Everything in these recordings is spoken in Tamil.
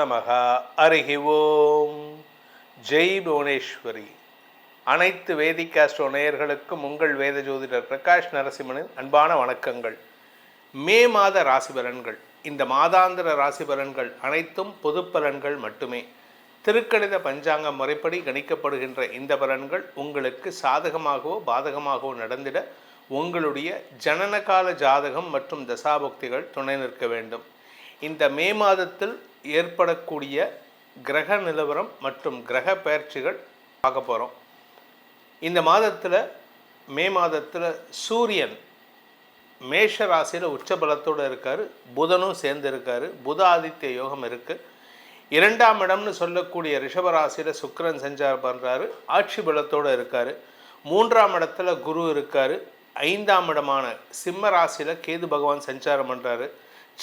நமக. ஹரிஹி ஓம். ஜெய் புவனேஸ்வரி. அனைத்து வேதிக் ஆஸ்ட்ரோ நேயர்களுக்கும் உங்கள் வேத ஜோதிடர் பிரகாஷ் நரசிம்மனின் அன்பான வணக்கங்கள். மே மாத ராசி பலன்கள். இந்த மாதாந்திர ராசி பலன்கள் அனைத்தும் பொது பலன்கள் மட்டுமே. திருக்கணித பஞ்சாங்க முறைப்படி கணிக்கப்படுகின்ற இந்த பலன்கள் உங்களுக்கு சாதகமாகவோ பாதகமாகவோ நடந்திட உங்களுடைய ஜனனகால ஜாதகம் மற்றும் தசாபுக்திகள் துணை நிற்க வேண்டும். இந்த மே மாதத்தில் ஏற்படக்கூடிய கிரக நிலவரம் மற்றும் கிரக பயிற்சிகள் பார்க்க போகிறோம். இந்த மாதத்தில் மே மாதத்தில் சூரியன் மேஷ ராசியில் உச்சபலத்தோடு இருக்கார். புதனும் சேர்ந்து இருக்கார். புத ஆதித்ய யோகம் இருக்குது. 2ஆம் இடம்னு சொல்லக்கூடிய ரிஷபராசியில் சுக்கிரன் சஞ்சாரம் பண்ணுறாரு. ஆட்சி பலத்தோடு இருக்கார். 3ஆம் இடத்துல குரு இருக்கார். 5ஆம் இடமான சிம்ம ராசியில் கேது பகவான் சஞ்சாரம் பண்ணுறாரு.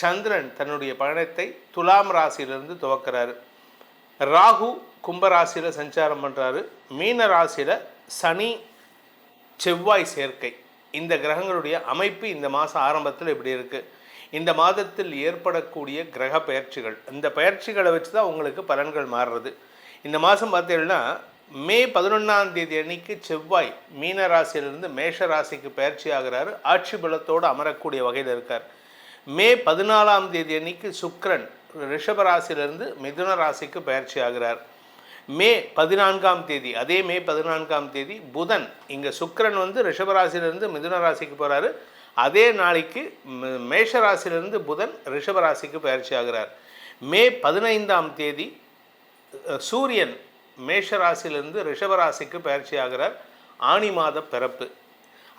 சந்திரன் தன்னுடைய பயணத்தை துலாம் ராசியிலிருந்து துவக்கிறாரு. ராகு கும்பராசியில் சஞ்சாரம் பண்ணுறாரு. மீன ராசியில் சனி செவ்வாய் சேர்க்கை. இந்த கிரகங்களுடைய அமைப்பு இந்த மாதம் ஆரம்பத்தில் இப்படி இருக்குது. இந்த மாதத்தில் ஏற்படக்கூடிய கிரக பயிற்சிகள், இந்த பயிற்சிகளை வச்சு தான் உங்களுக்கு பலன்கள் மாறுறது. இந்த மாதம் பார்த்தீங்கன்னா மே 11ஆம் தேதி அன்னைக்கு செவ்வாய் மீன ராசியிலிருந்து மேஷ ராசிக்கு பயிற்சி ஆகிறாரு. ஆட்சி பலத்தோடு அமரக்கூடிய வகையில் இருக்கார். மே 14ஆம் தேதி அன்னைக்கு சுக்கிரன் ரிஷபராசியிலிருந்து மிதுன ராசிக்கு பயிற்சி ஆகிறார். மே 14ஆம் தேதி, அதே மே 14ஆம் தேதி புதன், இங்கே சுக்கிரன் ரிஷபராசியிலிருந்து மிதுன ராசிக்கு போகிறாரு. அதே நாளைக்கு மேஷ ராசியிலிருந்து புதன் ரிஷபராசிக்கு பயிற்சி ஆகிறார். மே 15ஆம் தேதி சூரியன் மேஷ ராசியிலிருந்து ரிஷபராசிக்கு பயிற்சி ஆகிறார். ஆனி மாத பிறப்பு.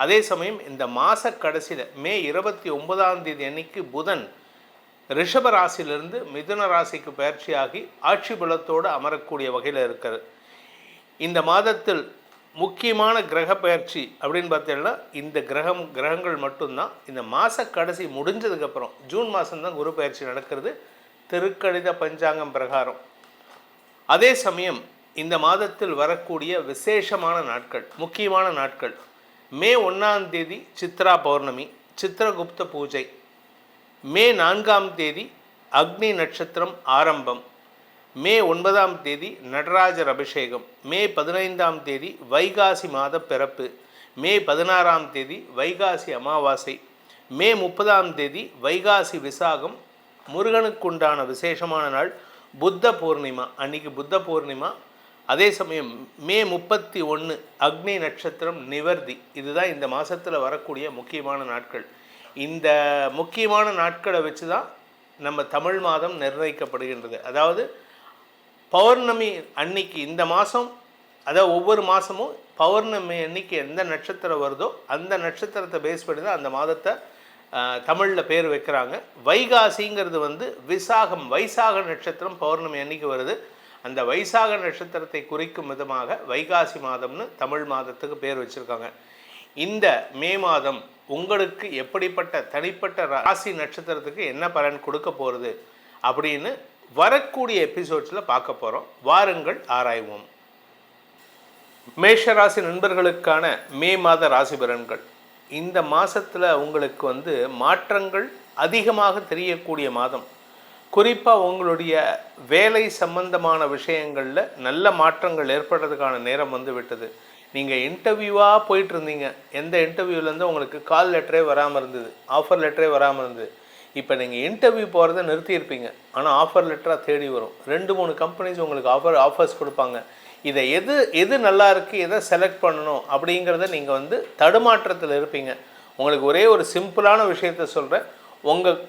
அதே சமயம் இந்த மாத கடைசியில் மே 29ஆம் தேதி அன்னைக்கு புதன் ரிஷப ராசியிலிருந்து மிதுன ராசிக்கு பயிற்சியாகி ஆட்சி பலத்தோடு அமரக்கூடிய வகையில் இருக்கிறது. இந்த மாதத்தில் முக்கியமான கிரக பயிற்சி அப்படின்னு பார்த்தீங்கன்னா இந்த கிரகங்கள் மட்டும்தான். இந்த மாத கடைசி முடிஞ்சதுக்கப்புறம் ஜூன் மாதம்தான் குரு பயிற்சி நடக்கிறது திருக்கணித பஞ்சாங்கம் பிரகாரம். அதே சமயம் இந்த மாதத்தில் வரக்கூடிய விசேஷமான நாட்கள், முக்கியமான நாட்கள், மே 1ஆம் தேதி சித்ரா பௌர்ணமி, சித்திரகுப்த பூஜை. மே 4ஆம் தேதி அக்னி நட்சத்திரம் ஆரம்பம். மே 9ஆம் தேதி நடராஜர் அபிஷேகம். மே 15ஆம் தேதி வைகாசி மாத பிறப்பு. மே 16ஆம் தேதி வைகாசி அமாவாசை. மே 30ஆம் தேதி வைகாசி விசாகம். முருகனுக்குண்டான விசேஷமான நாள் புத்த பூர்ணிமா. அன்னைக்கு புத்த பூர்ணிமா. அதே சமயம் மே 31 அக்னி நட்சத்திரம் நிவர்த்தி. இதுதான் இந்த மாதத்தில் வரக்கூடிய முக்கியமான நாட்கள். இந்த முக்கியமான நாட்களை வச்சு தான் நம்ம தமிழ் மாதம் நிர்ணயிக்கப்படுகின்றது. அதாவது பௌர்ணமி அன்னைக்கு இந்த மாதம், அதாவது ஒவ்வொரு மாதமும் பௌர்ணமி அன்னைக்கு எந்த நட்சத்திரம் வருதோ அந்த நட்சத்திரத்தை பேஸ் பண்ணி தான் அந்த மாதத்தை தமிழில் பேர் வைக்கிறாங்க. வைகாசிங்கிறது விசாகம், வைசாக நட்சத்திரம் பௌர்ணமி அன்னைக்கு வருது. அந்த வைசாக நட்சத்திரத்தை குறிக்கும் விதமாக வைகாசி மாதம்னு தமிழ் மாதத்துக்கு பேர் வச்சுருக்காங்க. இந்த மே மாதம் உங்களுக்கு எப்படிப்பட்ட தனிப்பட்ட ராசி நட்சத்திரத்துக்கு என்ன பலன் கொடுக்க போகிறது அப்படின்னு வரக்கூடிய எபிசோட்ஸில் பார்க்க போகிறோம். வாருங்கள் ஆராய்வோம். மேஷராசி நண்பர்களுக்கான மே மாத ராசி பலன்கள். இந்த மாதத்தில் உங்களுக்கு மாற்றங்கள் அதிகமாக தெரியக்கூடிய மாதம். குறிப்பாக உங்களுடைய வேலை சம்பந்தமான விஷயங்களில் நல்ல மாற்றங்கள் ஏற்படுறதுக்கான நேரம் விட்டது. நீங்கள் இன்டர்வியூவாக போயிட்டு இருந்தீங்க. எந்த இன்டர்வியூலேருந்து உங்களுக்கு கால் லெட்டரே வராமல் இருந்தது, ஆஃபர் லெட்டரே வராமல் இருந்தது. இப்போ நீங்கள் இன்டர்வியூ போகிறத நிறுத்தியிருப்பீங்க. ஆனால் ஆஃபர் லெட்டராக தேடி வரும். 2-3 கம்பெனிஸ் உங்களுக்கு ஆஃபர்ஸ் கொடுப்பாங்க. இதை எது நல்லா இருக்குது, எதை செலக்ட் பண்ணணும் அப்படிங்கிறத நீங்கள் தடுமாற்றத்தில் இருப்பீங்க. உங்களுக்கு ஒரே ஒரு சிம்பிளான விஷயத்த சொல்கிறேன்.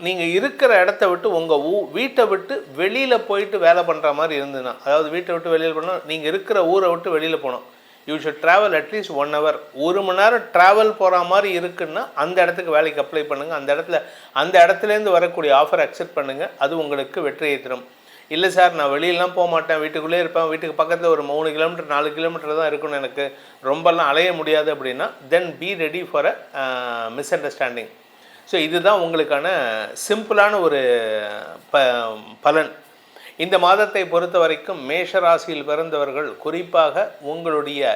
நீங்கள் இருக்கிற இடத்த விட்டு உங்கள் வீட்டை விட்டு வெளியில் போயிட்டு வேலை பண்ணுற மாதிரி இருந்ததுன்னா, அதாவது வீட்டை விட்டு வெளியில் போனால் நீங்கள் இருக்கிற ஊரை விட்டு வெளியில் போகணும். You should travel at least 1 hour, 1 மணி நேரம் ட்ராவல் போகிற மாதிரி இருக்குன்னா அந்த இடத்துக்கு வேலைக்கு அப்ளை பண்ணுங்கள். அந்த இடத்துலேருந்து வரக்கூடிய ஆஃபர் அக்செப்ட் பண்ணுங்கள். அது உங்களுக்கு வெற்றியை தரும். இல்லை சார், நான் வெளியெல்லாம் போக மாட்டேன், வீட்டுக்குள்ளே இருப்பேன், வீட்டுக்கு பக்கத்தில் ஒரு 3 கிலோமீட்டர் 4 கிலோமீட்டர் தான் இருக்கணும், எனக்கு ரொம்பலாம் அலைய முடியாது அப்படின்னா then be ready for a misunderstanding. So இதுதான் உங்களுக்கான சிம்பிளான ஒரு பலன். இந்த மாதத்தை பொறுத்த வரைக்கும் மேஷ ராசியில் பிறந்தவர்கள் குறிப்பாக உங்களுடைய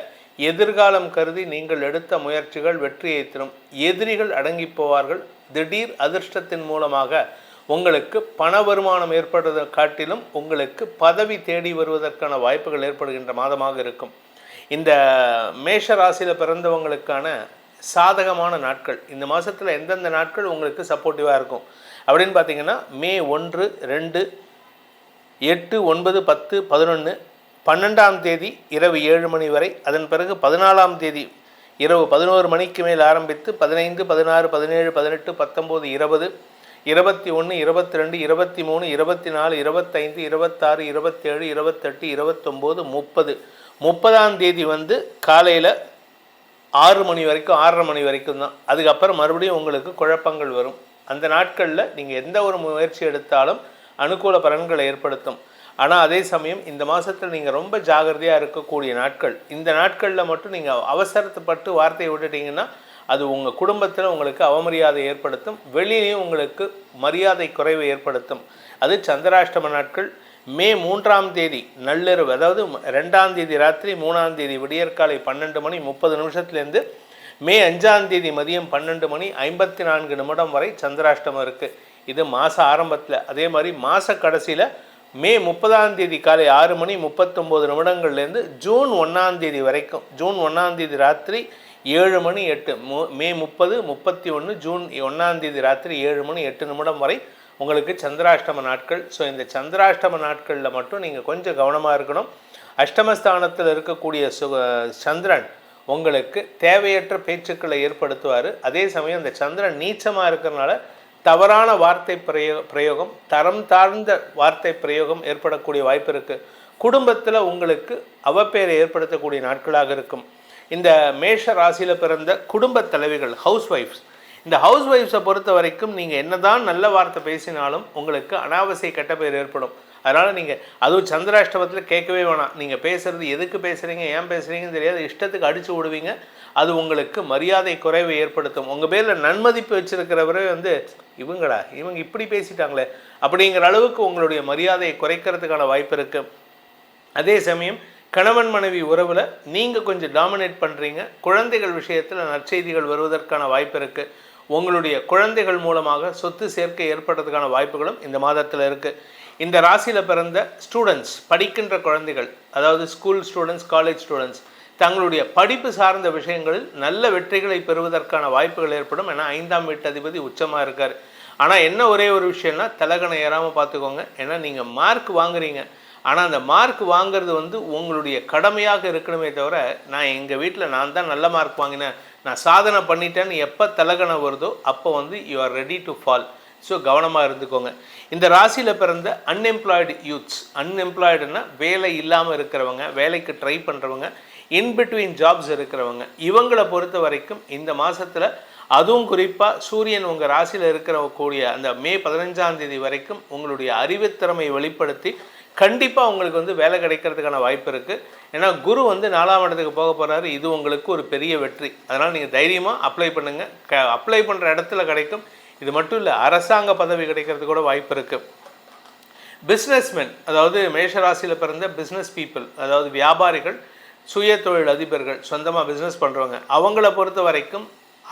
எதிர்காலம் கருதி நீங்கள் எடுத்த முயற்சிகள் வெற்றியை தரும். எதிரிகள் அடங்கி போவார்கள். திடீர் அதிர்ஷ்டத்தின் மூலமாக உங்களுக்கு பண வருமானம் ஏற்படுவதை காட்டிலும் உங்களுக்கு பதவி தேடி வருவதற்கான வாய்ப்புகள் ஏற்படுகின்ற மாதமாக இருக்கும். இந்த மேஷ ராசியில் பிறந்தவங்களுக்கான சாதகமான நாட்கள், இந்த மாதத்தில் எந்தெந்த நாட்கள் உங்களுக்கு சப்போர்ட்டிவாக இருக்கும் அப்படின்னு பார்த்தீங்கன்னா, மே 1, 2, 8, 9, 10, 11, 12ஆம் தேதி இரவு 7 மணி வரை, அதன் பிறகு 14ஆம் தேதி இரவு 11 மணிக்கு மேல் ஆரம்பித்து 15, 16, 17, 18, 19, 20, 21, 22, 23, 24, 25, 26, 27, 28, 29, 30. 30ஆம் தேதி காலையில் 6 மணி வரைக்கும் 6:30 மணி வரைக்கும் தான். அதுக்கப்புறம் மறுபடியும் உங்களுக்கு குழப்பங்கள் வரும். அந்த நாட்களில் நீங்கள் எந்த ஒரு முயற்சி எடுத்தாலும் அனுகூல பலன்களை ஏற்படுத்தும். ஆனால் அதே சமயம் இந்த மாதத்தில் நீங்கள் ரொம்ப ஜாகிரதையாக இருக்கக்கூடிய நாட்கள். இந்த நாட்களில் மட்டும் நீங்கள் அவசரப்பட்டு வார்த்தையை விட்டுட்டிங்கன்னா அது உங்கள் குடும்பத்தில் உங்களுக்கு அவமரியாதை ஏற்படுத்தும், வெளியிலையும் உங்களுக்கு மரியாதை குறைவை ஏற்படுத்தும். அது சந்திராஷ்டம நாட்கள். மே 3ஆம் தேதி நள்ளிரவு, அதாவது 2ஆம் தேதி ராத்திரி 3ஆம் தேதி விடியற்காலை 12 மணி 30 நிமிஷத்துலேருந்து மே 5ஆம் தேதி மதியம் 12 மணி 54 நிமிடம் வரை சந்திராஷ்டமம் இருக்குது. இது மாத ஆரம்பத்தில். அதே மாதிரி மாத கடைசியில் மே 30ஆம் தேதி காலை 6 மணி 39 நிமிடங்கள்லேருந்து ஜூன் 1ஆம் தேதி வரைக்கும், ஜூன் 1ஆம் தேதி ராத்திரி 7 மணி 8, மே 30, 31, ஜூன் 1ஆம் தேதி ராத்திரி 7 மணி 8 நிமிடம் வரை உங்களுக்கு சந்திராஷ்டம நாட்கள். ஸோ இந்த சந்திராஷ்டம நாட்களில் மட்டும் நீங்கள் கொஞ்சம் கவனமாக இருக்கணும். அஷ்டமஸ்தானத்தில் இருக்கக்கூடிய சந்திரன் உங்களுக்கு தேவையற்ற பேச்சுக்களை ஏற்படுத்துவார். அதே சமயம் இந்த சந்திரன் நீச்சமாக இருக்கிறனால தவறான வார்த்தை பிரயோகம், தரம் தாழ்ந்த வார்த்தை பிரயோகம் ஏற்படக்கூடிய வாய்ப்பு இருக்குது. குடும்பத்தில் உங்களுக்கு அவப்பேரை ஏற்படுத்தக்கூடிய நாட்களாக இருக்கும். இந்த மேஷ ராசியில் பிறந்த குடும்ப தலைவிகள், ஹவுஸ் ஒய்ஃப்ஸ், இந்த ஹவுஸ் ஒய்ஃப்ஸை பொறுத்த வரைக்கும் நீங்கள் என்னதான் நல்ல வார்த்தை பேசினாலும் உங்களுக்கு அனாவசிய கெட்ட பேர் ஏற்படும். அதனால் நீங்கள் அதுவும் சந்திராஷ்டமத்தில் கேட்கவே வேணாம். நீங்கள் பேசுகிறது எதுக்கு பேசுகிறீங்க, ஏன் பேசுகிறீங்கன்னு தெரியாது, இஷ்டத்துக்கு அடித்து விடுவீங்க. அது உங்களுக்கு மரியாதை குறைவை ஏற்படுத்தும். உங்கள் பேரில் நன்மதிப்பு வச்சுருக்கிறவரே இவங்க இப்படி பேசிட்டாங்களே அப்படிங்கிற அளவுக்கு உங்களுடைய மரியாதையை குறைக்கிறதுக்கான வாய்ப்பு இருக்குது. அதே சமயம் கணவன் மனைவி உறவில் நீங்கள் கொஞ்சம் டாமினேட் பண்ணுறீங்க. குழந்தைகள் விஷயத்தில் நற்செய்திகள் வருவதற்கான வாய்ப்பு இருக்குது. உங்களுடைய குழந்தைகள் மூலமாக சொத்து சேர்க்கை ஏற்படுறதுக்கான வாய்ப்புகளும் இந்த மாதத்தில் இருக்குது. இந்த ராசியில் பிறந்த ஸ்டூடெண்ட்ஸ், படிக்கின்ற குழந்தைகள், அதாவது ஸ்கூல் ஸ்டூடெண்ட்ஸ், காலேஜ் ஸ்டூடெண்ட்ஸ், தங்களுடைய படிப்பு சார்ந்த விஷயங்களில் நல்ல வெற்றிகளை பெறுவதற்கான வாய்ப்புகள் ஏற்படும். ஏன்னா 5ஆம் வீட்டு அதிபதி உச்சமாக இருக்கார். ஆனால் என்ன ஒரே ஒரு விஷயம்னா, தலகணை ஏறாமல் பார்த்துக்கோங்க. ஏன்னா நீங்கள் மார்க் வாங்குறீங்க, ஆனால் அந்த மார்க் வாங்கிறது உங்களுடைய கடமையாக இருக்கணுமே தவிர, நான் எங்கள் வீட்டில் நான் தான் நல்ல மார்க் வாங்கினேன், நான் சாதனை பண்ணிட்டேன்னு எப்போ தலகணை வருதோ அப்போ you are ready to fall. So கவனமாக இருந்துக்கோங்க. இந்த ராசியில் பிறந்த அன்எம்ப்ளாய்டு யூத்ஸ், அன்எம்ப்ளாய்டுன்னா வேலை இல்லாமல் இருக்கிறவங்க, வேலைக்கு ட்ரை பண்ணுறவங்க, இன்பிட்வீன் ஜாப்ஸ் இருக்கிறவங்க, இவங்களை பொறுத்த வரைக்கும் இந்த மாதத்தில், அதுவும் குறிப்பாக சூரியன் உங்கள் ராசியில் இருக்கிறக்கூடிய அந்த மே 15ஆம் தேதி வரைக்கும் உங்களுடைய அறிவுத்திறமை வெளிப்படுத்தி கண்டிப்பாக உங்களுக்கு வேலை கிடைக்கிறதுக்கான வாய்ப்பு இருக்குது. ஏன்னா குரு 4ஆம் இடத்துக்கு போக போகிறாரு. இது உங்களுக்கு ஒரு பெரிய வெற்றி. அதனால் நீங்கள் தைரியமாக அப்ளை பண்ணுங்கள். அப்ளை பண்ணுற இடத்துல கிடைக்கும். இது மட்டும் இல்லை, அரசாங்க பதவி கிடைக்கிறதுக்கு கூட வாய்ப்பு இருக்குது. பிஸ்னஸ்மென், அதாவது மேஷராசியில் பிறந்த பிஸ்னஸ் பீப்புள், அதாவது வியாபாரிகள், சுய தொழில் அதிபர்கள், சொந்தமாக பிஸ்னஸ் பண்ணுறவங்க, அவங்கள பொறுத்த வரைக்கும்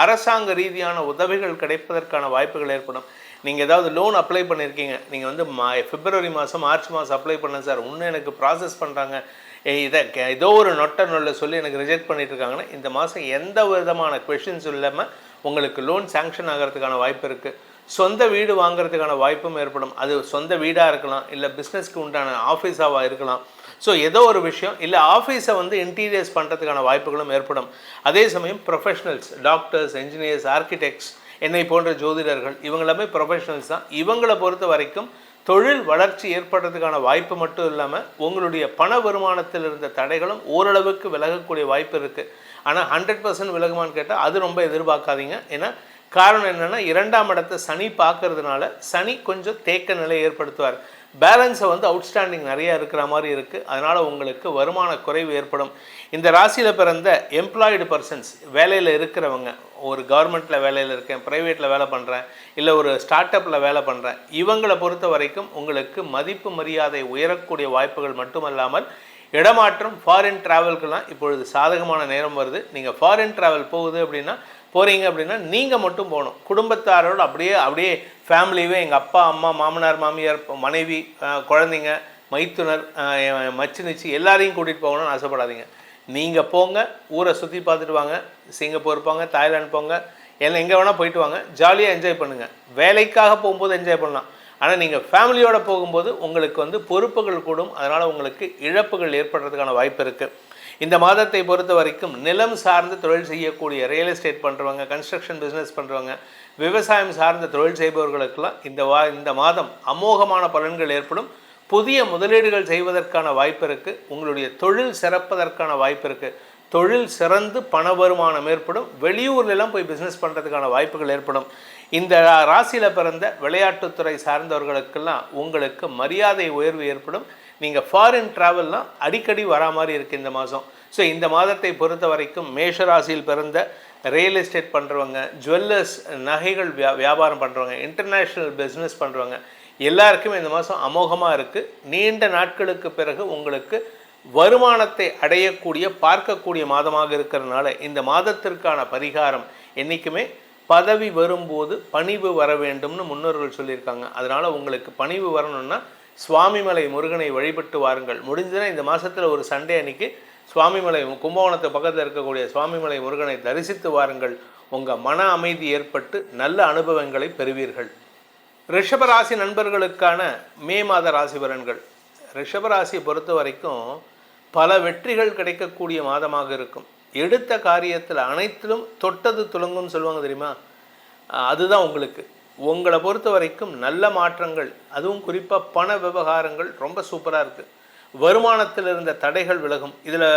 அரசாங்க ரீதியான உதவிகள் கிடைப்பதற்கான வாய்ப்புகள் ஏற்படும். நீங்கள் ஏதாவது லோன் அப்ளை பண்ணியிருக்கீங்க, நீங்கள் பிப்ரவரி மாதம் மார்ச் மாதம் அப்ளை பண்ணேன் சார், இன்னும் எனக்கு ப்ராசஸ் பண்ணுறாங்க, ஏதோ ஒரு நொல்ல சொல்லி எனக்கு ரிஜெக்ட் பண்ணிட்டு இருக்காங்கன்னா, இந்த மாதம் எந்த விதமான கொஷின்ஸ் இல்லாமல் உங்களுக்கு லோன் சாங்ஷன் ஆகிறதுக்கான வாய்ப்பு இருக்குது. சொந்த வீடு வாங்குறதுக்கான வாய்ப்பும் ஏற்படும். அது சொந்த வீடாக இருக்கலாம், இல்லை பிஸ்னஸ்க்கு உண்டான ஆஃபீஸாக இருக்கலாம். ஸோ ஏதோ ஒரு விஷயம், இல்லை ஆஃபீஸை இன்டீரியர்ஸ் பண்ணுறதுக்கான வாய்ப்புகளும் ஏற்படும். அதே சமயம் ப்ரொஃபஷனல்ஸ், டாக்டர்ஸ், என்ஜினியர்ஸ், ஆர்கிடெக்ட்ஸ், என்னை போன்ற ஜோதிடர்கள், இவங்களுமே ப்ரொஃபஷனல்ஸ் தான். இவங்களை பொறுத்த வரைக்கும் தொழில் வளர்ச்சி ஏற்படுறதுக்கான வாய்ப்பு மட்டும் இல்லாமல் உங்களுடைய பண வருமானத்தில் இருந்த தடைகளும் ஓரளவுக்கு விலகக்கூடிய வாய்ப்பு இருக்குது. ஆனால் 100% விலகுமான்னு கேட்டால் அது ரொம்ப எதிர்பார்க்காதீங்க. ஏன்னா காரணம் என்னென்னா, 2ஆம் இடத்தை சனி பார்க்கறதுனால சனி கொஞ்சம் தேக்க நிலை ஏற்படுத்துவார். பேலன்ஸை அவுட்ஸ்டாண்டிங் நிறையா இருக்கிற மாதிரி இருக்குது. அதனால் உங்களுக்கு வருமான குறைவு ஏற்படும். இந்த ராசியில் பிறந்த எம்ப்ளாய்டு பர்சன்ஸ், வேலையில் இருக்கிறவங்க, ஒரு கவர்மெண்ட்டில் வேலையில் இருக்கேன், ப்ரைவேட்டில் வேலை பண்ணுறேன், இல்லை ஒரு ஸ்டார்ட் அப்பில் வேலை பண்ணுறேன், இவங்களை பொறுத்த வரைக்கும் உங்களுக்கு மதிப்பு மரியாதை உயரக்கூடிய வாய்ப்புகள் மட்டுமல்லாமல் இடமாற்றம், ஃபாரின் ட்ராவல்கெலாம் இப்பொழுது சாதகமான நேரம் வருது. நீங்கள் ஃபாரின் ட்ராவல் போகுது அப்படின்னா போகிறீங்க அப்படின்னா நீங்கள் மட்டும் போகணும். குடும்பத்தாரோடு அப்படியே ஃபேமிலியே, எங்கள் அப்பா அம்மா மாமனார் மாமியார் மனைவி குழந்தைங்க மைத்துனர் மச்சினிச்சி எல்லாரையும் கூட்டிகிட்டு போகணும்னு ஆசைப்படாதீங்க. நீங்கள் போங்க, ஊரை சுற்றி பார்த்துட்டு வாங்க. சிங்கப்பூர் போங்க, தாய்லாந்து போங்க, எல்லாம் எங்கே வேணால் போயிட்டு வாங்க. ஜாலியாக என்ஜாய் பண்ணுங்கள். வேலைக்காக போகும்போது என்ஜாய் பண்ணலாம். ஆனால் நீங்கள் ஃபேமிலியோடு போகும்போது உங்களுக்கு பொறுப்புகள் கூடும். அதனால் உங்களுக்கு இழப்புகள் ஏற்படுறதுக்கான வாய்ப்பு இருக்குது. இந்த மாதத்தை பொறுத்த வரைக்கும் நிலம் சார்ந்து தொழில் செய்யக்கூடிய ரியல் எஸ்டேட் பண்ணுறவங்க, கன்ஸ்ட்ரக்ஷன் பிஸ்னஸ் பண்ணுறவங்க, விவசாயம் சார்ந்த தொழில் செய்பவர்களுக்கெல்லாம் இந்த மாதம் அமோகமான பலன்கள் ஏற்படும். புதிய முதலீடுகள் செய்வதற்கான வாய்ப்பு இருக்குது. உங்களுடைய தொழில் சிறப்பதற்கான வாய்ப்பு இருக்குது. தொழில் சிறந்து பண வருமானம் ஏற்படும். வெளியூர்லாம் போய் பிஸ்னஸ் பண்ணுறதுக்கான வாய்ப்புகள் ஏற்படும். இந்த ராசியில் பிறந்த விளையாட்டுத்துறை சார்ந்தவர்களுக்கெல்லாம் உங்களுக்கு மரியாதை உயர்வு ஏற்படும். நீங்கள் ஃபாரின் ட்ராவல்லாம் அடிக்கடி வரா மாதிரி இருக்குது இந்த மாதம். ஸோ இந்த மாதத்தை பொறுத்த வரைக்கும் மேஷ ராசியில் பிறந்த ரியல் எஸ்டேட் பண்ணுறவங்க, ஜுவல்லர்ஸ் நகைகள் வியாபாரம் பண்ணுறவங்க, இன்டர்நேஷ்னல் பிஸ்னஸ் பண்ணுறவங்க எல்லாருக்குமே இந்த மாதம் அமோகமாக இருக்குது. நீண்ட நாட்களுக்கு பிறகு உங்களுக்கு வருமானத்தை அடையக்கூடிய பார்க்கக்கூடிய மாதமாக இருக்கிறதுனால இந்த மாதத்திற்கான பரிகாரம் என்றைக்குமே பதவி வரும்போது பணிவு வர வேண்டும்னு முன்னோர்கள் சொல்லியிருக்காங்க. அதனால் உங்களுக்கு பணிவு வரணும்னா சுவாமிமலை முருகனை வழிபட்டு வாருங்கள். முடிஞ்சதுன்னா இந்த மாதத்தில் ஒரு சண்டே அன்னைக்கு சுவாமிமலை கும்பகோணத்து பக்கத்தில் இருக்கக்கூடிய சுவாமிமலை முருகனை தரிசித்து வாருங்கள். உங்கள் மன அமைதி ஏற்பட்டு நல்ல அனுபவங்களை பெறுவீர்கள். ரிஷபராசி நண்பர்களுக்கான மே மாத ராசி பலன்கள். ரிஷபராசியை பொறுத்த வரைக்கும் பல வெற்றிகள் கிடைக்கக்கூடிய மாதமாக இருக்கும். எடுத்த காரியத்தில் அனைத்திலும் தொட்டது துலங்கும்னு சொல்லுவாங்க தெரியுமா, அதுதான் உங்களுக்கு. உங்களை பொறுத்த வரைக்கும் நல்ல மாற்றங்கள், அதுவும் குறிப்பாக பண விவகாரங்கள் ரொம்ப சூப்பராக இருக்குது. வருமானத்தில் இருந்த தடைகள் விலகும். இதில்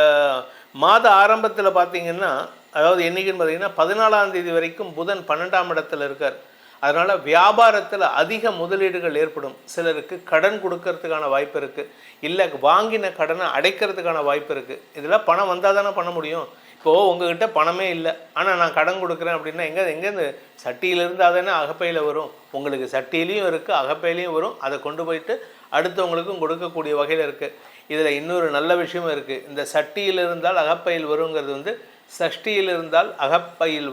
மாத ஆரம்பத்தில் பார்த்திங்கன்னா, அதாவது என்றைக்குன்னு பார்த்திங்கன்னா 14ஆம் தேதி வரைக்கும் புதன் 12ஆம் இடத்துல இருக்கார். அதனால் வியாபாரத்தில் அதிக முதலீடுகள் ஏற்படும். சிலருக்கு கடன் கொடுக்கறதுக்கான வாய்ப்பு இருக்குது, இல்லை வாங்கின கடனை அடைக்கிறதுக்கான வாய்ப்பு இருக்குது. இதெல்லாம் பணம் வந்தால் தானே பண்ண முடியும். இப்போது உங்கள்கிட்ட பணமே இல்லை, ஆனால் நான் கடன் கொடுக்குறேன் அப்படின்னா எங்கேருந்து சட்டியிலிருந்து தானே அகப்பையில் வரும். உங்களுக்கு சட்டியிலையும் இருக்குது, அகப்பையிலையும் வரும். அதை கொண்டு போயிட்டு அடுத்தவங்களுக்கும் கொடுக்கக்கூடிய வகையில் இருக்குது. இதில் இன்னொரு நல்ல விஷயமும் இருக்குது. இந்த சட்டியில் இருந்தால் அகப்பையில் வருங்கிறது சஷ்டியில் இருந்தால் அகப்பையில்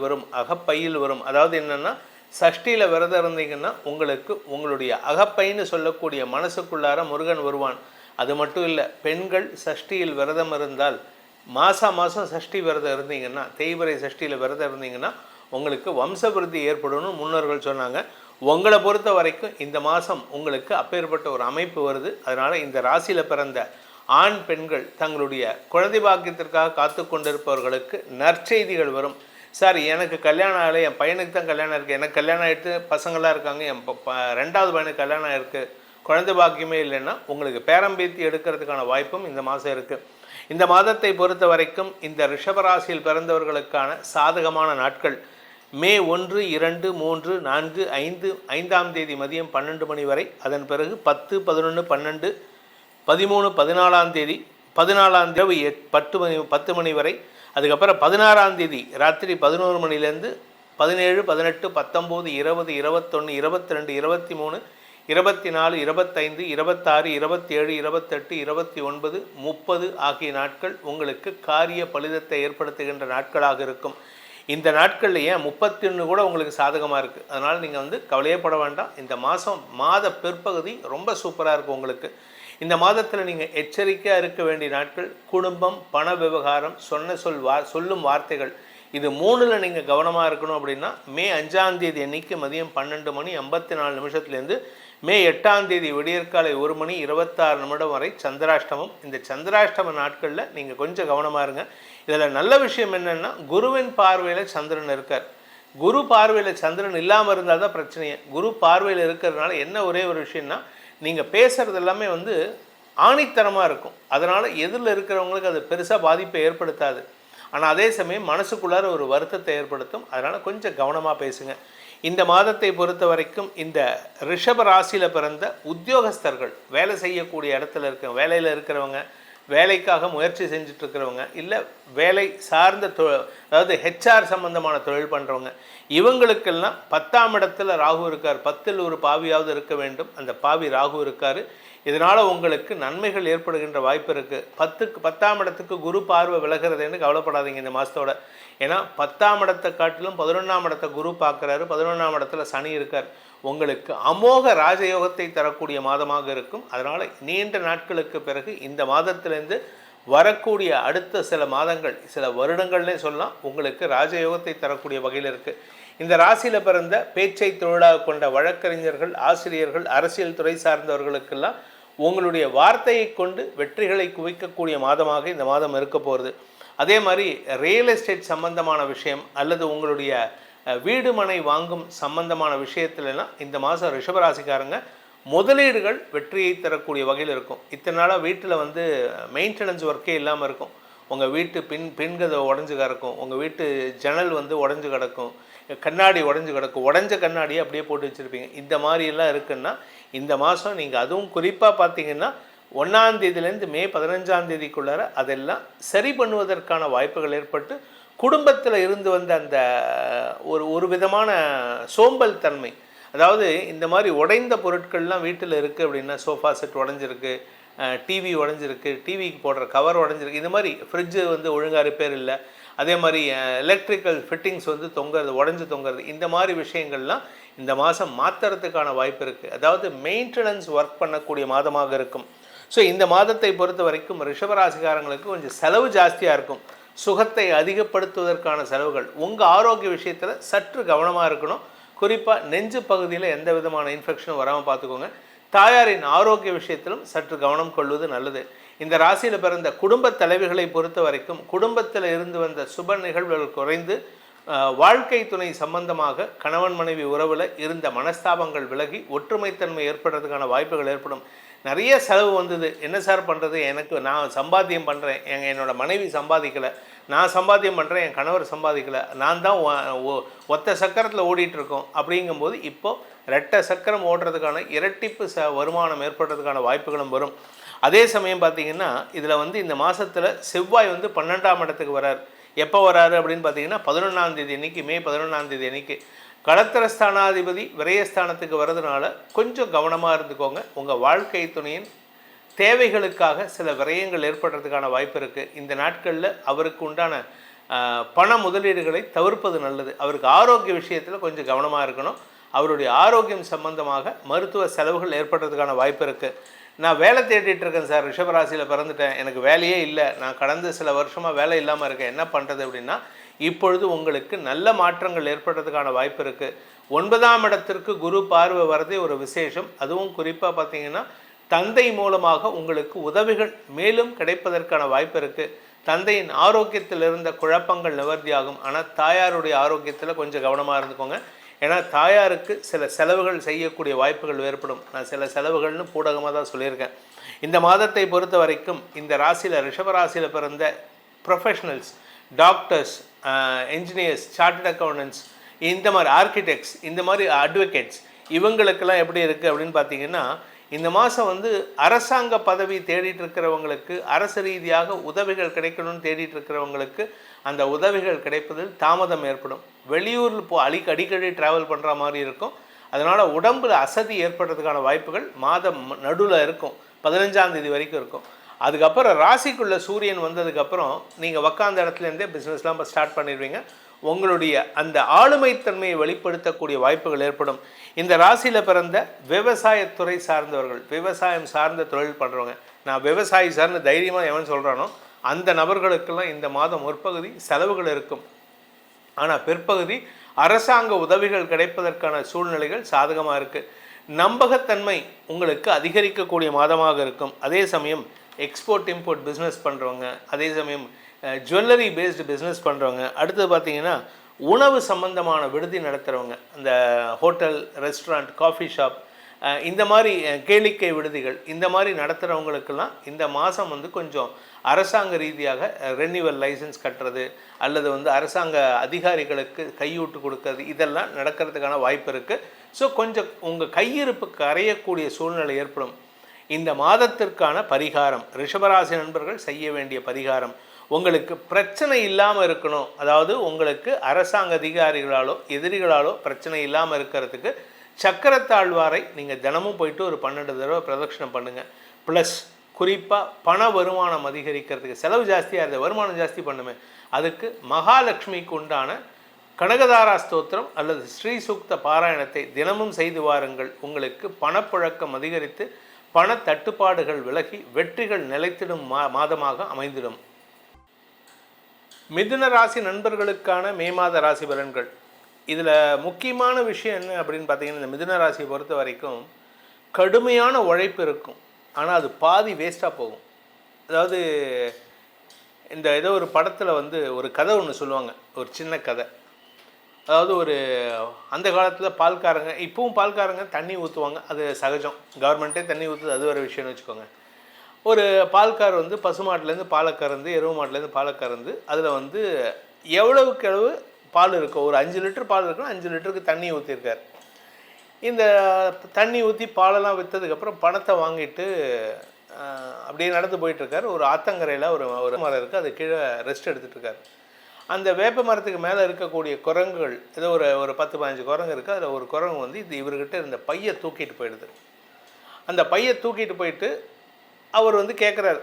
வரும். அதாவது என்னென்னா, சஷ்டியில் விரதம் இருந்தீங்கன்னா உங்களுக்கு உங்களுடைய அகப்பைன்னு சொல்லக்கூடிய மனசுக்குள்ளார முருகன் வருவான். அது மட்டும் இல்லை, பெண்கள் சஷ்டியில் விரதம் இருந்தால் மாதம் சஷ்டி விரதம் இருந்தீங்கன்னா, தேய்பிறை சஷ்டியில் விரதம் இருந்தீங்கன்னா உங்களுக்கு வம்சவிருத்தி ஏற்படும்னு முன்னோர்கள் சொன்னாங்க. உங்களை பொறுத்த வரைக்கும் இந்த மாதம் உங்களுக்கு அப்பேற்பட்ட ஒரு அமைப்பு வருது. அதனால் இந்த ராசியில் பிறந்த ஆண் பெண்கள் தங்களுடைய குழந்தை பாக்கியத்திற்காக காத்து கொண்டிருப்பவர்களுக்கு நற்செய்திகள் வரும். சார், எனக்கு கல்யாணம் ஆகலை, என் பையனுக்கு தான் கல்யாணம் இருக்குது, எனக்கு கல்யாணம் ஆகிட்டு பசங்களாம் இருக்காங்க, என் 2வது பையனுக்கு கல்யாணம் ஆகிருக்கு, குழந்தை பாக்கியமே இல்லைன்னா உங்களுக்கு பேரம்பேத்தி எடுக்கிறதுக்கான வாய்ப்பும் இந்த மாதம் இருக்குது. இந்த மாதத்தை பொறுத்த வரைக்கும் இந்த ரிஷபராசியில் பிறந்தவர்களுக்கான சாதகமான நாட்கள் மே 1, 2, 3, 4, 5, 5ஆம் தேதி மதியம் 12 மணி வரை. அதன் பிறகு 10, 11, 12, 13, 14ஆம் தேதி, 14ஆம் தேதி 10 மணி வரை. அதுக்கப்புறம் 16ஆம் தேதி ராத்திரி 11 மணிலேருந்து 17, 18, 19, 20, 21, 22, 23, 24, 25, 26, 27, 28, 29, 30 ஆகிய நாட்கள் உங்களுக்கு காரிய பலிதத்தை ஏற்படுத்துகின்ற நாட்களாக இருக்கும். இந்த நாட்களில் ஏன் 31 கூட உங்களுக்கு சாதகமாக இருக்குது. அதனால் நீங்கள் கவலையப்பட வேண்டாம். இந்த மாத பிற்பகுதி ரொம்ப சூப்பராக இருக்கும் உங்களுக்கு. இந்த மாதத்தில் நீங்கள் எச்சரிக்கையாக இருக்க வேண்டிய நாட்கள் குடும்பம், பண விவகாரம், சொல்லும் வார்த்தைகள், இது 3ல் நீங்கள் கவனமாக இருக்கணும். அப்படின்னா மே 5ஆம் தேதி அன்னைக்கு மதியம் 12 மணி 54 நிமிஷத்துலேருந்து மே 8ஆம் தேதி விடியற்காலை 1 மணி 26 நிமிடம் வரை சந்திராஷ்டமம். இந்த சந்திராஷ்டம நாட்களில் நீங்கள் கொஞ்சம் கவனமாக இருங்க. இதில் நல்ல விஷயம் என்னென்னா, குருவின் பார்வையில் சந்திரன் இருக்கார். குரு பார்வையில் சந்திரன் இல்லாமல் இருந்தால் தான் பிரச்சனையே. குரு பார்வையில் இருக்கிறதுனால என்ன ஒரே ஒரு விஷயம்னா, நீங்கள் பேசுகிறது எல்லாமே ஆணித்தரமாக இருக்கும். அதனால் எதிரில் இருக்கிறவங்களுக்கு அது பெருசாக பாதிப்பை ஏற்படுத்தாது. ஆனால் அதே சமயம் மனசுக்குள்ளார ஒரு வருத்தத்தை ஏற்படுத்தும். அதனால் கொஞ்சம் கவனமாக பேசுங்க. இந்த மாதத்தை பொறுத்த வரைக்கும் இந்த ரிஷப ராசியில் பிறந்த உத்தியோகஸ்தர்கள், வேலை செய்யக்கூடிய இடத்துல வேலையில் இருக்கிறவங்க, வேலைக்காக முயற்சி செஞ்சிட்ருக்கிறவங்க, இல்லை வேலை சார்ந்த அதாவது ஹெச்ஆர் சம்பந்தமான தொழில் பண்ணுறவங்க, இவங்களுக்கெல்லாம் 10ஆம் இடத்துல ராகு இருக்கார். 10ல் ஒரு பாவியாவது இருக்க வேண்டும். அந்த பாவி ராகு இருக்கார். இதனால் உங்களுக்கு நன்மைகள் ஏற்படுகின்ற வாய்ப்பு இருக்குது. 10ஆம் இடத்துக்கு குரு பார்வை விலகிறதுன்னு கவலைப்படாதீங்க இந்த மாதத்தோட. ஏன்னா 10ஆம் இடத்தை காட்டிலும் 11ஆம் இடத்தை குரு பார்க்குறாரு. 11ஆம் இடத்துல சனி இருக்கார். உங்களுக்கு அமோக ராஜயோகத்தை தரக்கூடிய மாதமாக இருக்கும். அதனால் நீண்ட நாட்களுக்கு பிறகு இந்த மாதத்திலேருந்து வரக்கூடிய அடுத்த சில மாதங்கள், சில வருடங்கள்னே சொல்லலாம், உங்களுக்கு ராஜயோகத்தை தரக்கூடிய வகையில் இருக்குது. இந்த ராசியில் பிறந்த பேச்சை தொழிலாக கொண்ட வழக்கறிஞர்கள், ஆசிரியர்கள், அரசியல் துறை சார்ந்தவர்களுக்கெல்லாம் உங்களுடைய வார்த்தையை கொண்டு வெற்றிகளை குவிக்கக்கூடிய மாதமாக இந்த மாதம் இருக்க போகிறது. அதே மாதிரி ரியல் எஸ்டேட் சம்பந்தமான விஷயம் அல்லது உங்களுடைய வீடு மனை வாங்கும் சம்பந்தமான விஷயத்துலலாம் இந்த மாதம் ரிஷபராசிக்காரங்க முதலீடுகள் வெற்றியை தரக்கூடிய வகையில் இருக்கும். இத்தனை நாளாக வீட்டில் மெயின்டெனன்ஸ் ஒர்க்கே இல்லாமல் இருக்கும். உங்கள் வீட்டு பின்கதை உடஞ்சி கிடக்கும், உங்கள் வீட்டு ஜன்னல் உடஞ்சி கிடக்கும், கண்ணாடி உடஞ்சி கிடக்கும், உடஞ்ச கண்ணாடியை அப்படியே போட்டு வச்சுருப்பீங்க. இந்த மாதிரியெல்லாம் இருக்குன்னா இந்த மாதம் நீங்கள் அதுவும் குறிப்பாக பார்த்தீங்கன்னா 1ஆம் தேதியிலேருந்து மே 15ஆம் தேதிக்குள்ளார அதெல்லாம் சரி பண்ணுவதற்கான வாய்ப்புகள் ஏற்பட்டு குடும்பத்தில் இருந்து வந்த அந்த ஒரு விதமான சோம்பல் தன்மை, அதாவது இந்த மாதிரி உடைந்த பொருட்கள்லாம் வீட்டில் இருக்குது அப்படின்னா, சோஃபா செட் உடஞ்சிருக்கு, டிவி உடஞ்சிருக்கு, டிவிக்கு போடுற கவர் உடஞ்சிருக்கு, இந்த மாதிரி ஃப்ரிட்ஜு ஒழுங்காக ரிப்பேர் இல்லை, அதே மாதிரி எலக்ட்ரிக்கல் ஃபிட்டிங்ஸ் தொங்குறது, உடஞ்சி தொங்குறது, இந்த மாதிரி விஷயங்கள்லாம் இந்த மாதம் மாற்றுறதுக்கான வாய்ப்பு இருக்குது. அதாவது மெயின்டெனன்ஸ் ஒர்க் பண்ணக்கூடிய மாதமாக இருக்கும். ஸோ இந்த மாதத்தை பொறுத்த வரைக்கும் ரிஷபராசிக்காரங்களுக்கு கொஞ்சம் செலவு ஜாஸ்தியாக இருக்கும். சுகத்தை அதிகப்படுத்துவதற்கான செலவுகள். உங்கள் ஆரோக்கிய விஷயத்தில் சற்று கவனமாக இருக்கணும். குறிப்பாக நெஞ்சு பகுதியில் எந்த விதமான இன்ஃபெக்ஷனும் வராமல் பார்த்துக்கோங்க. தாயாரின் ஆரோக்கிய விஷயத்திலும் சற்று கவனம் கொள்வது நல்லது. இந்த ராசியில் பிறந்த குடும்ப தலைவிகளை பொறுத்த வரைக்கும் குடும்பத்தில் இருந்து வந்த சுப நிகழ்வுகள் குறைந்து வாழ்க்கை துணை சம்பந்தமாக கணவன் மனைவி உறவில் இருந்த மனஸ்தாபங்கள் விலகி ஒற்றுமைத்தன்மை ஏற்படுறதுக்கான வாய்ப்புகள் ஏற்படும். நிறைய செலவு வந்தது, என்ன சார் பண்ணுறது, நான் சம்பாத்தியம் பண்ணுறேன், என்னோடய மனைவி சம்பாதிக்கலை, நான் சம்பாத்தியம் பண்ணுறேன், என் கணவர் சம்பாதிக்கலை, நான் தான் ஒத்த சக்கரத்தில் ஓடிட்டுருக்கோம். அப்படிங்கும்போது இப்போது ரெட்டை சக்கரம் ஓடுறதுக்கான இரட்டிப்பு வருமானம் ஏற்படுறதுக்கான வாய்ப்புகளும் வரும். அதே சமயம் பார்த்திங்கன்னா இதில் இந்த மாதத்தில் செவ்வாய் 12ஆம் இடத்துக்கு வரார். எப்போ வராரு அப்படின்னு பார்த்தீங்கன்னா 11ஆம் தேதி அன்றைக்கி, மே 11ஆம் தேதி அன்றைக்கி. களத்திரஸ்தானாதிபதி விரயஸ்தானத்துக்கு வர்றதுனால கொஞ்சம் கவனமாக இருந்துக்கோங்க. உங்கள் வாழ்க்கை துணையின் தேவைகளுக்காக சில விரயங்கள் ஏற்படுறதுக்கான வாய்ப்பு இருக்குது. இந்த நாட்களில் அவருக்கு உண்டான பண முதலீடுகளை தவிர்ப்பது நல்லது. அவருக்கு ஆரோக்கிய விஷயத்தில் கொஞ்சம் கவனமாக இருக்கணும். அவருடைய ஆரோக்கியம் சம்பந்தமாக மருத்துவ செலவுகள் ஏற்படுறதுக்கான வாய்ப்பு இருக்குது. நான் வேலை தேடிட்டு இருக்கேன் சார், ரிஷபராசியில் பிறந்துட்டேன், எனக்கு வேலையே இல்லை, நான் கடந்த சில வருஷமாக வேலை இல்லாமல் இருக்கேன், என்ன பண்ணுறது அப்படின்னா, இப்பொழுது உங்களுக்கு நல்ல மாற்றங்கள் ஏற்படுறதுக்கான வாய்ப்பு இருக்குது. 9ஆம் இடத்திற்கு குரு பார்வை வரதே ஒரு விசேஷம். அதுவும் குறிப்பாக பார்த்தீங்கன்னா தந்தை மூலமாக உங்களுக்கு உதவிகள் மேலும் கிடைப்பதற்கான வாய்ப்பு இருக்குது. தந்தையின் ஆரோக்கியத்தில் இருந்த குழப்பங்கள் நிவர்த்தியாகும். ஆனால் தாயாருடைய ஆரோக்கியத்தில் கொஞ்சம் கவனமாக இருந்துக்கோங்க. ஏன்னா தாயாருக்கு சில செலவுகள் செய்யக்கூடிய வாய்ப்புகள் ஏற்படும். நான் சில செலவுகள்னு பூடகமாக தான் சொல்லியிருக்கேன். இந்த மாதத்தை பொறுத்த வரைக்கும் இந்த ராசியில் ரிஷபராசியில் பிறந்த professionals, doctors, engineers, chartered accountants, இந்த மாதிரி ஆர்கிடெக்ட்ஸ், இந்த மாதிரி அட்வொகேட்ஸ், இவங்களுக்கெல்லாம் எப்படி இருக்குது அப்படின்னு பார்த்தீங்கன்னா, இந்த மாதம் அரசாங்க பதவி தேடிட்டு இருக்கிறவங்களுக்கு, அரசு ரீதியாக உதவிகள் கிடைக்கணும்னு தேடிட்டு இருக்கிறவங்களுக்கு அந்த உதவிகள் கிடைப்பதில் தாமதம் ஏற்படும். வெளியூரில் அடிக்கடி ட்ராவல் பண்ணுற மாதிரி இருக்கும். அதனால் உடம்பில் அசதி ஏற்படுறதுக்கான வாய்ப்புகள் மாதம் நடுவில் இருக்கும். 15ஆம் தேதி வரைக்கும் இருக்கும். அதுக்கப்புறம் ராசிக்குள்ளே சூரியன் வந்ததுக்கப்புறம் நீங்கள் உக்காந்த இடத்துலேருந்தே பிஸ்னஸ்லாம் ஸ்டார்ட் பண்ணிடுவீங்க. உங்களுடைய அந்த ஆளுமைத்தன்மையை வெளிப்படுத்தக்கூடிய வாய்ப்புகள் ஏற்படும். இந்த ராசியில் பிறந்த விவசாயத்துறை சார்ந்தவர்கள், விவசாயம் சார்ந்த தொழில் பண்ணுறவங்க, நான் விவசாயி சார்ந்த தைரியமாக எவன் சொல்கிறானோ அந்த நபர்களுக்கெல்லாம் இந்த மாதம் முற்பகுதி செலவுகள் இருக்கும். ஆனால் பிற்பகுதி அரசாங்க உதவிகள் கிடைப்பதற்கான சூழ்நிலைகள் சாதகமாக இருக்குது. நம்பகத்தன்மை உங்களுக்கு அதிகரிக்கக்கூடிய மாதமாக இருக்கும். அதே சமயம் எக்ஸ்போர்ட் இம்போர்ட் பிஸ்னஸ் பண்ணுறவங்க, அதே சமயம் ஜுவல்லரி பேஸ்டு பிஸ்னஸ் பண்ணுறவங்க, அடுத்தது பார்த்திங்கன்னா உணவு சம்பந்தமான விடுதி நடத்துகிறவங்க, இந்த ஹோட்டல், ரெஸ்டாரண்ட், காஃபி ஷாப், இந்த மாதிரி கேளிக்கை விடுதிகள், இந்த மாதிரி நடத்துகிறவங்களுக்கெல்லாம் இந்த மாதம் கொஞ்சம் அரசாங்க ரீதியாக ரெனிவல் லைசன்ஸ் கட்டுறது அல்லது அரசாங்க அதிகாரிகளுக்கு கையூட்டு கொடுக்கறது, இதெல்லாம் நடக்கிறதுக்கான வாய்ப்பு இருக்குது. ஸோ கொஞ்சம் உங்கள் கையிருப்பு கரையக்கூடிய சூழ்நிலை ஏற்படும். இந்த மாதத்திற்கான பரிகாரம், ரிஷபராசி நண்பர்கள் செய்ய வேண்டிய பரிகாரம், உங்களுக்கு பிரச்சனை இல்லாமல் இருக்கணும், அதாவது உங்களுக்கு அரசாங்க அதிகாரிகளாலோ எதிரிகளாலோ பிரச்சனை இல்லாமல் இருக்கிறதுக்கு சக்கரத்தாழ்வாரை நீங்கள் தினமும் போயிட்டு ஒரு 12 தடவை பிரதட்சணம் பண்ணுங்கள். ப்ளஸ் குறிப்பாக பண வருமானம் அதிகரிக்கிறதுக்கு, செலவு ஜாஸ்தியாக இருந்த வருமானம் ஜாஸ்தி பண்ணுமே, அதுக்கு மகாலட்சுமிக்கு உண்டான கனகதாரா ஸ்தோத்திரம் அல்லது ஸ்ரீ சூக்த பாராயணத்தை தினமும் செய்து வாருங்கள். உங்களுக்கு பணப்புழக்கம் அதிகரித்து பண தட்டுப்பாடுகள் விலகி வெற்றிகள் நிலைத்திடும் மாதமாக அமைந்திடும். மிதுன ராசி நண்பர்களுக்கான மே மாத ராசி பலன்கள். இதில் முக்கியமான விஷயம் என்ன அப்படின்னு பார்த்தீங்கன்னா, இந்த மிதுன ராசியை பொறுத்த வரைக்கும் கடுமையான உழைப்பு இருக்கும், ஆனால் அது பாதி வேஸ்ட்டாக போகும். அதாவது இந்த ஏதோ ஒரு படத்தில் வந்து ஒரு கதை ஒன்று சொல்லுவாங்க, ஒரு சின்ன கதை. அதாவது ஒரு அந்த காலத்தில் பால்காரங்க, இப்பவும் பால்காரங்க தண்ணி ஊற்றுவாங்க, அது சகஜம், கவர்மெண்ட்டே தண்ணி ஊற்றுது, அது ஒரு விஷயம்னு வச்சுக்கோங்க. ஒரு பால்கார் வந்து பசுமாட்டிலேருந்து பாலை கறந்து, எருவு மாட்டிலேருந்து பாலை கறந்து, அதில் வந்து எவ்வளவுக்கு எவ்வளவு பால் இருக்கோ, ஒரு 5 லிட்டர் பால் இருக்குன்னா 5 லிட்டருக்கு தண்ணி ஊற்றிருக்கார். இந்த தண்ணி ஊற்றி பாலெல்லாம் விற்றதுக்கப்புறம் பணத்தை வாங்கிட்டு அப்படியே நடந்து போயிட்டுருக்கார். ஒரு ஆத்தங்கரையில் ஒரு மரம் இருக்குது, அது கீழே ரெஸ்ட் எடுத்துகிட்ருக்கார். அந்த வேப்ப மரத்துக்கு மேலே இருக்கக்கூடிய குரங்குகள், ஏதோ ஒரு 10-15 குரங்கு இருக்குது. அதில் ஒரு குரங்கு வந்து இவர்கிட்ட இருந்த பையை தூக்கிட்டு போயிடுது. அந்த பையை தூக்கிட்டு போயிட்டு அவர் வந்து கேட்குறாரு,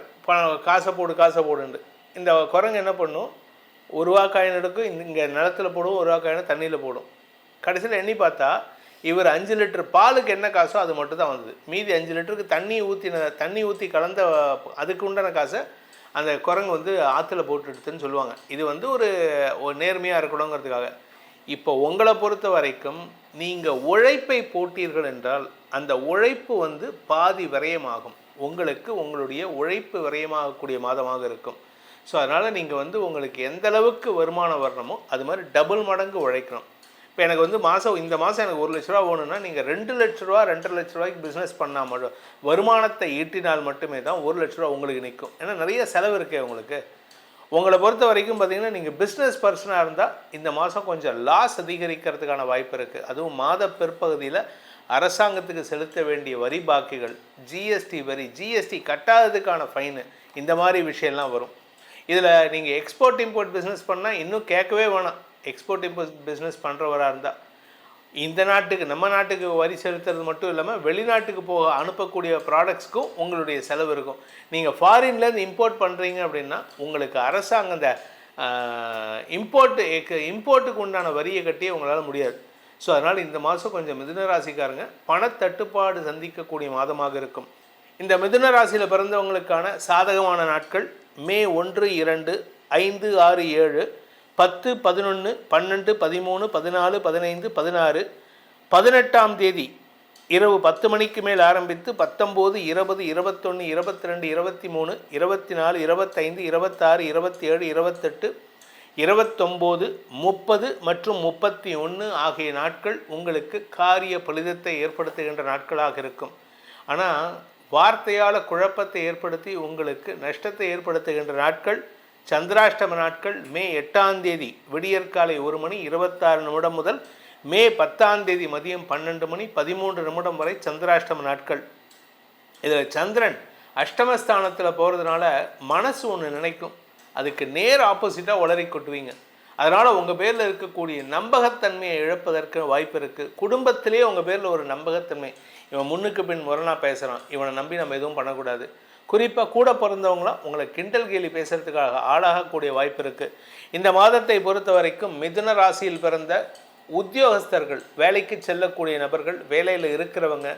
காசை போடுன்ட்டு. இந்த குரங்கு என்ன பண்ணும், 1 ரூபா காயின் எடுக்கும், இங்கே நிலத்தில் போடும், 1 ரூபா காயினை தண்ணியில் போடும். கடைசியில் எண்ணி பார்த்தா இவர் 5 லிட்டர் பாலுக்கு என்ன காசோ அது மட்டும் தான் வந்தது. மீதி 5 லிட்டருக்கு தண்ணி ஊற்றி கலந்த அதுக்கு உண்டான காசை அந்த குரங்கு வந்து ஆற்றுல போட்டுடுதுன்னு சொல்லுவாங்க. இது வந்து ஒரு நேர்மையாக இருக்கணுங்கிறதுக்காக. இப்போ உங்களை பொறுத்த வரைக்கும் நீங்கள் உழைப்பை போட்டீர்கள் என்றால் அந்த உழைப்பு வந்து பாதி விரயமாகும். உங்களுக்கு உங்களுடைய உழைப்பு விரயமாகக்கூடிய மாதமாக இருக்கும். ஸோ அதனால் நீங்கள் வந்து உங்களுக்கு எந்த அளவுக்கு வருமானம் வரணுமோ அது மாதிரி டபுள் மடங்கு உழைக்கணும். இப்போ எனக்கு வந்து இந்த மாதம் எனக்கு 1 லட்ச ரூபா வேணும்னா நீங்கள் 2 லட்ச ரூபா 2.5 லட்ச ரூபாய்க்கு பிஸ்னஸ் பண்ணால் மட்டும், வருமானத்தை ஈட்டினால் மட்டுமே தான் 1 லட்ச ரூபா உங்களுக்கு நிற்கும். ஏன்னா நிறைய செலவு இருக்கே உங்களுக்கு. உங்களை பொறுத்த வரைக்கும் பார்த்திங்கன்னா, நீங்கள் பிஸ்னஸ் பர்சனாக இருந்தால் இந்த மாதம் கொஞ்சம் லாஸ் அதிகரிக்கிறதுக்கான வாய்ப்பு இருக்குது. அதுவும் மாத பிற்பகுதியில் அரசாங்கத்துக்கு செலுத்த வேண்டிய வரி பாக்கிகள், ஜிஎஸ்டி கட்டாததுக்கான ஃபைனு, இந்த மாதிரி விஷயம்லாம் வரும். இதில் நீங்கள் எக்ஸ்போர்ட் இம்போர்ட் பிஸ்னஸ் பண்ணால் இன்னும் கேட்கவே வேணாம். எக்ஸ்போர்ட் இம்போர்ட் பிஸ்னஸ் பண்ணுறவராக இருந்தால் இந்த நாட்டுக்கு, நம்ம நாட்டுக்கு வரி செலுத்துறது மட்டும் இல்லாமல் வெளிநாட்டுக்கு அனுப்பக்கூடிய ப்ராடக்ட்ஸ்க்கும் உங்களுடைய செலவு இருக்கும். நீங்கள் ஃபாரின்லேருந்து இம்போர்ட் பண்ணுறீங்க அப்படின்னா உங்களுக்கு அரசாங்கம் அந்த இம்போர்ட்டுக்கு உண்டான வரியை கட்டியே உங்களால் முடியாது. ஸோ அதனால் இந்த மாதம் கொஞ்சம் மிதுன ராசிக்காரங்க பணத்தட்டுப்பாடு சந்திக்கக்கூடிய மாதமாக இருக்கும். இந்த மிதுன ராசியில் பிறந்தவங்களுக்கான சாதகமான நாட்கள் மே 1, 2, 5, 6, 7, 10, 11, 12, 13, 14, 15, 16, 18ஆம் தேதி இரவு 10 மணிக்கு மேல் ஆரம்பித்து 19, 20, 21, 22, 23, 24, 25, 26, 27, 28, 29, 30 மற்றும் 31 ஆகிய நாட்கள் உங்களுக்கு காரிய பலிதத்தை ஏற்படுத்துகின்ற நாட்களாக இருக்கும். ஆனால் வார்த்தையால் குழப்பத்தை ஏற்படுத்தி உங்களுக்கு நஷ்டத்தை ஏற்படுத்துகின்ற நாட்கள் சந்திராஷ்டம நாட்கள் மே 8ஆம் தேதி விடியற்காலை 1 மணி 26 நிமிடம் முதல் மே 10ஆம் தேதி மதியம் 12 மணி 13 நிமிடம் வரை சந்திராஷ்டம நாட்கள். இதில் சந்திரன் அஷ்டமஸ்தானத்தில் போகிறதுனால மனசு ஒன்று நினைக்கும், அதுக்கு நேர் ஆப்போசிட்டாக உளறி கொட்டுவீங்க. அதனால் உங்கள் பேரில் இருக்கக்கூடிய நம்பகத்தன்மையை இழப்பதற்கு வாய்ப்பு இருக்குது. குடும்பத்திலே உங்கள் பேரில் ஒரு நம்பகத்தன்மை, இவன் முன்னுக்கு பின் முரணாக பேசுகிறான், இவனை நம்பி நம்ம எதுவும் பண்ணக்கூடாது. குறிப்பாக கூட பிறந்தவங்களாம் உங்களை கிண்டல் கேலி பேசுகிறதுக்காக ஆளாகக்கூடிய வாய்ப்பு இருக்குது. இந்த மாதத்தை பொறுத்த வரைக்கும் மிதுன ராசியில் பிறந்த உத்தியோகஸ்தர்கள், வேலைக்கு செல்லக்கூடிய நபர்கள், வேலையில் இருக்கிறவங்க,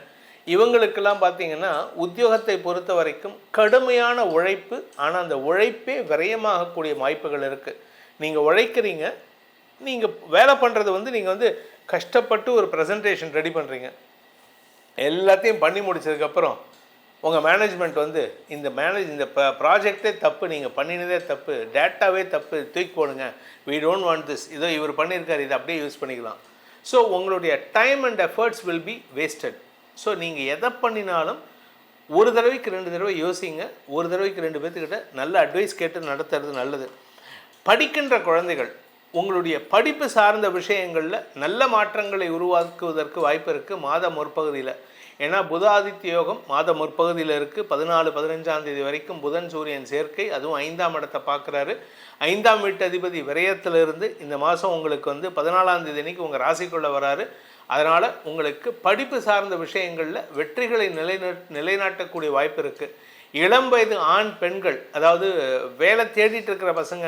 இவங்களுக்கெல்லாம் பார்த்திங்கன்னா உத்தியோகத்தை பொறுத்த வரைக்கும் கடுமையான உழைப்பு, ஆனால் அந்த உழைப்பே விரயமாகக்கூடிய வாய்ப்புகள் இருக்குது. நீங்கள் உழைக்கிறீங்க, நீங்கள் வேலை பண்ணுறது வந்து நீங்கள் வந்து கஷ்டப்பட்டு ஒரு ப்ரெசன்டேஷன் ரெடி பண்ணுறீங்க, எல்லாத்தையும் பண்ணி முடிச்சதுக்கப்புறம் உங்கள் மேனேஜ்மெண்ட் வந்து இந்த ப்ராஜெக்டே தப்பு, நீங்கள் பண்ணினதே தப்பு, டேட்டாவே தப்பு, தூக்கி போடுங்க, we don't want this, இதோ இவர் பண்ணியிருக்கார், இதை அப்படியே யூஸ் பண்ணிக்கலாம். ஸோ உங்களுடைய time and efforts will be wasted. So நீங்கள் எதை பண்ணினாலும் ஒரு தடவைக்கு 2 தடவை யோசிங்க, ஒரு தடவைக்கு 2 பேர்த்துக்கிட்ட நல்ல அட்வைஸ் கேட்டு நடத்துறது நல்லது. படிக்கின்ற குழந்தைகள் உங்களுடைய படிப்பு சார்ந்த விஷயங்களில் நல்ல மாற்றங்களை உருவாக்குவதற்கு வாய்ப்பு இருக்குது மாத முற்பகுதியில். ஏன்னா புதாதித்ய யோகம் மாத முற்பகுதியில் இருக்குது. 14, 15ஆம் தேதி வரைக்கும் புதன் சூரியன் சேர்க்கை, அதுவும் 5ஆம் இடத்தை பார்க்குறாரு. 5ஆம் வீட்டு அதிபதி விரயத்திலிருந்து இந்த மாதம் உங்களுக்கு வந்து 14ஆம் தேதி அன்றைக்கி உங்கள் ராசிக்குள்ளே வராரு. அதனால் உங்களுக்கு படிப்பு சார்ந்த விஷயங்களில் வெற்றிகளை நிலைநாட்டக்கூடிய வாய்ப்பு இருக்குது. இளம் வயது ஆண் பெண்கள், அதாவது வேலை தேடிட்டு இருக்கிற பசங்க,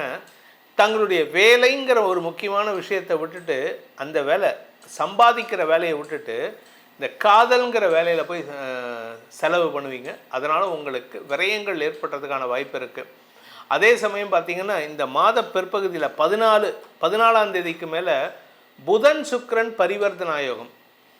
தங்களுடைய வேலைங்கிற ஒரு முக்கியமான விஷயத்தை விட்டுட்டு, அந்த வேலை சம்பாதிக்கிற வேலையை விட்டுட்டு இந்த காதல்ங்கிற வேலையில் போய் செலவு பண்ணுவீங்க. அதனால் உங்களுக்கு விரயங்கள் ஏற்படுறதுக்கான வாய்ப்பு இருக்குது. அதே சமயம் பார்த்திங்கன்னா இந்த மாத பிற்பகுதியில் 14ஆம் தேதிக்கு மேலே புதன் சுக்கிரன் பரிவர்த்தனா யோகம்.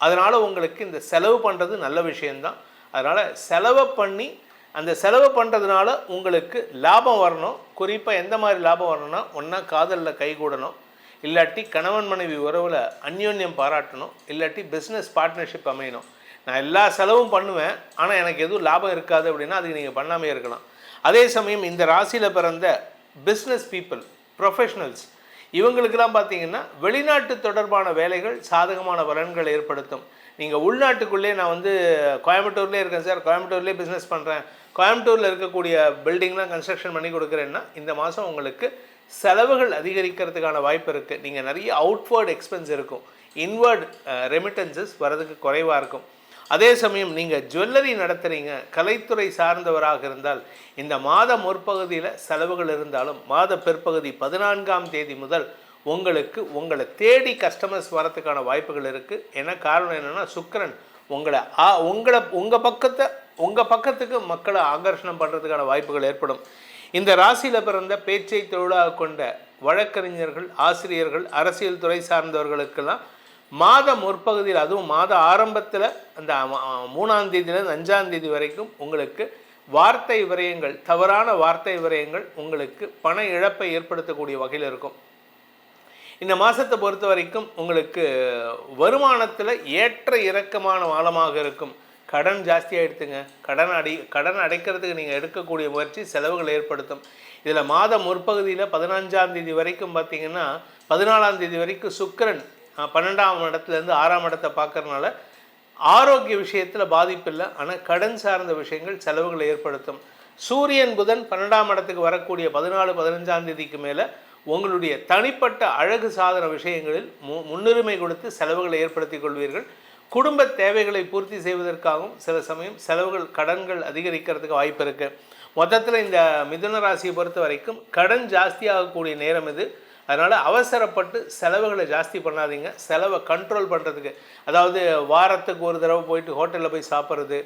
அதனால் உங்களுக்கு இந்த செலவு பண்ணுறது நல்ல விஷயந்தான். அதனால் செலவை பண்ணி அந்த செலவு பண்ணுறதுனால உங்களுக்கு லாபம் வரணும். குறிப்பாக எந்த மாதிரி லாபம் வரணும்னா, ஒன்றா காதலில் கைகூடணும், இல்லாட்டி கணவன் மனைவி உறவில் அந்யோன்யம் பாராட்டணும், இல்லாட்டி பிஸ்னஸ் பார்ட்னர்ஷிப் அமையணும். நான் எல்லா செலவும் பண்ணுவேன், ஆனால் எனக்கு எதுவும் லாபம் இருக்காது அப்படின்னா அதுக்கு நீங்கள் பண்ணாமே இருக்கலாம். அதே சமயம் இந்த ராசியில் பிறந்த பிஸ்னஸ் பீப்புள், ப்ரொஃபஷனல்ஸ், இவங்களுக்கெல்லாம் பார்த்தீங்கன்னா வெளிநாட்டு தொடர்பான வேலைகள் சாதகமான பலன்களை ஏற்படுத்தும். நீங்கள் உள்நாட்டுக்குள்ளே நான் வந்து கோயம்புத்தூர்லேயே இருக்கேன் சார், கோயம்புத்தூர்லேயே பிஸ்னஸ் பண்ணுறேன், கோயம்புத்தூரில் இருக்கக்கூடிய பில்டிங்லாம் கன்ஸ்ட்ரக்ஷன் பண்ணி கொடுக்குறேன்னா இந்த மாதம் உங்களுக்கு செலவுகள் அதிகரிக்கிறதுக்கான வாய்ப்பு இருக்குது. நீங்கள் நிறைய அவுட்வேர்டு எக்ஸ்பென்ஸ் இருக்கும், இன்வேர்டு ரெமிட்டன்சஸ் வரதுக்கு குறைவாக இருக்கும். அதே சமயம் நீங்கள் ஜுவல்லரி நடத்துகிறீங்க, கலைத்துறை சார்ந்தவராக இருந்தால் இந்த மாத முற்பகுதியில் செலவுகள் இருந்தாலும் மாத பிற்பகுதி 14ஆம் தேதி முதல் உங்களுக்கு உங்களை தேடி கஸ்டமர்ஸ் வரத்துக்கான வாய்ப்புகள் இருக்குது. ஏன்னா காரணம் என்னென்னா, சுக்கிரன் உங்கள் பக்கத்துக்கு மக்களை ஆகர்ஷணம் பண்ணுறதுக்கான வாய்ப்புகள் ஏற்படும். இந்த ராசியில் பிறந்த பேச்சை தொழிலாக கொண்ட வழக்கறிஞர்கள், ஆசிரியர்கள், அரசியல் துறை சார்ந்தவர்களுக்கெல்லாம் மாத முற்பகுதியில், அதுவும் மாத ஆரம்பத்தில் அந்த 3ஆம் தேதியிலேருந்து 5ஆம் தேதி வரைக்கும் உங்களுக்கு வார்த்தை விரயங்கள், தவறான வார்த்தை விரயங்கள் உங்களுக்கு பண இழப்பை ஏற்படுத்தக்கூடிய வகையில் இருக்கும். இந்த மாதத்தை பொறுத்த வரைக்கும் உங்களுக்கு வருமானத்தில் ஏற்ற இறக்கமான மாதமாக இருக்கும். கடன் ஜாஸ்தியாகிடுத்துங்க. கடன் அடைக்கிறதுக்கு நீங்கள் எடுக்கக்கூடிய முயற்சி செலவுகள் ஏற்படுத்தும். இதில் மாத முற்பகுதியில் 15ஆம் தேதி வரைக்கும் பார்த்திங்கன்னா 14ஆம் தேதி வரைக்கும் சுக்கிரன் 12ஆம் இடத்துலேருந்து 6ஆம் இடத்தை பார்க்கறதுனால ஆரோக்கிய விஷயத்தில் பாதிப்பு இல்லை. ஆனால் கடன் சார்ந்த விஷயங்கள் செலவுகளை ஏற்படுத்தும். சூரியன் புதன் 12ஆம் இடத்துக்கு வரக்கூடிய 14-15ஆம் தேதிக்கு மேலே உங்களுடைய தனிப்பட்ட அழகு சாதன விஷயங்களில் முன்னுரிமை கொடுத்து செலவுகளை ஏற்படுத்தி கொள்வீர்கள். குடும்ப தேவைகளை பூர்த்தி செய்வதற்காகவும் சில சமயம் செலவுகள், கடன்கள் அதிகரிக்கிறதுக்கு வாய்ப்பு இருக்குது. மொத்தத்தில் இந்த மிதுன ராசியை பொறுத்த வரைக்கும் கடன் ஜாஸ்தியாகக்கூடிய நேரம் இது. அதனால் அவசரப்பட்டு செலவுகளை ஜாஸ்தி பண்ணாதீங்க. செலவை கண்ட்ரோல் பண்ணுறதுக்கு, அதாவது வாரத்துக்கு ஒரு தடவை போயிட்டு ஹோட்டலில் போய் சாப்பிட்றது,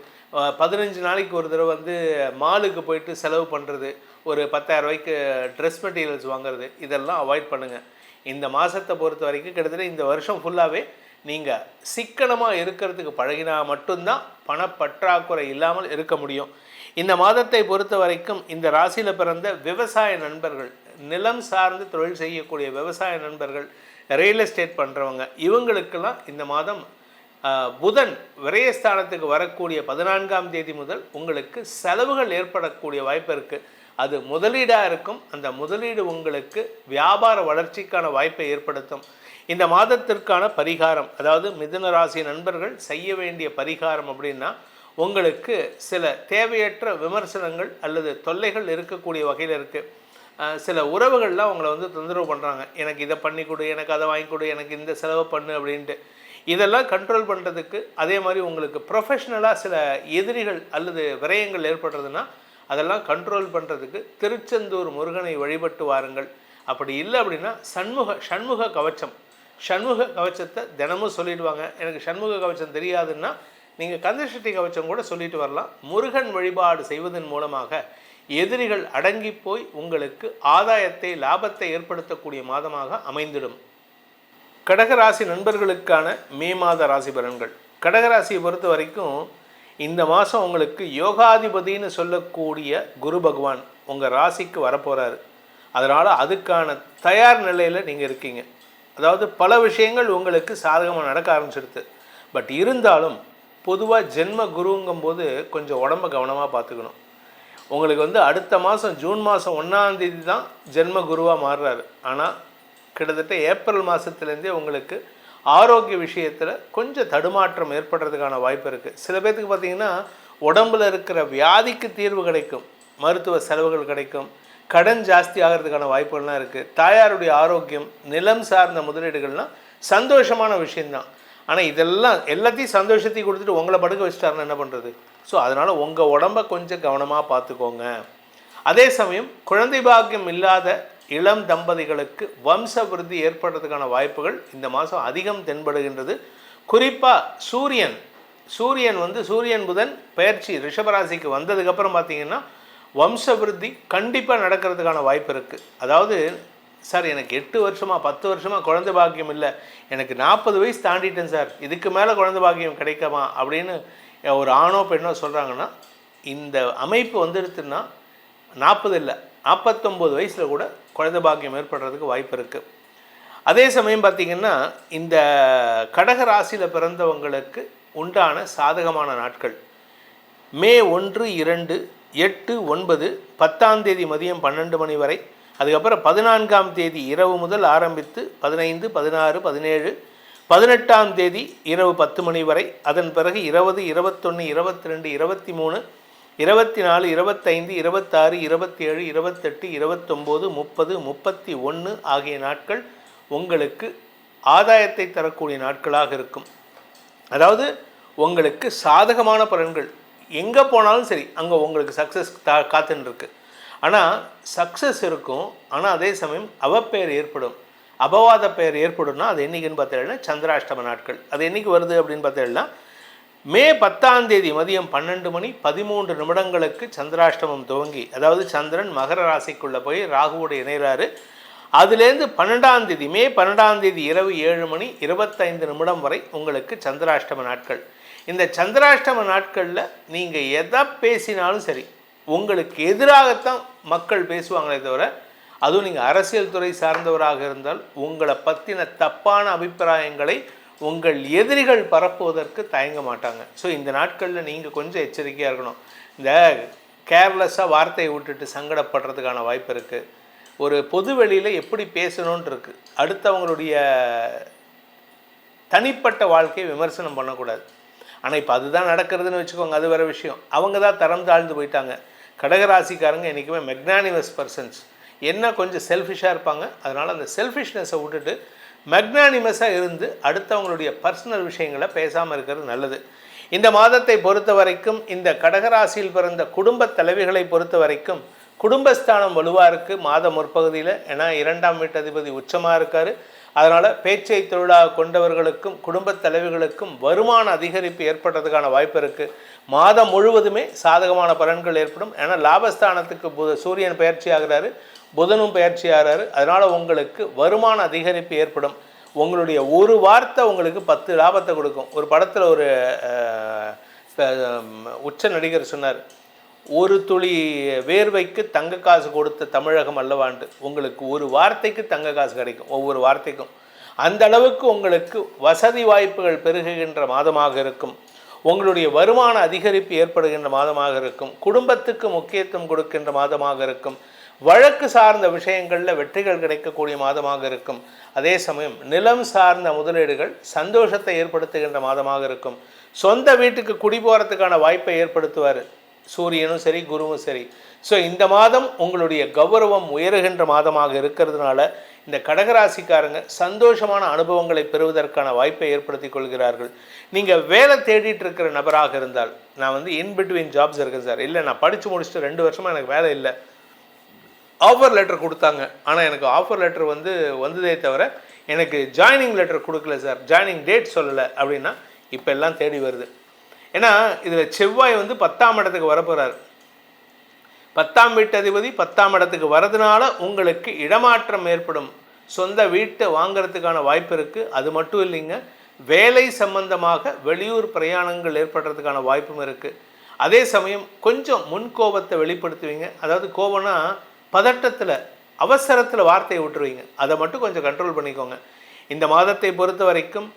15 நாளைக்கு ஒரு தடவை வந்து மாலுக்கு போயிட்டு செலவு பண்ணுறது, ஒரு 10,000 ரூபாய்க்கு ட்ரெஸ் மெட்டீரியல்ஸ் வாங்குறது, இதெல்லாம் அவாய்ட் பண்ணுங்கள். இந்த மாதத்தை பொறுத்த வரைக்கும் கிட்டத்தட்ட இந்த வருஷம் ஃபுல்லாகவே நீங்கள் சிக்கனமாக இருக்கிறதுக்கு பழகினா மட்டும்தான் பணப்பற்றாக்குறை இல்லாமல் இருக்க முடியும். இந்த மாதத்தை பொறுத்த வரைக்கும் இந்த ராசியில் பிறந்த விவசாய நண்பர்கள், நிலம் சார்ந்து தொழில் செய்யக்கூடிய விவசாய நண்பர்கள், ரியல் எஸ்டேட் பண்ணுறவங்க, இவங்களுக்கெல்லாம் இந்த மாதம் புதன் விரயஸ்தானத்துக்கு வரக்கூடிய 14ஆம் தேதி முதல் உங்களுக்கு செலவுகள் ஏற்படக்கூடிய வாய்ப்பு இருக்குது. அது முதலீடாக இருக்கும். அந்த முதலீடு உங்களுக்கு வியாபார வளர்ச்சிக்கான வாய்ப்பை ஏற்படுத்தும். இந்த மாதத்திற்கான பரிகாரம், அதாவது மிதுன ராசி நண்பர்கள் செய்ய வேண்டிய பரிகாரம் அப்படின்னா, உங்களுக்கு சில தேவையற்ற விமர்சனங்கள் அல்லது தொல்லைகள் இருக்கக்கூடிய வகையில் இருக்குது. சில உறவுகள்லாம் உங்களை வந்து தொந்தரவு பண்ணுறாங்க, எனக்கு இதை பண்ணி கொடு, எனக்கு அதை வாங்கி கொடு, எனக்கு இந்த செலவை பண்ணு அப்படின்ட்டு. இதெல்லாம் கண்ட்ரோல் பண்ணுறதுக்கு, அதே மாதிரி உங்களுக்கு ப்ரொஃபஷ்னலாக சில எதிரிகள் அல்லது விரயங்கள் ஏற்படுறதுன்னா அதெல்லாம் கண்ட்ரோல் பண்ணுறதுக்கு திருச்செந்தூர் முருகனை வழிபட்டு வாருங்கள். அப்படி இல்லை அப்படின்னா சண்முக கவச்சத்தை தினமும் சொல்லிடுவாங்க. எனக்கு சண்முக கவச்சம் தெரியாதுன்னா நீங்கள் கந்தசஷ்டி கவச்சம் கூட சொல்லிட்டு வரலாம். முருகன் வழிபாடு செய்வதன் மூலமாக எதிரிகள் அடங்கி போய் உங்களுக்கு ஆதாயத்தை, லாபத்தை ஏற்படுத்தக்கூடிய மாதமாக அமைந்திடும். கடகராசி நண்பர்களுக்கான மே மாத ராசி பலன்கள். கடகராசியை பொறுத்த வரைக்கும் இந்த மாதம் உங்களுக்கு யோகாதிபதினு சொல்லக்கூடிய குரு பகவான் உங்கள் ராசிக்கு வரப்போகிறாரு. அதனால் அதுக்கான தயார் நிலையில் நீங்கள் இருக்கீங்க. அதாவது பல விஷயங்கள் உங்களுக்கு சாதகமாக நடக்க ஆரம்பிச்சிடுது. பட் இருந்தாலும் பொதுவாக ஜென்ம குருங்கும்போது கொஞ்சம் உடம்ப கவனமாக பார்த்துக்கணும். உங்களுக்கு வந்து அடுத்த மாதம் ஜூன் மாதம் 1ஆம் தேதி தான் ஜென்ம குருவாக மாறுறாரு. ஆனால் கிட்டத்தட்ட ஏப்ரல் மாதத்துலேருந்தே உங்களுக்கு ஆரோக்கிய விஷயத்தில் கொஞ்சம் தடுமாற்றம் ஏற்படுறதுக்கான வாய்ப்பு இருக்குது. சில பேர்த்துக்கு பார்த்திங்கன்னா உடம்பில் இருக்கிற வியாதிக்கு தீர்வு கிடைக்கும், மருத்துவ செலவுகள் கிடைக்கும், கடன் ஜாஸ்தி ஆகிறதுக்கான வாய்ப்புகள்லாம் இருக்குது. தாயாருடைய ஆரோக்கியம், நிலம் சார்ந்த முதலீடுகள்லாம் சந்தோஷமான விஷயந்தான். ஆனால் இதெல்லாம் எல்லாத்தையும் சந்தோஷத்தையும் கொடுத்துட்டு உங்களை படுக்க வச்சுட்டாருன்னு என்ன பண்ணுறது? ஸோ அதனால் உங்கள் உடம்பை கொஞ்சம் கவனமாக பார்த்துக்கோங்க. அதே சமயம் குழந்தை பாக்கியம் இல்லாத இளம் தம்பதிகளுக்கு வம்ச விருத்தி ஏற்படுறதுக்கான வாய்ப்புகள் இந்த மாதம் அதிகம் தென்படுகின்றது. குறிப்பாக சூரியன் புதன் பயிற்சி ரிஷபராசிக்கு வந்ததுக்கப்புறம் பார்த்திங்கன்னா வம்ச விருத்தி கண்டிப்பாக நடக்கிறதுக்கான வாய்ப்பு இருக்குது. அதாவது சார் எனக்கு 8 வருஷமாக 10 வருஷமாக குழந்தை பாக்கியம் இல்லை, எனக்கு 40 வயசு தாண்டிட்டேன் சார், இதுக்கு மேலே குழந்தை பாக்கியம் கிடைக்குமா அப்படின்னு ஒரு ஆணோ பெண்ணோ சொல்கிறாங்கன்னா, இந்த அமைப்பு வந்துடுத்துன்னா 40 இல்லை 49 வயசில் கூட குழந்தை பாக்கியம் ஏற்படுறதுக்கு வாய்ப்பு இருக்குது. அதே சமயம் பார்த்திங்கன்னா இந்த கடக ராசியில் பிறந்தவங்களுக்கு உண்டான சாதகமான நாட்கள் மே 1, 2, 8, 9, 10ஆம் தேதி மதியம் 12 மணி வரை, அதுக்கப்புறம் 14ஆம் தேதி இரவு முதல் ஆரம்பித்து 15, 16, 17, 18ஆம் தேதி இரவு 10 மணி வரை, அதன் பிறகு 20, 21, 22, 23, 24, 25, 26, 27, 28, 29, 30, 31 ஆகிய நாட்கள் உங்களுக்கு ஆதாயத்தை தரக்கூடிய நாட்களாக இருக்கும். அதாவது உங்களுக்கு சாதகமான பலன்கள் எங்கே போனாலும் சரி அங்கே உங்களுக்கு சக்ஸஸ் காத்துன்னு இருக்கு. ஆனால் சக்ஸஸ் இருக்கும், ஆனால் அதே சமயம் அவப்பெயர் ஏற்படும், அபவாத பெயர் ஏற்படும்னா அது என்றைக்குன்னு பார்த்தீங்கன்னா சந்திராஷ்டம நாட்கள். அது என்றைக்கு வருது அப்படின்னு பார்த்தீங்கன்னா மே 10ஆம் தேதி மதியம் 12 மணி 13 நிமிடங்களுக்கு சந்திராஷ்டமம் துவங்கி, அதாவது சந்திரன் மகர ராசிக்குள்ளே போய் ராகுவோடு இணைகிறாரு. அதுலேருந்து 12ஆம் தேதி மே 12ஆம் தேதி இரவு 7 மணி 25 நிமிடம் வரை உங்களுக்கு சந்திராஷ்டம நாட்கள். இந்த சந்திராஷ்டம நாட்களில் நீங்கள் எதை பேசினாலும் சரி உங்களுக்கு எதிராகத்தான் மக்கள் பேசுவாங்களே தவிர, அதுவும் நீங்கள் அரசியல் துறை சார்ந்தவராக இருந்தால் உங்களை பற்றின தப்பான அபிப்பிராயங்களை உங்கள் எதிரிகள் பரப்புவதற்கு தயங்க மாட்டாங்க. ஸோ இந்த நாட்களில் நீங்கள் கொஞ்சம் எச்சரிக்கையாக இருக்கணும். இந்த கேர்லெஸ்ஸாக வார்த்தையை விட்டுட்டு சங்கடப்படுறதுக்கான வாய்ப்பு இருக்குது. ஒரு பொது வெளியில் எப்படி பேசணுன்ட்டு இருக்குது. அடுத்தவங்களுடைய தனிப்பட்ட வாழ்க்கையை விமர்சனம் பண்ணக்கூடாது. ஆனால் இப்போ அதுதான் நடக்கிறதுன்னு வச்சுக்கோங்க, அது வேறு விஷயம். அவங்க தான் தரம் தாழ்ந்து போயிட்டாங்க. கடகராசிக்காரங்க என்றைக்குமே மெக்னானிமஸ் பர்சன்ஸ், என்ன கொஞ்சம் செல்ஃபிஷாக இருப்பாங்க. அதனால் அந்த செல்ஃபிஷ்னஸை விட்டுட்டு மெக்னானிமஸாக இருந்து அடுத்தவங்களுடைய பர்சனல் விஷயங்களை பேசாமல் இருக்கிறது நல்லது. இந்த மாதத்தை பொறுத்த வரைக்கும் இந்த கடகராசியில் பிறந்த குடும்ப தலைவிகளை பொறுத்த வரைக்கும் குடும்பஸ்தானம் வலுவாக இருக்குது மாத முற்பகுதியில். ஏன்னா 2ஆம் வீட்டதிபதி உச்சமாக இருக்கார். அதனால் பேச்சை தொழிலாக கொண்டவர்களுக்கும் குடும்பத் தலைவிகளுக்கும் வருமான அதிகரிப்பு ஏற்படுறதுக்கான வாய்ப்பு இருக்குது. மாதம் முழுவதுமே சாதகமான பலன்கள் ஏற்படும். ஏன்னா லாபஸ்தானத்துக்கு சூரியன் பயிற்சி ஆகிறாரு, புதனும் பயிற்சி ஆகிறாரு. அதனால் உங்களுக்கு வருமான அதிகரிப்பு ஏற்படும். உங்களுடைய ஒரு வார்த்தை உங்களுக்கு 10 லாபத்தை கொடுக்கும். ஒரு படத்தில் ஒரு உச்ச நடிகர் சொன்னார், ஒரு துளி வேர்வைக்கு தங்க காசு கொடுத்த தமிழகம் அல்லவாண்டு. உங்களுக்கு ஒரு வார்த்தைக்கு தங்க காசு கிடைக்கும், ஒவ்வொரு வார்த்தைக்கும். அந்த அளவுக்கு உங்களுக்கு வசதி வாய்ப்புகள் பெருகுகின்ற மாதமாக இருக்கும். உங்களுடைய வருமான அதிகரிப்பு ஏற்படுகின்ற மாதமாக இருக்கும். குடும்பத்துக்கு முக்கியத்துவம் கொடுக்கின்ற மாதமாக இருக்கும். வழக்கு சார்ந்த விஷயங்களில் வெற்றிகள் கிடைக்கக்கூடிய மாதமாக இருக்கும். அதே சமயம் நிலம் சார்ந்த முதலீடுகள் சந்தோஷத்தை ஏற்படுத்துகின்ற மாதமாக இருக்கும். சொந்த வீட்டுக்கு குடி போகிறதுக்கான வாய்ப்பை ஏற்படுத்துவார் சூரியனும் சரி குருவும் சரி. ஸோ இந்த மாதம் உங்களுடைய கௌரவம் உயருகின்ற மாதமாக இருக்கிறதுனால இந்த கடகராசிக்காரங்க சந்தோஷமான அனுபவங்களை பெறுவதற்கான வாய்ப்பை ஏற்படுத்தி கொள்கிறார்கள். நீங்கள் வேலை தேடிட்டு இருக்கிற நபராக இருந்தால், நான் இன் பிட்வீன் ஜாப்ஸ் இருக்கேன் சார், இல்லை நான் படித்து முடிச்சுட்டு 2 வருஷமாக எனக்கு வேலை இல்லை, ஆஃபர் லெட்டர் கொடுத்தாங்க, ஆனால் எனக்கு ஆஃபர் லெட்டர் வந்ததே தவிர எனக்கு ஜாயினிங் லெட்டர் கொடுக்கல சார், ஜாயினிங் டேட் சொல்லலை அப்படின்னா இப்போ எல்லாம் தேடி வருது. ஏன்னா இதில் செவ்வாய் 10ஆம் இடத்துக்கு வரப்போகிறார். 10ஆம் வீட்டு அதிபதி 10ஆம் இடத்துக்கு வரதுனால உங்களுக்கு இடமாற்றம் ஏற்படும். சொந்த வீட்டை வாங்கிறதுக்கான வாய்ப்பு இருக்குது. அது மட்டும் இல்லைங்க, வேலை சம்பந்தமாக வெளியூர் பிரயாணங்கள் ஏற்படுறதுக்கான வாய்ப்பும் இருக்குது. அதே சமயம் கொஞ்சம் முன்கோபத்தை வெளிப்படுத்துவீங்க. அதாவது கோபம்னா பதட்டத்தில் அவசரத்தில் வார்த்தையை விட்டுருவீங்க. அதை மட்டும் கொஞ்சம் கண்ட்ரோல் பண்ணிக்கோங்க. இந்த மாதத்தை பொறுத்த வரைக்கும்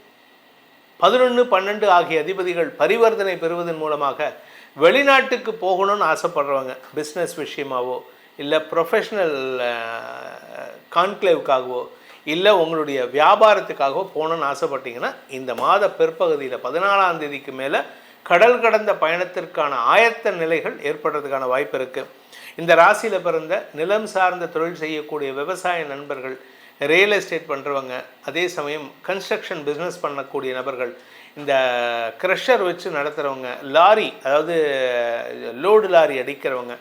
11, 12 ஆகிய அதிபதிகள் பரிவர்த்தனை பெறுவதன் மூலமாக வெளிநாட்டுக்கு போகணும்னு ஆசைப்படுறவங்க, பிஸ்னஸ் விஷயமாவோ இல்லை ப்ரொஃபஷ்னல் கான்க்ளேவுக்காகவோ இல்லை உங்களுடைய வியாபாரத்துக்காகவோ போகணுன்னு ஆசைப்பட்டீங்கன்னா இந்த மாத பிற்பகுதியில் 14ஆம் தேதிக்கு மேலே கடல் கடந்த பயணத்திற்கான ஆயத்த நிலைகள் ஏற்படுறதுக்கான வாய்ப்பு இருக்குது. இந்த ராசியில் பிறந்த நிலம் சார்ந்த தொழில் செய்யக்கூடிய விவசாய நண்பர்கள் ரியல் எஸ்டேட் பண்ணுறவங்க, அதே சமயம் கன்ஸ்ட்ரக்ஷன் பிஸ்னஸ் பண்ணக்கூடிய நபர்கள், இந்த க்ரஷர் வச்சு நடத்துகிறவங்க, லாரி அதாவது லோடு லாரி அடிக்கிறவங்க,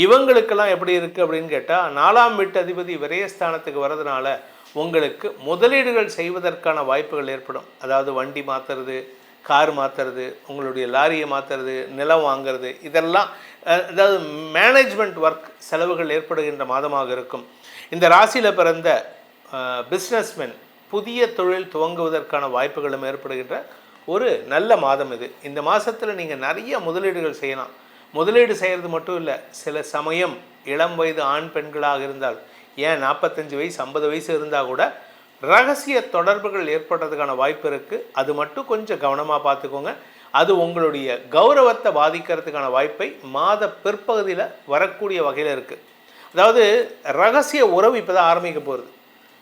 இவங்களுக்கெல்லாம் எப்படி இருக்குது அப்படின்னு கேட்டால் 4ஆம் வீட்டு அதிபதி விரயஸ்தானத்துக்கு வர்றதுனால உங்களுக்கு முதலீடுகள் செய்வதற்கான வாய்ப்புகள் ஏற்படும். அதாவது வண்டி மாற்றுறது, கார் மாற்றுறது, உங்களுடைய லாரியை மாற்றுறது, நிலம் வாங்கிறது, இதெல்லாம் அதாவது மேனேஜ்மெண்ட் ஒர்க் செலவுகள் ஏற்படுகின்ற மாதமாக இருக்கும். இந்த ராசியில் பிறந்த பிஸ்னஸ்மென் புதிய தொழில் துவங்குவதற்கான வாய்ப்புகளும் ஏற்படுகின்ற ஒரு நல்ல மாதம் இது. இந்த மாதத்தில் நீங்கள் நிறைய முதலீடுகள் செய்யலாம். முதலீடு செய்கிறது மட்டும் இல்லை, சில சமயம் இளம் வயது ஆண் பெண்களாக இருந்தால், ஏன் 45 வயசு 50 வயசு இருந்தால் கூட ரகசிய தொடர்புகள் ஏற்படுறதுக்கான வாய்ப்பு இருக்குது. அது மட்டும் கொஞ்சம் கவனமாக பார்த்துக்கோங்க. அது உங்களுடைய கௌரவத்தை பாதிக்கிறதுக்கான வாய்ப்பை மாத பிற்பகுதியில் வரக்கூடிய வகையில் இருக்குது. அதாவது ரகசிய உறவு இப்போ தான் ஆரம்பிக்க போகிறது.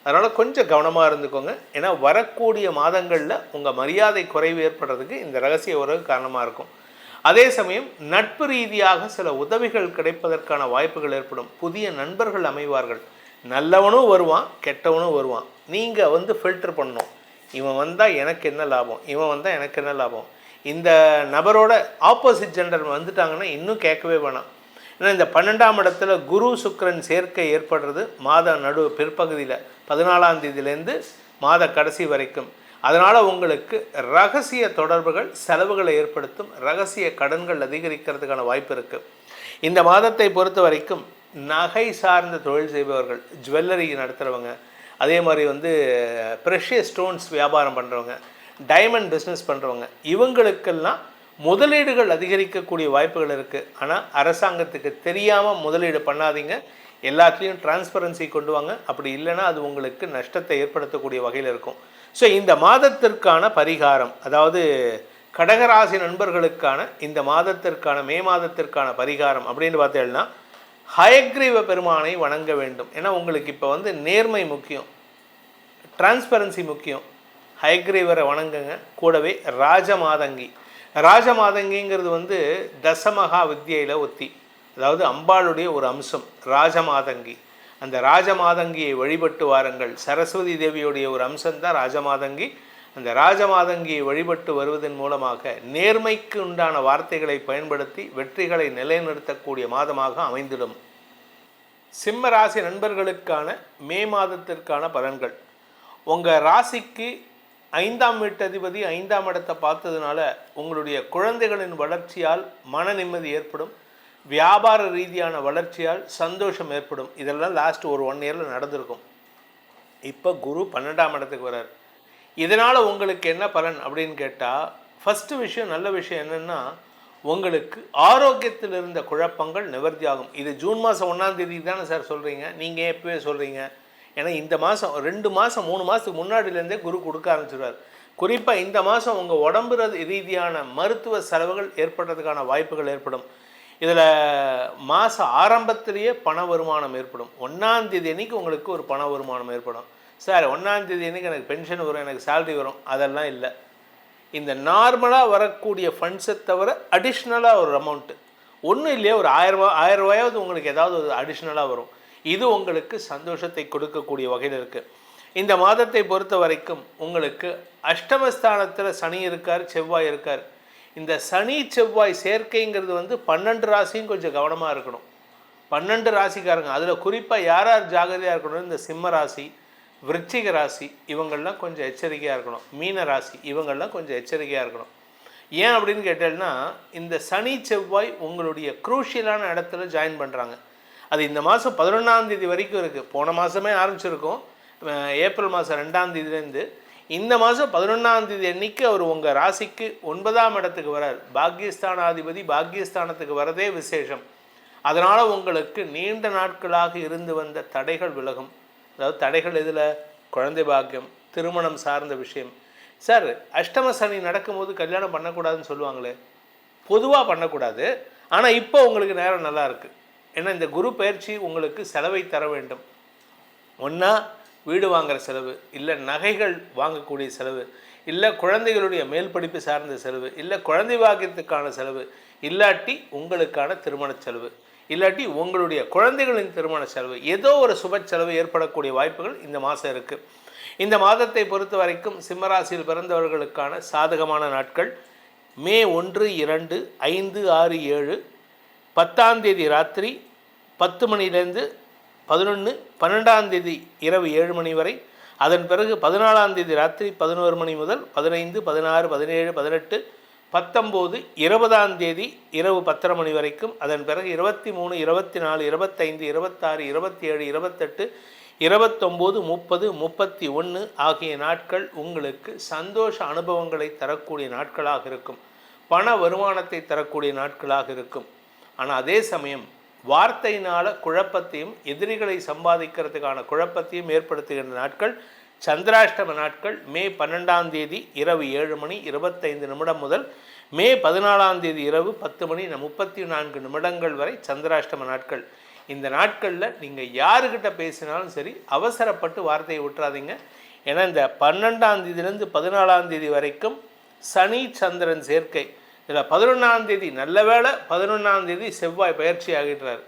அதனால் கொஞ்சம் கவனமாக இருந்துக்கோங்க. ஏன்னா வரக்கூடிய மாதங்களில் உங்கள் மரியாதை குறைவு ஏற்படுறதுக்கு இந்த ரகசிய உறவு காரணமாக இருக்கும். அதே சமயம் நட்பு ரீதியாக சில உதவிகள் கிடைப்பதற்கான வாய்ப்புகள் ஏற்படும். புதிய நண்பர்கள் அமைவார்கள். நல்லவனும் வருவான், கெட்டவனும் வருவான். நீங்கள் ஃபில்டர் பண்ணணும். இவன் வந்தால் எனக்கு என்ன லாபம், இவன் வந்தால் எனக்கு என்ன லாபம். இந்த நபரோட ஆப்போசிட் ஜெண்டர் வந்துட்டாங்கன்னா இன்னும் கேட்கவே வேணாம். ஏன்னா இந்த 12ஆம் இடத்துல குரு சுக்கிரன் சேர்க்கை ஏற்படுறது மாத நடு பிற்பகுதியில் 14ஆம் தேதியிலேருந்து மாத கடைசி வரைக்கும். அதனால் உங்களுக்கு ரகசிய தொடர்புகள் செலவுகளை ஏற்படுத்தும். ரகசிய கடன்கள் அதிகரிக்கிறதுக்கான வாய்ப்பு இருக்குது. இந்த மாதத்தை பொறுத்த வரைக்கும் நகை சார்ந்த தொழில் செய்பவர்கள், ஜுவல்லரி நடத்துகிறவங்க, அதே மாதிரி ப்ரெஷியஸ் ஸ்டோன்ஸ் வியாபாரம் பண்ணுறவங்க, டைமண்ட் பிஸ்னஸ் பண்ணுறவங்க, இவங்களுக்கெல்லாம் முதலீடுகள் அதிகரிக்கக்கூடிய வாய்ப்புகள் இருக்குது. ஆனால் அரசாங்கத்துக்கு தெரியாமல் முதலீடு பண்ணாதீங்க. எல்லாத்துலேயும் டிரான்ஸ்பரன்சி கொண்டு வாங்க. அப்படி இல்லைன்னா அது உங்களுக்கு நஷ்டத்தை ஏற்படுத்தக்கூடிய வகையில் இருக்கும். ஸோ இந்த மாதத்திற்கான பரிகாரம், அதாவது கடகராசி நண்பர்களுக்கான இந்த மாதத்திற்கான மே மாதத்திற்கான பரிகாரம் அப்படின்னு பார்த்தீங்கன்னா ஹயக்ரீவ பெருமானை வணங்க வேண்டும். ஏன்னா உங்களுக்கு இப்போ நேர்மை முக்கியம், டிரான்ஸ்பரன்சி முக்கியம். ஹயக்ரீவரை வணங்குங்க. கூடவே ராஜமாதங்கி, ராஜமாதங்கிங்கிறது தசமகா வித்யையில் ஒத்தி, அதாவது அம்பாளுடைய ஒரு அம்சம் ராஜமாதங்கி. அந்த ராஜமாதங்கியை வழிபட்டு வாருங்கள். சரஸ்வதி தேவியுடைய ஒரு அம்சம்தான் ராஜமாதங்கி. அந்த ராஜமாதங்கியை வழிபட்டு வருவதன் மூலமாக நேர்மைக்கு உண்டான வார்த்தைகளை பயன்படுத்தி வெற்றிகளை நிலைநிறுத்தக்கூடிய மாதமாக அமைந்திடும். சிம்ம ராசி நண்பர்களுக்கான மே மாதத்திற்கான பலன்கள். உங்கள் ராசிக்கு 5ஆம் வீட்டு அதிபதி 5ஆம் இடத்தை பார்த்ததுனால உங்களுடைய குழந்தைகளின் வளர்ச்சியால் மன நிம்மதி ஏற்படும். வியாபார ரீதியான வளர்ச்சியால் சந்தோஷம் ஏற்படும். இதெல்லாம் லாஸ்ட் ஒரு 1 இயரில் நடந்திருக்கும். இப்போ குரு 12ஆம் இடத்துக்கு வர்றார். இதனால் உங்களுக்கு என்ன பலன் அப்படின்னு கேட்டால், ஃபஸ்ட்டு விஷயம், நல்ல விஷயம் என்னென்னா, உங்களுக்கு ஆரோக்கியத்தில் இருந்த குழப்பங்கள் நிவர்த்தி ஆகும். இது ஜூன் மாதம் 1ஆம் தேதி தானே சார் சொல்கிறீங்க, நீங்கள் எப்போவே சொல்கிறீங்க. ஏன்னா இந்த மாதம் 2 மாதம் 3 மாதத்துக்கு முன்னாடியிலேருந்தே குரு கொடுக்க ஆரம்பிச்சிடுவார். குறிப்பாக இந்த மாதம் உங்கள் உடம்பு ரீதியான மருத்துவ செலவுகள் ஏற்படுறதுக்கான வாய்ப்புகள் ஏற்படும். இதில் மாத ஆரம்பத்திலேயே பண வருமானம் ஏற்படும். 1ஆம் தேதி அன்றைக்கி உங்களுக்கு ஒரு பண வருமானம் ஏற்படும். சார் 1ஆம் தேதி அன்றைக்கி எனக்கு பென்ஷன் வரும், எனக்கு சேலரி வரும், அதெல்லாம் இல்லை. இந்த நார்மலாக வரக்கூடிய ஃபண்ட்ஸை தவிர அடிஷ்னலாக ஒரு அமௌண்ட்டு ஒன்றும் இல்லையா, ஒரு 1000 ரூபாயாவது உங்களுக்கு ஏதாவது ஒரு அடிஷ்னலாக வரும். இது உங்களுக்கு சந்தோஷத்தை கொடுக்கக்கூடிய வகையில் இருக்குது. இந்த மாதத்தை பொறுத்த வரைக்கும் உங்களுக்கு அஷ்டமஸ்தானத்தில் சனி இருக்கார், செவ்வாய் இருக்கார். இந்த சனி செவ்வாய் சேர்க்கைங்கிறது 12 ராசியும் கொஞ்சம் கவனமாக இருக்கணும். 12 ராசிக்காரங்க, அதில் குறிப்பாக யார் யார் ஜாகிரதையாக இருக்கணும், இந்த சிம்ம ராசி, விருச்சிக ராசி இவங்கள்லாம் கொஞ்சம் எச்சரிக்கையாக இருக்கணும். மீன ராசி இவங்கள்லாம் கொஞ்சம் எச்சரிக்கையாக இருக்கணும். ஏன் அப்படின்னு கேட்டேன்னா, இந்த சனி செவ்வாய் உங்களுடைய குரூஷியலான இடத்துல ஜாயின் பண்ணுறாங்க. அது இந்த மாதம் 11ஆம் தேதி வரைக்கும் இருக்குது. போன மாதமே ஆரம்பிச்சிருக்கோம், ஏப்ரல் மாதம் 2ஆம் தேதியிலேருந்து. இந்த மாதம் 11ஆம் தேதி அன்றைக்கி அவர் உங்கள் ராசிக்கு 9ஆம் இடத்துக்கு வரார். பாக்கியஸ்தானாதிபதி பாக்கியஸ்தானத்துக்கு வரதே விசேஷம். அதனால் உங்களுக்கு நீண்ட நாட்களாக இருந்து வந்த தடைகள் விலகும். அதாவது தடைகள் இதில் குழந்தை பாக்கியம், திருமணம் சார்ந்த விஷயம். சார் அஷ்டம சனி நடக்கும்போது கல்யாணம் பண்ணக்கூடாதுன்னு சொல்லுவாங்களே, பொதுவாக பண்ணக்கூடாது. ஆனால் இப்போ உங்களுக்கு நேரம் நல்லா இருக்குது. ஏன்னா இந்த குரு பயிற்சி உங்களுக்கு செலவை தர வேண்டும். ஒன்றா வீடு வாங்குகிற செலவு, இல்லை நகைகள் வாங்கக்கூடிய செலவு, இல்லை குழந்தைகளுடைய மேல் படிப்பு சார்ந்த செலவு, இல்லை குழந்தை பாக்கியத்துக்கான செலவு, இல்லாட்டி உங்களுக்கான திருமண செலவு. இல்லாட்டி உங்களுடைய குழந்தைகளின் திருமண செலவு, ஏதோ ஒரு சுப செலவு ஏற்படக்கூடிய வாய்ப்புகள் இந்த மாதம் இருக்குது. இந்த மாதத்தை பொறுத்த வரைக்கும் சிம்மராசியில் பிறந்தவர்களுக்கான சாதகமான நாட்கள் மே 1, 2, 5, 6, 7, 10ஆம் தேதி ராத்திரி 10 மணிலேருந்து 11, 12ஆம் தேதி இரவு 7 மணி வரை, அதன் பிறகு 14ஆம் தேதி ராத்திரி 11 மணி முதல் 15, 16, 17, 18, 19, 20ஆம் தேதி இரவு 10:30 மணி வரைக்கும், அதன் பிறகு 23, 24, 25, 26, 27, 28, 29, 30, 31 ஆகிய நாட்கள் உங்களுக்கு சந்தோஷ அனுபவங்களை தரக்கூடிய நாட்களாக இருக்கும். பண வருமானத்தை தரக்கூடிய நாட்களாக இருக்கும். ஆனால் அதே சமயம் வார்த்தையினால் குழப்பத்தையும் எதிரிகளை சம்பாதிக்கிறதுக்கான குழப்பத்தையும் ஏற்படுத்துகின்ற நாட்கள் சந்திராஷ்டம நாட்கள் மே 12ஆம் தேதி இரவு 7 மணி 25 நிமிடம் முதல் மே 14ஆம் தேதி இரவு 10 மணி 34 நிமிடங்கள் வரை சந்திராஷ்டம நாட்கள். இந்த நாட்களில் நீங்கள் யாருக்கிட்ட பேசினாலும் சரி அவசரப்பட்டு வார்த்தையை விட்டுறாதீங்க. ஏன்னா இந்த 12ஆம் தேதியிலேருந்து 14ஆம் தேதி வரைக்கும் சனி சந்திரன் சேர்க்கை. இதில் 11ஆம் தேதி நல்ல வேளை 11ஆம் தேதி செவ்வாய் பயிற்சி ஆகிடுறார்.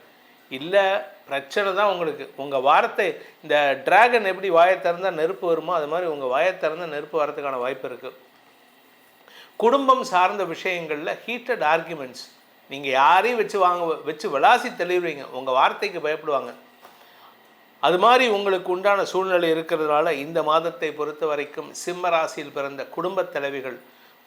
இல்லை பிரச்சனை தான் உங்களுக்கு. உங்கள் வார்த்தை இந்த டிராகன் எப்படி வாயை திறந்தால் நெருப்பு வருமோ அது மாதிரி உங்கள் வாயை திறந்தால் நெருப்பு வரதுக்கான வாய்ப்பு இருக்குது. குடும்பம் சார்ந்த விஷயங்களில் ஹீட்டட் ஆர்குமெண்ட்ஸ், நீங்கள் யாரையும் வச்சு விளாசி தெளிவுறீங்க, உங்கள் வார்த்தைக்கு பயப்படுவாங்க. அது மாதிரி உங்களுக்கு உண்டான சூழ்நிலை இருக்கிறதுனால இந்த மாதத்தை பொறுத்த வரைக்கும் சிம்ம ராசியில் பிறந்த குடும்பத் தலைவிகள்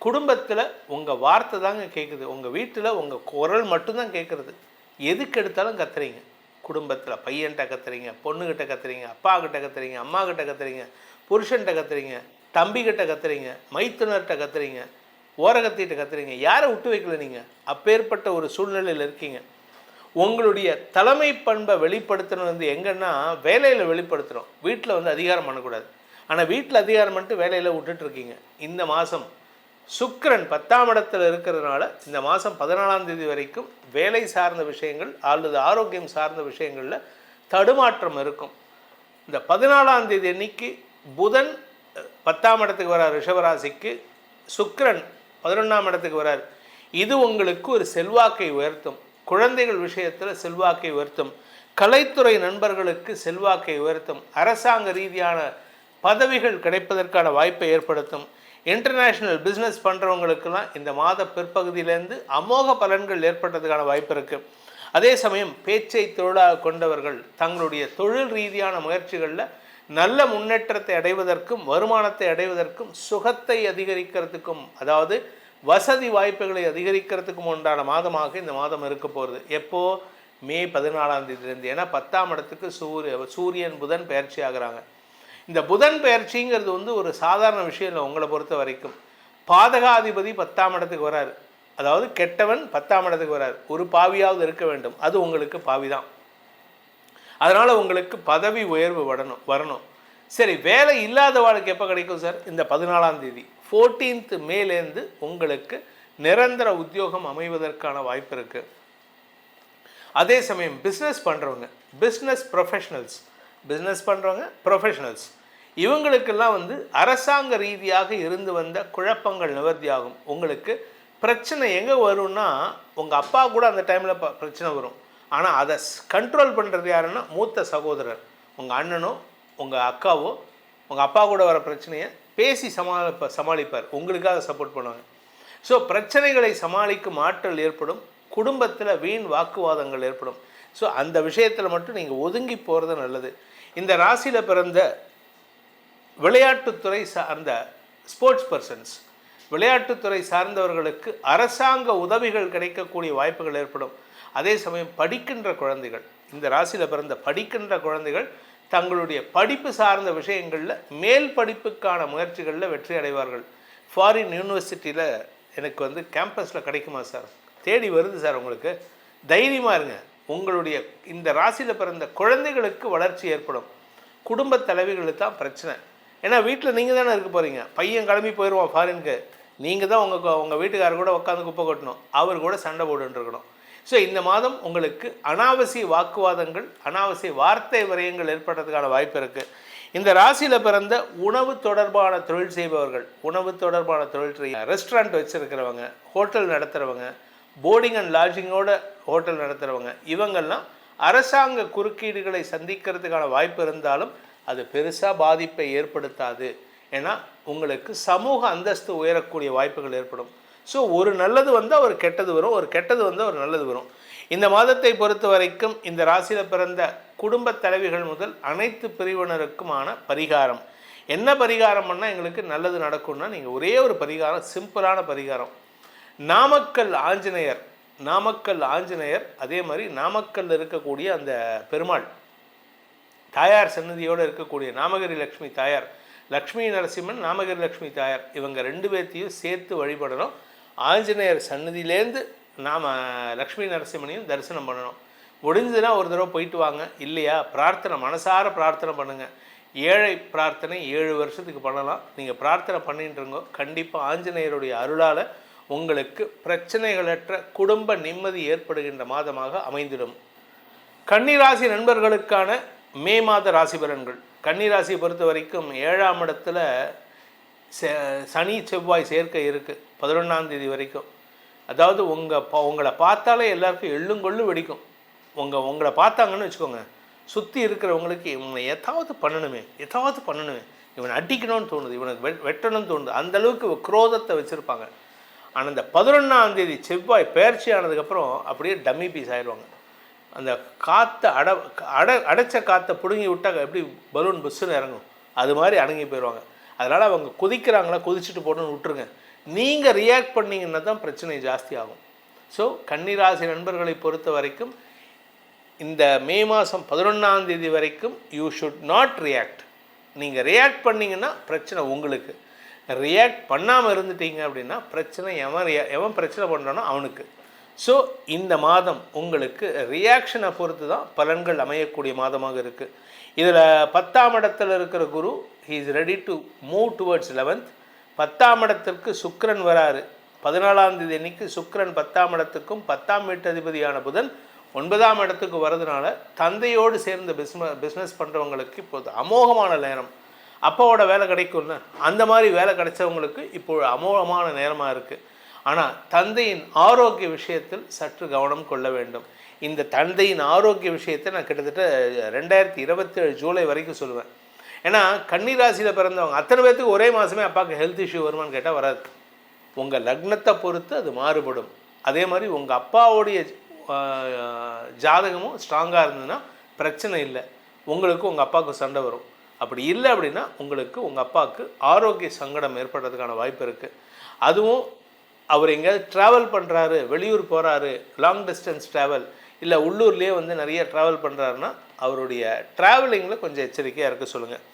குடும்பத்தில் உங்கள் வார்த்தை தாங்க கேட்குது. உங்கள் வீட்டில் உங்கள் குரல் மட்டும்தான் கேட்குறது. எதுக்கு எடுத்தாலும் கத்துறீங்க. குடும்பத்தில் பையன்கிட்ட கத்துறீங்க, பொண்ணுக்கிட்ட கத்துறீங்க, அப்பா கிட்ட கத்துறீங்க, அம்மா கிட்ட கத்துறீங்க, புருஷன்கிட்ட கத்துறீங்க, தம்பிக்கிட்ட கத்துறீங்க, மைத்துனர்கிட்ட கத்துறீங்க, ஓரகத்திட்ட கத்துறீங்க. யாரை விட்டு வைக்கல நீங்கள். அப்பேற்பட்ட ஒரு சூழ்நிலையில் இருக்கீங்க. உங்களுடைய தலைமை பண்பை வெளிப்படுத்தணும் வந்து எங்கன்னா வேலையில் வெளிப்படுத்துகிறோம். வீட்டில் வந்து அதிகாரம் பண்ணக்கூடாது. ஆனால் வீட்டில் அதிகாரம் பண்ணிட்டு வேலையில் விட்டுட்ருக்கீங்க. இந்த மாதம் சுக்கிரன் 10ஆம் இடத்துல இருக்கிறதுனால இந்த மாதம் 14ஆம் தேதி வரைக்கும் வேலை சார்ந்த விஷயங்கள் அல்லது ஆரோக்கியம் சார்ந்த விஷயங்களில் தடுமாற்றம் இருக்கும். இந்த 14ஆம் தேதி அன்னைக்கு புதன் 10ஆம் இடத்துக்கு வரார் ரிஷபராசிக்கு, சுக்கிரன் 11ஆம் இடத்துக்கு வரார். இது உங்களுக்கு ஒரு செல்வாக்கை உயர்த்தும். குழந்தைகள் விஷயத்தில் செல்வாக்கை உயர்த்தும். கலைத்துறை நண்பர்களுக்கு செல்வாக்கை உயர்த்தும். அரசாங்க ரீதியான பதவிகள் கிடைப்பதற்கான வாய்ப்பை ஏற்படுத்தும். இன்டர்நேஷ்னல் பிஸ்னஸ் பண்ணுறவங்களுக்கெல்லாம் இந்த மாத பிற்பகுதியிலேருந்து அமோக பலன்கள் ஏற்பட்டதுக்கான வாய்ப்பு இருக்குது. அதே சமயம் பேச்சை தொழிலாக கொண்டவர்கள் தங்களுடைய தொழில் ரீதியான முயற்சிகளில் நல்ல முன்னேற்றத்தை அடைவதற்கும் வருமானத்தை அடைவதற்கும் சுகத்தை அதிகரிக்கிறதுக்கும் அதாவது வசதி வாய்ப்புகளை அதிகரிக்கிறதுக்கும் உண்டான மாதமாக இந்த மாதம் இருக்க போகிறது. எப்போது? மே 14ஆம் தேதியிலேருந்து. ஏன்னா 10ஆம் இடத்துக்கு சூரியன் புதன் பயிற்சி ஆகிறாங்க. இந்த புதன் பயிற்சிங்கிறது வந்து ஒரு சாதாரண விஷயம் இல்லை. உங்களை பொறுத்த வரைக்கும் பாதகாதிபதி 10ஆம் இடத்துக்கு வராரு. அதாவது கெட்டவன் 10ஆம் இடத்துக்கு வராரு. ஒரு பாவியாவது இருக்க வேண்டும். அது உங்களுக்கு பாவி தான். அதனால் உங்களுக்கு பதவி உயர்வு வரணும். சரி, வேலை இல்லாத வாழ்க்கை எப்போ கிடைக்கும் சார்? இந்த 14ஆம் தேதி 14th மேலேருந்து உங்களுக்கு நிரந்தர உத்தியோகம் அமைவதற்கான வாய்ப்பு இருக்குது. அதே சமயம் பிஸ்னஸ் பண்ணுறவங்க பிஸ்னஸ் ப்ரொஃபஷனல்ஸ் இவங்களுக்கெல்லாம் வந்து அரசாங்க ரீதியாக இருந்து வந்த குழப்பங்கள் நிவர்த்தியாகும். உங்களுக்கு பிரச்சனை எங்கே வரும்னா உங்கள் அப்பா கூட அந்த டைமில் பிரச்சனை வரும். ஆனால் அதை கண்ட்ரோல் பண்ணுறது யாருன்னா மூத்த சகோதரர், உங்கள் அண்ணனோ உங்கள் அக்காவோ. உங்கள் அப்பா கூட வர பிரச்சனையை பேசி சமாளிப்பார், உங்களுக்காக சப்போர்ட் பண்ணுவாங்க. ஸோ பிரச்சனைகளை சமாளிக்கும் ஆற்றல் ஏற்படும். குடும்பத்தில் வீண் வாக்குவாதங்கள் ஏற்படும். ஸோ அந்த விஷயத்தில் மட்டும் நீங்கள் ஒதுங்கி போகிறது நல்லது. இந்த ராசியில் பிறந்த விளையாட்டுத்துறை சார்ந்த ஸ்போர்ட்ஸ் பர்சன்ஸ், விளையாட்டுத்துறை சார்ந்தவர்களுக்கு அரசாங்க உதவிகள் கிடைக்கக்கூடிய வாய்ப்புகள் ஏற்படும். அதே சமயம் படிக்கின்ற குழந்தைகள், இந்த ராசியில் பிறந்த படிக்கின்ற குழந்தைகள் தங்களுடைய படிப்பு சார்ந்த விஷயங்களில் மேல் படிப்புக்கான முயற்சிகளில் வெற்றி அடைவார்கள். ஃபாரின் யூனிவர்சிட்டியில் எனக்கு வந்து கேம்பஸில் கிடைக்குமா சார்? தேடி வருது சார். உங்களுக்கு தைரியமாக இருங்க. உங்களுடைய இந்த ராசியில் பிறந்த குழந்தைகளுக்கு வளர்ச்சி ஏற்படும். குடும்ப தலைவிகளுக்கு தான் பிரச்சனை. ஏன்னா வீட்டில் நீங்கள் தானே இருக்க போகிறீங்க. பையன் கிளம்பி போயிடுவான் ஃபாரினுக்கு, நீங்கள் தான் உங்கள் வீட்டுக்காரர் கூட உட்காந்து குப்பை கொட்டணும், அவர் கூட சண்டை போட்டுருக்கணும். ஸோ இந்த மாதம் உங்களுக்கு அனாவசிய வாக்குவாதங்கள், அனாவசிய வார்த்தை விரயங்கள் ஏற்படுறதுக்கான வாய்ப்பு இருக்குது. இந்த ராசியில் பிறந்த உணவு தொடர்பான தொழில் செய்பவர்கள், உணவு தொடர்பான தொழில் ரெஸ்டாரண்ட் வச்சுருக்கிறவங்க, ஹோட்டல் நடத்துகிறவங்க, போர்டிங் அண்ட் லாட்ஜிங்கோட ஹோட்டல் நடத்துகிறவங்க, இவங்கெல்லாம் அரசாங்க குறுக்கீடுகளை சந்திக்கிறதுக்கான வாய்ப்பு இருந்தாலும் அது பெருசாக பாதிப்பை ஏற்படுத்தாது. ஏன்னா உங்களுக்கு சமூக அந்தஸ்து உயரக்கூடிய வாய்ப்புகள் ஏற்படும். ஸோ ஒரு நல்லது வந்தால் ஒரு கெட்டது வரும், ஒரு கெட்டது வந்தால் ஒரு நல்லது வரும். இந்த மாதத்தை பொறுத்த வரைக்கும் இந்த ராசியில் பிறந்த குடும்ப தலைவிகள் முதல் அனைத்து பிரிவினருக்குமான பரிகாரம் என்ன பரிகாரம் பண்ணால் எங்களுக்கு நல்லது நடக்கும்னா, நீங்கள் ஒரே ஒரு பரிகாரம், சிம்பிளான பரிகாரம், நாமக்கல் ஆஞ்சநேயர் அதே மாதிரி நாமக்கல்லில் இருக்கக்கூடிய அந்த பெருமாள் தாயார் சன்னதியோடு இருக்கக்கூடிய நாமகிரி லக்ஷ்மி தாயார், லக்ஷ்மி நரசிம்மன், நாமகிரி லக்ஷ்மி தாயார், இவங்க 2 பேர்த்தையும் சேர்த்து வழிபடணும். ஆஞ்சநேயர் சன்னதியிலேருந்து லக்ஷ்மி நரசிம்மனையும் தரிசனம் பண்ணணும். முடிஞ்சதுன்னா ஒரு தடவை போயிட்டு வாங்க. இல்லையா பிரார்த்தனை, மனசார பிரார்த்தனை பண்ணுங்கள். ஏழை பிரார்த்தனை 7 வருஷத்துக்கு பண்ணலாம். நீங்கள் பிரார்த்தனை பண்ணிட்டுருங்கோ. கண்டிப்பாக ஆஞ்சநேயருடைய அருளால் உங்களுக்கு பிரச்சனைகளற்ற குடும்ப நிம்மதி ஏற்படுகின்ற மாதமாக அமைந்திடும். கன்னிராசி நண்பர்களுக்கான மே மாத ராசி பலன்கள். கன்னிராசியை பொறுத்த வரைக்கும் 7ஆம் இடத்துல சனி செவ்வாய் சேர்க்கை இருக்குது 11ஆம் தேதி வரைக்கும். அதாவது உங்களை பார்த்தாலே எல்லாருக்கும் எள்ளுங்கொள்ளு வெடிக்கும். உங்களை பார்த்தாங்கன்னு வச்சுக்கோங்க, சுற்றி இருக்கிறவங்களுக்கு இவனை ஏதாவது பண்ணணுமே, இவனை அடிக்கணும்னு தோணுது, இவனுக்கு வெட்டணும்னு தோணுது. அந்தளவுக்கு குரோதத்தை வச்சுருப்பாங்க. ஆனால் இந்த 11ஆம் தேதி செவ்வாய் பயிற்சி ஆனதுக்கப்புறம் அப்படியே டம்மி பீஸ் ஆயிடுவாங்க. அந்த காற்றை அடைச்ச காற்றை பிடுங்கி விட்டால் எப்படி பலூன் புஷ்ஷுன்னு இறங்கும், அது மாதிரி அடங்கி போயிடுவாங்க. அதனால் அவங்க குதிக்கிறாங்களா, குதிச்சுட்டு போட்டுன்னு விட்டுருங்க. நீங்கள் ரியாக்ட் பண்ணிங்கன்னா தான் பிரச்சனை ஜாஸ்தி ஆகும். ஸோ கன்னிராசி நண்பர்களை பொறுத்த வரைக்கும் இந்த மே மாதம் 11ஆம் தேதி வரைக்கும் யூ ஷுட் நாட் ரியாக்ட். நீங்கள் ரியாக்ட் பண்ணிங்கன்னா பிரச்சனை உங்களுக்கு. ரியாக்ட் பண்ணாமல் இருந்துட்டீங்க அப்படின்னா பிரச்சனை எவன் பிரச்சனை பண்ணுறானோ அவனுக்கு. ஸோ இந்த மாதம் உங்களுக்கு ரியாக்ஷனை பொறுத்து தான் பலன்கள் அமையக்கூடிய மாதமாக இருக்குது. இதில் 10ஆம் இடத்துல இருக்கிற Guru he is ready to move towards 11th. 10ஆம் இடத்திற்கு சுக்கிரன் வராரு. 14ஆம் தேதி அன்னைக்கு சுக்கிரன் 10ஆம் இடத்துக்கும் 10ஆம் வீட்டு அதிபதியான புதன் 9ஆம் இடத்துக்கு வர்றதுனால தந்தையோடு சேர்ந்து பிஸ்னஸ் பண்ணுறவங்களுக்கு இப்போது அமோகமான நேரம். அப்பாவோட வேலை கிடைக்கும்ல, அந்த மாதிரி வேலை கிடைச்சவங்களுக்கு இப்போது அமோகமான நேரமாக இருக்குது. ஆனால் தந்தையின் ஆரோக்கிய விஷயத்தில் சற்று கவனம் கொள்ள வேண்டும். இந்த தந்தையின் ஆரோக்கிய விஷயத்தை நான் கிட்டத்தட்ட 2027 ஜூலை வரைக்கும் சொல்லுவேன். ஏன்னா கன்னிராசியில் பிறந்தவங்க அத்தனை பேர்த்துக்கு ஒரே மாதமே அப்பாவுக்கு ஹெல்த் இஷ்யூ வருமானு கேட்டால் வராது. உங்கள் லக்னத்தை பொறுத்து அது மாறுபடும். அதே மாதிரி உங்கள் அப்பாவுடைய ஜாதகமும் ஸ்ட்ராங்காக இருந்ததுன்னா பிரச்சனை இல்லை, உங்களுக்கு உங்கள் அப்பாவுக்கு சண்டை வரும். அப்படி இல்லை அப்படின்னா உங்களுக்கு உங்கள் அப்பாவுக்கு ஆரோக்கிய சங்கடம் ஏற்படுறதுக்கான வாய்ப்பு இருக்குது. அதுவும் அவர் எங்கேயாவது ட்ராவல் பண்ணுறாரு, வெளியூர் போகிறாரு, லாங் டிஸ்டன்ஸ் ட்ராவல், இல்லை உள்ளூர்லேயே நிறைய ட்ராவல் பண்ணுறாருன்னா அவருடைய ட்ராவலிங்கில் கொஞ்சம் எச்சரிக்கையாக இருக்க சொல்லுங்கள்.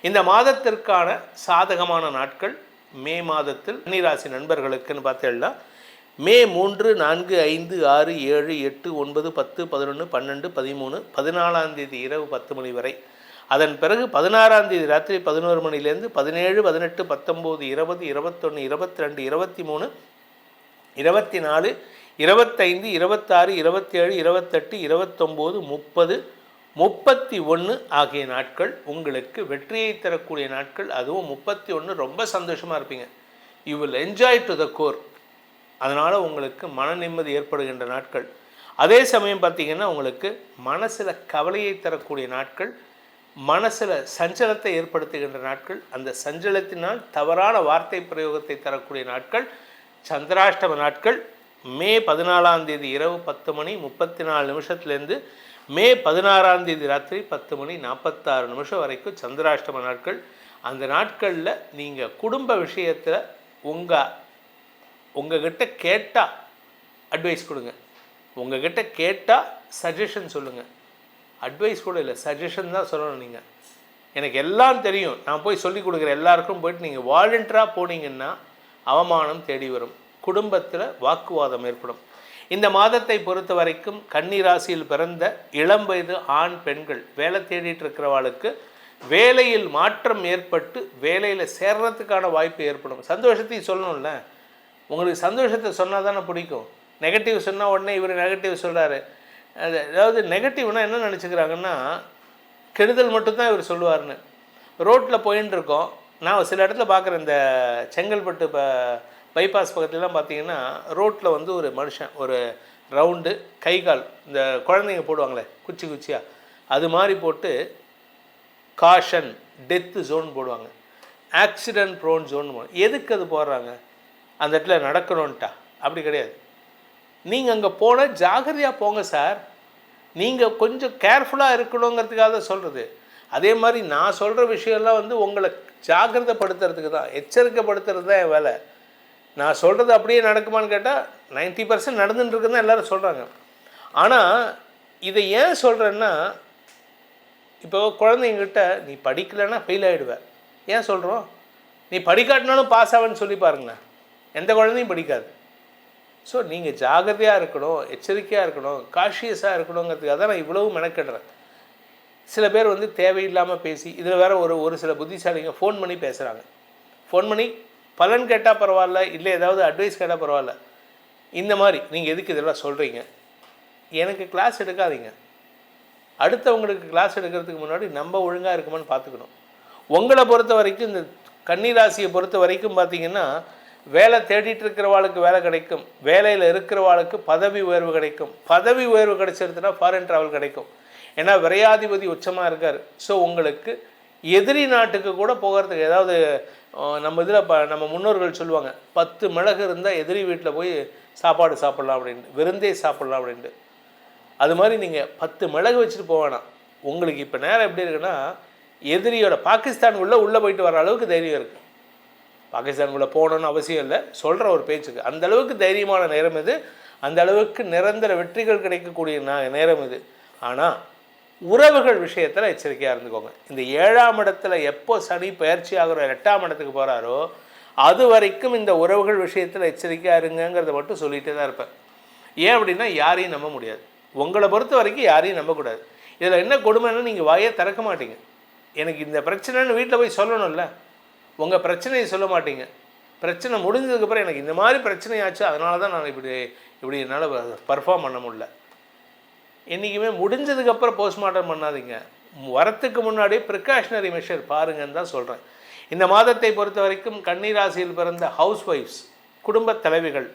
இந்த மாதத்திற்கான சாதகமான நாட்கள் மே மாதத்தில் கன்னிராசி நண்பர்களுக்குன்னு பார்த்தேன்னா மே 3, 4, 5, 6, 7, 8, 9, 10, 11, 12, 13, 14ஆம் தேதி இரவு 10 மணி வரை. அதன் பிறகு 16ஆம் தேதி ராத்திரி 11 மணிலேருந்து 17, 18, 19, 20, 21, 22, 23, 24, 25, 26, 27, 28, 29, 30, 31 ஆகிய நாட்கள் உங்களுக்கு வெற்றியை தரக்கூடிய நாட்கள். அதுவும் 31 ரொம்ப சந்தோஷமாக இருப்பீங்க. You will enjoy to the core. அதனால் உங்களுக்கு மன நிம்மதி ஏற்படுகின்ற நாட்கள். அதே சமயம் பார்த்திங்கன்னா உங்களுக்கு மனசில் கவலையை தரக்கூடிய நாட்கள், மனசில் சஞ்சலத்தை ஏற்படுத்துகின்ற நாட்கள், அந்த சஞ்சலத்தினால் தவறான வார்த்தை பிரயோகத்தை தரக்கூடிய நாட்கள் சந்திராஷ்டம நாட்கள். மே 14ஆம் தேதி இரவு 10 மணி 34 நிமிஷத்துலேருந்து மே 16ஆம் தேதி ராத்திரி 10 மணி 46 நிமிஷம் வரைக்கும் சந்திராஷ்டம நாட்கள். அந்த நாட்களில் நீங்கள் குடும்ப விஷயத்தில் உங்ககிட்ட கேட்டால் அட்வைஸ் கொடுங்க, உங்ககிட்ட கேட்டால் சஜஷன் சொல்லுங்கள். அட்வைஸ் கூட இல்லை, சஜஷன் தான் சொல்லணும். நீங்கள் எனக்கு எல்லாம் தெரியும், நான் போய் சொல்லிக் கொடுக்குறேன் எல்லாருக்கும் போய்ட்டு நீங்கள் வாலண்டியராக போனீங்கன்னா அவமானம் தேடி வரும், குடும்பத்தில் வாக்குவாதம் ஏற்படும். இந்த மாதத்தை பொறுத்த வரைக்கும் கன்னிராசியில் பிறந்த இளம் வயது ஆண் பெண்கள் வேலை தேடிட்டு இருக்கிறவாளுக்கு வேலையில் மாற்றம் ஏற்பட்டு வேலையில் சேர்றதுக்கான வாய்ப்பு ஏற்படும். சந்தோஷத்தையும் சொல்லணும்ல, உங்களுக்கு சந்தோஷத்தை சொன்னால் தானே பிடிக்கும். நெகட்டிவ் சொன்னால் உடனே இவர் நெகட்டிவ் சொல்கிறாரு. அதாவது நெகட்டிவ்னால் என்ன நினச்சிக்கிறாங்கன்னா கெடுதல் மட்டும்தான் இவர் சொல்லுவார்னு. ரோட்டில் போயின்னு இருக்கோம், நான் சில இடத்துல பார்க்குறேன், இந்த செங்கல்பட்டு பைபாஸ் பக்கத்துலலாம் பார்த்தீங்கன்னா ரோட்டில் வந்து ஒரு மனுஷன் ஒரு ரவுண்டு கை கால் இந்த குழந்தைங்க போடுவாங்களே குச்சி குச்சியாக அது மாதிரி போட்டு காஷன் டெத்து ஜோன் போடுவாங்க, ஆக்சிடென்ட் ப்ரோன் ஜோன் போடுவாங்க. எதுக்கு அது போடுறாங்க? அந்த இடத்துல நடக்கணும்ட்டா? அப்படி கிடையாது. நீங்கள் அங்கே போனால் ஜாகிரதையாக போங்க சார். நீங்கள் கொஞ்சம் கேர்ஃபுல்லாக இருக்கணுங்கிறதுக்காக தான் சொல்கிறது. அதே மாதிரி நான் சொல்கிற விஷயம்லாம் வந்து உங்களை ஜாகிரதைப்படுத்துறதுக்கு தான், எச்சரிக்கைப்படுத்துறது தான் என் வேலை. நான் சொல்கிறது அப்படியே நடக்குமான்னு கேட்டால் 90% நடந்துட்டுருக்குன்னு தான் எல்லோரும் சொல்கிறாங்க. ஆனால் இதை ஏன் சொல்கிறேன்னா, இப்போ குழந்தைங்கிட்ட நீ படிக்கலைன்னா ஃபெயில் ஆகிடுவேன் ஏன் சொல்கிறோம்? நீ படிக்காட்டினாலும் பாஸ் ஆவேன்னு சொல்லி பாருங்களேன், எந்த குழந்தையும் படிக்காது. ஸோ நீங்கள் ஜாகிரதையாக இருக்கணும், எச்சரிக்கையாக இருக்கணும், காஷியஸாக இருக்கணுங்கிறதுக்காக தான் நான் இவ்வளவு மெனக்கெடுறேன். சில பேர் வந்து தேவையில்லாமல் பேசி, இதில் வேறு ஒரு சில புத்திசாலிங்க ஃபோன் பண்ணி பேசுகிறாங்க. ஃபோன் பண்ணி பலன் கேட்டால் பரவாயில்ல, இல்லை ஏதாவது அட்வைஸ் கேட்டால் பரவாயில்ல. இந்த மாதிரி நீங்கள் எதுக்கு இதெல்லாம் சொல்கிறீங்க? எனக்கு கிளாஸ் எடுக்காதீங்க. அடுத்தவங்களுக்கு கிளாஸ் எடுக்கிறதுக்கு முன்னாடி நம்ம ஒழுங்காக இருக்குமான்னு பார்த்துக்கணும். உங்களை பொறுத்த வரைக்கும், இந்த கன்னிராசியை பொறுத்த வரைக்கும் பார்த்திங்கன்னா, வேலை தேடிட்டு இருக்கிறவாளுக்கு வேலை கிடைக்கும், வேலையில் இருக்கிறவாளுக்கு பதவி உயர்வு கிடைக்கும். பதவி உயர்வு கிடைச்சிருந்துன்னா ஃபாரின் ட்ராவல் கிடைக்கும். ஏன்னா விரையாதிபதி உச்சமாக இருக்கார். ஸோ உங்களுக்கு எதிரி நாட்டுக்கு கூட போகிறதுக்கு, ஏதாவது நம்ம இதில் நம்ம முன்னோர்கள் சொல்லுவாங்க, 10 மிளகு இருந்தால் எதிரி வீட்டில் போய் சாப்பாடு சாப்பிட்லாம் அப்படின்ட்டு, விருந்தே சாப்பிட்லாம் அப்படின்ட்டு. அது மாதிரி நீங்கள் 10 மிளகு வச்சுட்டு போவேணாம். உங்களுக்கு இப்போ நேரம் எப்படி இருக்குன்னா, எதிரியோட பாகிஸ்தானுக்குள்ளே உள்ளே போயிட்டு வர அளவுக்கு தைரியம் இருக்குது. பாகிஸ்தானுக்குள்ளே போகணுன்னு அவசியம் இல்லை, சொல்கிற ஒரு பேச்சுக்கு. அந்தளவுக்கு தைரியமான நேரம் இது, அந்த அளவுக்கு நிரந்தர வெற்றிகள் கிடைக்கக்கூடிய நேரம் இது. ஆனால் உறவுகள் விஷயத்தில் எச்சரிக்கையாக இருந்துக்கோங்க. இந்த 7ஆம் இடத்துல எப்போ சனி பயிற்சி ஆகிற 8ஆம் இடத்துக்கு போகிறாரோ அது வரைக்கும் இந்த உறவுகள் விஷயத்தில் எச்சரிக்கையாக இருங்கிறத மட்டும் சொல்லிகிட்டே தான் இருப்பேன். ஏன் அப்படின்னா, யாரையும் நம்ப முடியாது. உங்களை பொறுத்த வரைக்கும் யாரையும் நம்பக்கூடாது. இதில் என்ன கொடுமைன்னா, நீங்கள் வாயே திறக்க மாட்டீங்க. எனக்கு இந்த பிரச்சனைன்னு வீட்டில் போய் சொல்லணும்ல, உங்கள் பிரச்சனையை சொல்ல மாட்டீங்க. பிரச்சனை முடிஞ்சதுக்கப்புறம் எனக்கு இந்த மாதிரி பிரச்சனையாச்சு, அதனால தான் நான் இப்படி என்னால் பர்ஃபார்ம் பண்ண முடியல. என்றைக்குமே முடிஞ்சதுக்கப்புறம் போஸ்ட்மார்ட்டம் பண்ணாதீங்க. வரத்துக்கு முன்னாடியே ப்ரிகாஷனரி மெஷர் பாருங்கன்னு தான் சொல்கிறேன். இந்த மாதத்தை பொறுத்த வரைக்கும் கன்னிராசியில் பிறந்த ஹவுஸ் ஒய்ஃப்ஸ், குடும்பத் தலைவிகள்,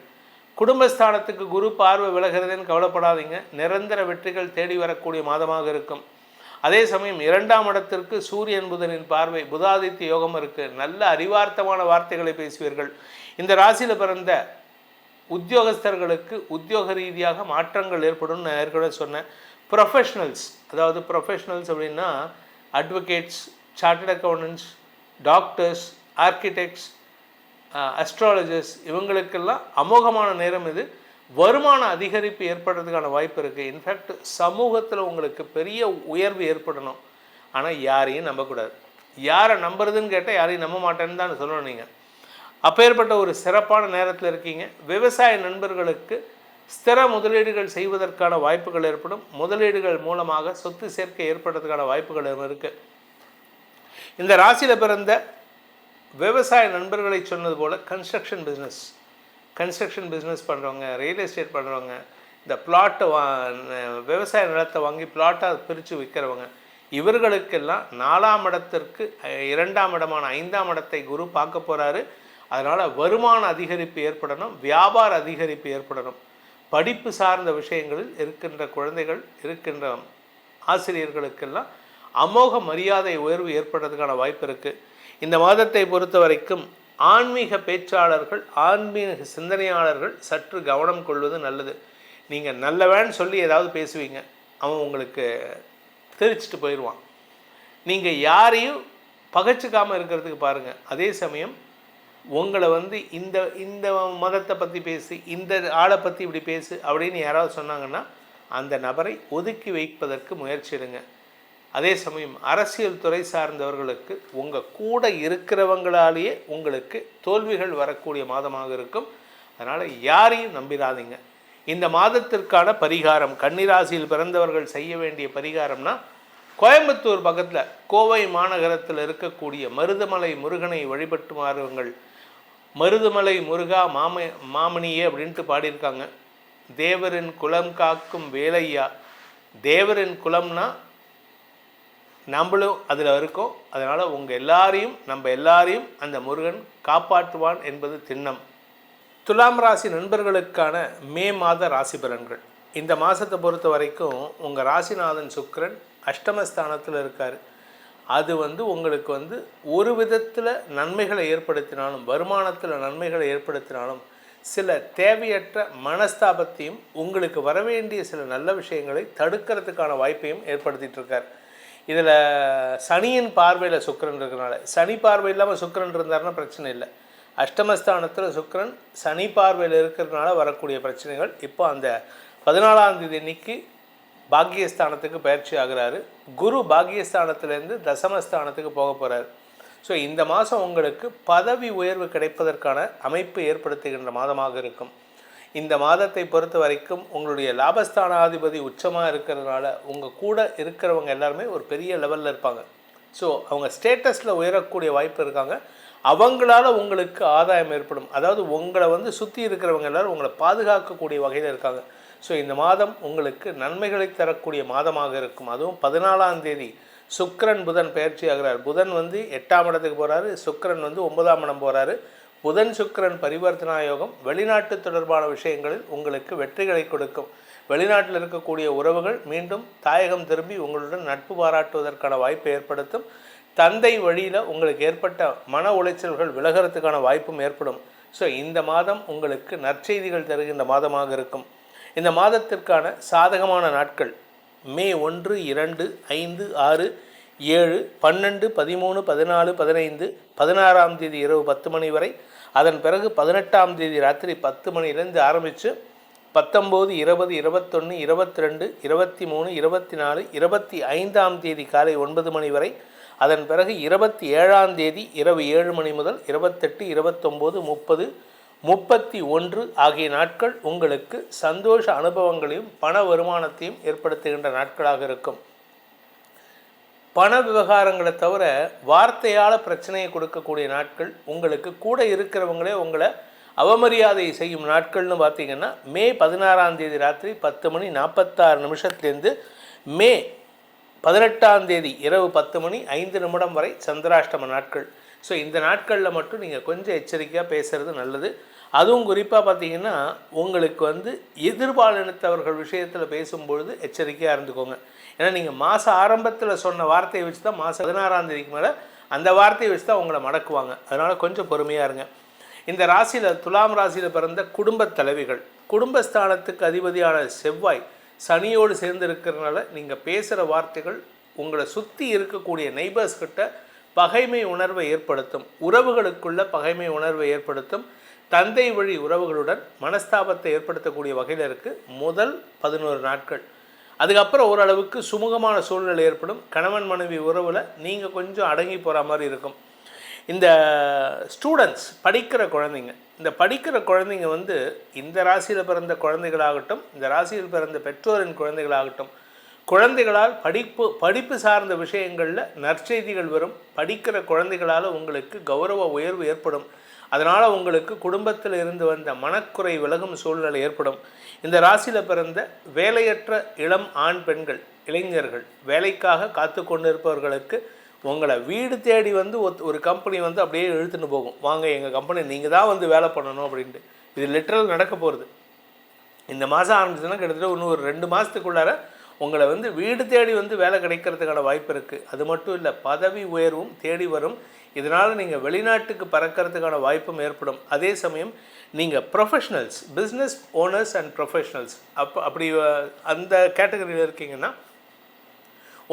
குடும்பஸ்தானத்துக்கு குரு பார்வை விலகிறதுன்னு கவலைப்படாதீங்க. நிரந்தர வெற்றிகள் தேடி வரக்கூடிய மாதமாக இருக்கும். அதே சமயம் 2ஆம் இடத்திற்கு சூரியன் புதனின் பார்வை, புதாதித்ய யோகம் இருக்குது. நல்ல அறிவார்த்தமான வார்த்தைகளை பேசுவீர்கள். இந்த ராசியில் பிறந்த உத்தியோகஸ்தர்களுக்கு உத்தியோக ரீதியாக மாற்றங்கள் ஏற்படும். நான் ஏற்கனவே சொன்னேன். ப்ரொஃபஷ்னல்ஸ், அதாவது ப்ரொஃபஷ்னல்ஸ் அப்படின்னா advocates, chartered accountants, doctors, architects, astrologers, இவங்களுக்கெல்லாம் அமோகமான நேரம் இது. வருமான அதிகரிப்பு ஏற்படுறதுக்கான வாய்ப்பு இருக்குது. இன்ஃபேக்ட் சமூகத்தில் உங்களுக்கு பெரிய உயர்வு ஏற்படணும். ஆனால் யாரையும் நம்பக்கூடாது. யாரை நம்புறதுன்னு கேட்டால் யாரையும் நம்ப மாட்டேன்னு தான் சொல்லணும். நீங்கள் அப்பேற்பட்ட ஒரு சிறப்பான நேரத்தில் இருக்கீங்க. விவசாய நண்பர்களுக்கு ஸ்திர முதலீடுகள் செய்வதற்கான வாய்ப்புகள் ஏற்படும். முதலீடுகள் மூலமாக சொத்து சேர்க்கை ஏற்படுறதுக்கான வாய்ப்புகள் இருக்குது. இந்த ராசியில் பிறந்த விவசாய நண்பர்களை சொன்னது போல் கன்ஸ்ட்ரக்ஷன் பிஸ்னஸ் பண்ணுறவங்க, ரியல் எஸ்டேட் பண்ணுறவங்க, இந்த பிளாட்டை விவசாய நிலத்தை வாங்கி பிளாட்டாக பிரித்து விற்கிறவங்க, இவர்களுக்கெல்லாம் 4ஆம் இடத்திற்கு 2ஆம் இடமான 5ஆம் இடத்தை குரு பார்க்க போகிறாரு. அதனால் வருமான அதிகரிப்பு ஏற்படணும், வியாபார அதிகரிப்பு ஏற்படணும். படிப்பு சார்ந்த விஷயங்களில் இருக்கின்ற குழந்தைகள், இருக்கின்ற ஆசிரியர்களுக்கெல்லாம் அமோக மரியாதை உயர்வு ஏற்படுறதுக்கான வாய்ப்பு இருக்குது. இந்த மாதத்தை பொறுத்த வரைக்கும் ஆன்மீக பேச்சாளர்கள், ஆன்மீக சிந்தனையாளர்கள் சற்று கவனம் கொள்வது நல்லது. நீங்கள் நல்லவேன்னு சொல்லி ஏதாவது பேசுவீங்க, அவன் உங்களுக்கு தெரிச்சிட்டு போயிடுவான். நீங்கள் யாரையும் பகைச்சிக்காமல் இருக்கிறதுக்கு பாருங்கள். அதே சமயம் உங்களை வந்து இந்த மதத்தை பற்றி பேசி, இந்த ஆளை பற்றி இப்படி பேசு அப்படின்னு யாராவது சொன்னாங்கன்னா அந்த நபரை ஒதுக்கி வைப்பதற்கு முயற்சி எடுங்க. அதே சமயம் அரசியல் துறை சார்ந்தவர்களுக்கு உங்கள் கூட இருக்கிறவங்களாலேயே உங்களுக்கு தோல்விகள் வரக்கூடிய மாதமாக இருக்கும். அதனால் யாரையும் நம்பிடாதீங்க. இந்த மாதத்திற்கான பரிகாரம், கன்னிராசியில் பிறந்தவர்கள் செய்ய வேண்டிய பரிகாரம்னா, கோயம்புத்தூர் பக்கத்தில் கோவை மாநகரத்தில் இருக்கக்கூடிய மருதமலை முருகனை வழிபட்டு மாறுங்கள். மருதமலை முருகா மாமணியே அப்படின்ட்டு பாடியிருக்காங்க. தேவரின் குலம் காக்கும் வேலையா. தேவரின் குலம்னா நம்மளும் அதில் இருக்கோம். அதனால் நம்ம எல்லாரையும் அந்த முருகன் காப்பாற்றுவான் என்பது திண்ணம். துலாம் ராசி நண்பர்களுக்கான மே மாத ராசி பலன்கள். இந்த மாதத்தை பொறுத்த வரைக்கும் உங்கள் ராசிநாதன் சுக்கிரன் அஷ்டமஸ்தானத்தில் இருக்கார். அது உங்களுக்கு ஒரு விதத்தில் நன்மைகளை ஏற்படுத்தினாலும், வருமானத்தில் நன்மைகளை ஏற்படுத்தினாலும், சில தேவையற்ற மனஸ்தாபத்தையும் உங்களுக்கு வரவேண்டிய சில நல்ல விஷயங்களை தடுக்கிறதுக்கான வாய்ப்பையும் ஏற்படுத்திகிட்ருக்கார். இதில் சனியின் பார்வையில் சுக்கிரன் இருக்கிறனால, சனி பார்வை இல்லாமல் சுக்கிரன் இருந்தாருன்னா பிரச்சனை இல்லை. அஷ்டமஸ்தானத்தில் சுக்கிரன் சனி பார்வையில் இருக்கிறதுனால வரக்கூடிய பிரச்சனைகள். இப்போ அந்த 14ஆம் தேதி அன்னைக்கு பாக்கியஸ்தானத்துக்கு பயிற்சி ஆகிறாரு. குரு பாக்கியஸ்தானத்திலேருந்து தசமஸ்தானத்துக்கு போக போகிறார். ஸோ இந்த மாதம் உங்களுக்கு பதவி உயர்வு கிடைப்பதற்கான அமைப்பு ஏற்படுத்துகின்ற மாதமாக இருக்கும். இந்த மாதத்தை பொறுத்த வரைக்கும் உங்களுடைய லாபஸ்தானாதிபதி உச்சமாக இருக்கிறதுனால உங்கள் கூட இருக்கிறவங்க எல்லாருமே ஒரு பெரிய லெவலில் இருப்பாங்க. ஸோ அவங்க ஸ்டேட்டஸில் உயரக்கூடிய வாய்ப்பு இருக்காங்க. அவங்களால உங்களுக்கு ஆதாயம் ஏற்படும். அதாவது உங்களை சுற்றி இருக்கிறவங்க எல்லோரும் உங்களை பாதுகாக்கக்கூடிய வகையில் இருக்காங்க. ஸோ இந்த மாதம் உங்களுக்கு நன்மைகளை தரக்கூடிய மாதமாக இருக்கும். அதுவும் 14ஆம் தேதி சுக்கிரன் புதன் பயிற்சி ஆகிறார். புதன் 8ஆம் இடத்துக்கு போகிறாரு, சுக்கிரன் 9ஆம் இடம் போகிறாரு. புதன் சுக்கிரன் பரிவர்த்தனா யோகம் வெளிநாட்டு தொடர்பான விஷயங்களில் உங்களுக்கு வெற்றிகளை கொடுக்கும். வெளிநாட்டில் இருக்கக்கூடிய உறவுகள் மீண்டும் தாயகம் திரும்பி உங்களுடன் நட்பு பாராட்டுவதற்கான வாய்ப்பை ஏற்படுத்தும். தந்தை வழியில் உங்களுக்கு ஏற்பட்ட மன உளைச்சல்கள் விலகிறதுக்கான வாய்ப்பும் ஏற்படும். ஸோ இந்த மாதம் உங்களுக்கு நற்செய்திகள் தருகின்ற மாதமாக இருக்கும். இந்த மாதத்திற்கான சாதகமான நாட்கள் மே 1, 2, 5, 6, 7, 12, 13, 14, 15, 16ஆம் தேதி இரவு 10 மணி வரை. அதன் பிறகு 18ஆம் தேதி ராத்திரி 10 மணிலேருந்து ஆரம்பித்து 19, 20, 21, 22, 23, 24, 25ஆம் தேதி காலை 9 மணி வரை. அதன் பிறகு 27ஆம் தேதி இரவு 7 மணி முதல் 28, 29, 30, 31 ஆகிய நாட்கள் உங்களுக்கு சந்தோஷ அனுபவங்களையும் பண வருமானத்தையும் ஏற்படுத்துகின்ற நாட்களாக இருக்கும். பண விவகாரங்களை தவிர வார்த்தையால் பிரச்சனையை கொடுக்கக்கூடிய நாட்கள், உங்களுக்கு கூட இருக்கிறவங்களே உங்களை அவமரியாதை செய்யும் நாட்கள்னு பார்த்திங்கன்னா மே 16ஆம் தேதி ராத்திரி 10 மணி 46 நிமிஷத்துலேருந்து மே 18ஆம் தேதி இரவு 10 மணி 5 நிமிடம் வரை சந்திராஷ்டம நாட்கள். ஸோ இந்த நாட்களில் மட்டும் நீங்கள் கொஞ்சம் எச்சரிக்கையாக பேசுகிறது நல்லது. அதுவும் குறிப்பாக பார்த்திங்கன்னா உங்களுக்கு எதிர்பாலினத்தவர்கள் விஷயத்தில் பேசும்பொழுது எச்சரிக்கையாக இருந்துக்கோங்க. ஏன்னா நீங்கள் மாத ஆரம்பத்தில் சொன்ன வார்த்தையை வச்சு தான் மாதம் 16ஆம் தேதிக்கு மேலே அந்த வார்த்தையை வச்சு தான் உங்களை மடக்குவாங்க. அதனால் கொஞ்சம் பொறுமையாக இருங்க. இந்த ராசியில் துலாம் ராசியில் பிறந்த குடும்பத் தலைவிகள், குடும்பஸ்தானத்துக்கு அதிபதியான செவ்வாய் சனியோடு சேர்ந்து இருக்கிறதுனால நீங்கள் பேசுகிற வார்த்தைகள் உங்களை சுற்றி இருக்கக்கூடிய நெய்பர்ஸ்கிட்ட பகைமை உணர்வை ஏற்படுத்தும். உறவுகளுக்குள்ள பகைமை உணர்வை ஏற்படுத்தும். தந்தை வழி உறவுகளுடன் மனஸ்தாபத்தை ஏற்படுத்தக்கூடிய வகையில் இருக்குது முதல் 11 நாட்கள். அதுக்கப்புறம் ஓரளவுக்கு சுமூகமான சூழ்நிலை ஏற்படும். கணவன் மனைவி உறவில் நீங்கள் கொஞ்சம் அடங்கி போகிற மாதிரி இருக்கும். இந்த ஸ்டூடெண்ட்ஸ் படிக்கிற குழந்தைங்க, இந்த படிக்கிற குழந்தைங்க இந்த ராசியில் பிறந்த குழந்தைகளாகட்டும், இந்த ராசியில் பிறந்த பெற்றோரின் குழந்தைகளாகட்டும், குழந்தைகளால் படிப்பு சார்ந்த விஷயங்களில் நற்செய்திகள் வரும். படிக்கிற குழந்தைகளால் உங்களுக்கு கௌரவ உயர்வு ஏற்படும். அதனால் உங்களுக்கு குடும்பத்தில் இருந்து வந்த மனக்குறை விலகும் சூழ்நிலை ஏற்படும். இந்த ராசியில் பிறந்த வேலையற்ற இளம் ஆண் பெண்கள், இளைஞர்கள், வேலைக்காக காத்து கொண்டு இருப்பவர்களுக்கு உங்களை வீடு தேடி ஒரு கம்பெனி அப்படியே இழுத்துன்னு போகும். வாங்க எங்கள் கம்பெனி நீங்கள் தான் வேலை பண்ணணும் அப்படின்ட்டு. இது லிட்டரல் நடக்க போகிறது. இந்த மாதம் ஆரம்பிச்சதுன்னா கிட்டத்தட்ட இன்னும் ஒரு 2 மாதத்துக்குள்ளார உங்களை வீடு தேடி வேலை கிடைக்கிறதுக்கான வாய்ப்பு இருக்குது. அது மட்டும் இல்லை, பதவி உயர்வும் தேடி வரும். இதனால் நீங்கள் வெளிநாட்டுக்கு பறக்கிறதுக்கான வாய்ப்பும் ஏற்படும். அதே சமயம் நீங்கள் professionals, business owners and professionals அப்படி அந்த கேட்டகரியில் இருக்கீங்கன்னா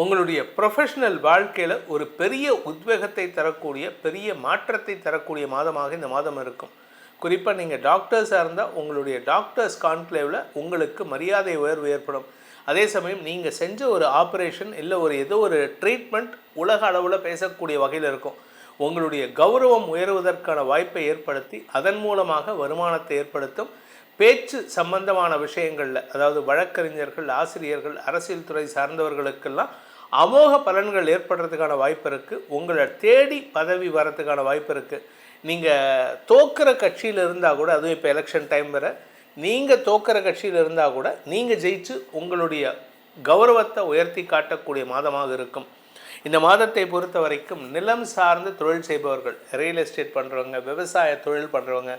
உங்களுடைய ப்ரொஃபஷ்னல் வாழ்க்கையில் ஒரு பெரிய உத்வேகத்தை தரக்கூடிய, பெரிய மாற்றத்தை தரக்கூடிய மாதமாக இந்த மாதம் இருக்கும். குறிப்பாக நீங்கள் டாக்டர்ஸாக இருந்தால் உங்களுடைய டாக்டர்ஸ் கான்க்ளேவில் உங்களுக்கு மரியாதை உயர்வு ஏற்படும். அதே சமயம் நீங்கள் செஞ்ச ஒரு ஆப்ரேஷன் இல்லை ஏதோ ஒரு ட்ரீட்மெண்ட் உலக அளவில் பேசக்கூடிய வகையில் இருக்கும். உங்களுடைய கௌரவம் உயர்வதற்கான வாய்ப்பை ஏற்படுத்தி அதன் மூலமாக வருமானத்தை ஏற்படுத்தும். பேச்சு சம்பந்தமான விஷயங்களில், அதாவது வழக்கறிஞர்கள், ஆசிரியர்கள், அரசியல் துறை சார்ந்தவர்களுக்கெல்லாம் அமோக பலன்கள் ஏற்படுறதுக்கான வாய்ப்பு இருக்குது. உங்களை தேடி பதவி வரத்துக்கான வாய்ப்பு இருக்குது. நீங்கள் தோக்கிற கட்சியில் இருந்தால் கூட, அதுவும் இப்போ எலெக்ஷன் டைம் வர, நீங்கள் தோக்கிற கட்சியில் இருந்தால் கூட நீங்கள் ஜெயிச்சு உங்களுடைய கௌரவத்தை உயர்த்தி காட்டக்கூடிய மாதமாக இருக்கும். இந்த மாதத்தை பொறுத்த வரைக்கும் நிலம் சார்ந்த தொழில் செய்பவர்கள், ரியல் எஸ்டேட் பண்ணுறவங்க, விவசாய தொழில் பண்ணுறவங்க,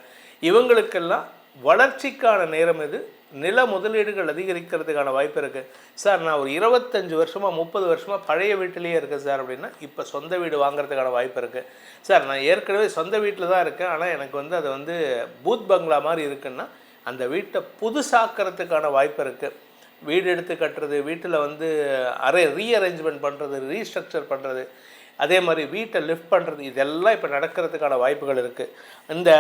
இவங்களுக்கெல்லாம் வளர்ச்சிக்கான நேரம் இது. நில முதலீடுகள் அதிகரிக்கிறதுக்கான வாய்ப்பு இருக்குது. சார் நான் ஒரு 25 வருஷமாக 30 வருஷமாக பழைய வீட்டிலேயே இருக்கேன் சார் அப்படின்னா இப்போ சொந்த வீடு வாங்குறதுக்கான வாய்ப்பு இருக்குது. சார் நான் ஏற்கனவே சொந்த வீட்டில் தான் இருக்கேன், ஆனால் எனக்கு வந்து அது வந்து பூத் பங்களா மாதிரி இருக்குன்னா அந்த வீட்டை புதுசாக்கிறதுக்கான வாய்ப்பு இருக்குது. வீடு எடுத்து கட்டுறது, வீட்டில் வந்து ரீஅரேஞ்ச்மெண்ட் பண்ணுறது, ரீஸ்ட்ரக்சர் பண்ணுறது, அதே மாதிரி வீட்டை லிஃப்ட் பண்ணுறது, இதெல்லாம் இப்போ நடக்கிறதுக்கான வாய்ப்புகள் இருக்குது. இந்த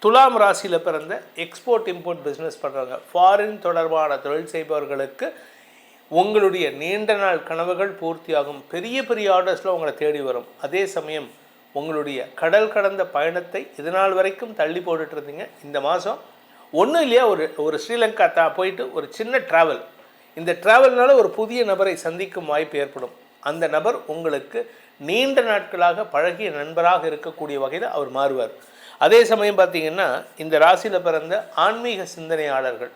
துலாம் ராசியில் பிறந்த எக்ஸ்போர்ட் இம்போர்ட் பிஸ்னஸ் பண்ணுறவங்க, ஃபாரின் தொடர்பான தொழில் செய்பவர்களுக்கு உங்களுடைய நீண்ட நாள் கனவுகள் பூர்த்தியாகும். பெரிய பெரிய ஆர்டர்ஸில் உங்களை தேடி வரும். அதே சமயம் உங்களுடைய கடல் கடந்த பயணத்தை இதனால் வரைக்கும் தள்ளி போட்டுட்டு இருந்தீங்க. இந்த மாதம் ஒன்றும் இல்லையா, ஒரு ஸ்ரீலங்கா போயிட்டு ஒரு சின்ன ட்ராவல், இந்த ட்ராவல்னால ஒரு புதிய நபரை சந்திக்கும் வாய்ப்பு ஏற்படும். அந்த நபர் உங்களுக்கு நீண்ட நாட்களாக பழகிய நண்பராக இருக்கக்கூடிய வகையில் அவர் மாறுவார். அதே சமயம் பார்த்திங்கன்னா இந்த ராசியில் பிறந்த ஆன்மீக சிந்தனையாளர்கள்,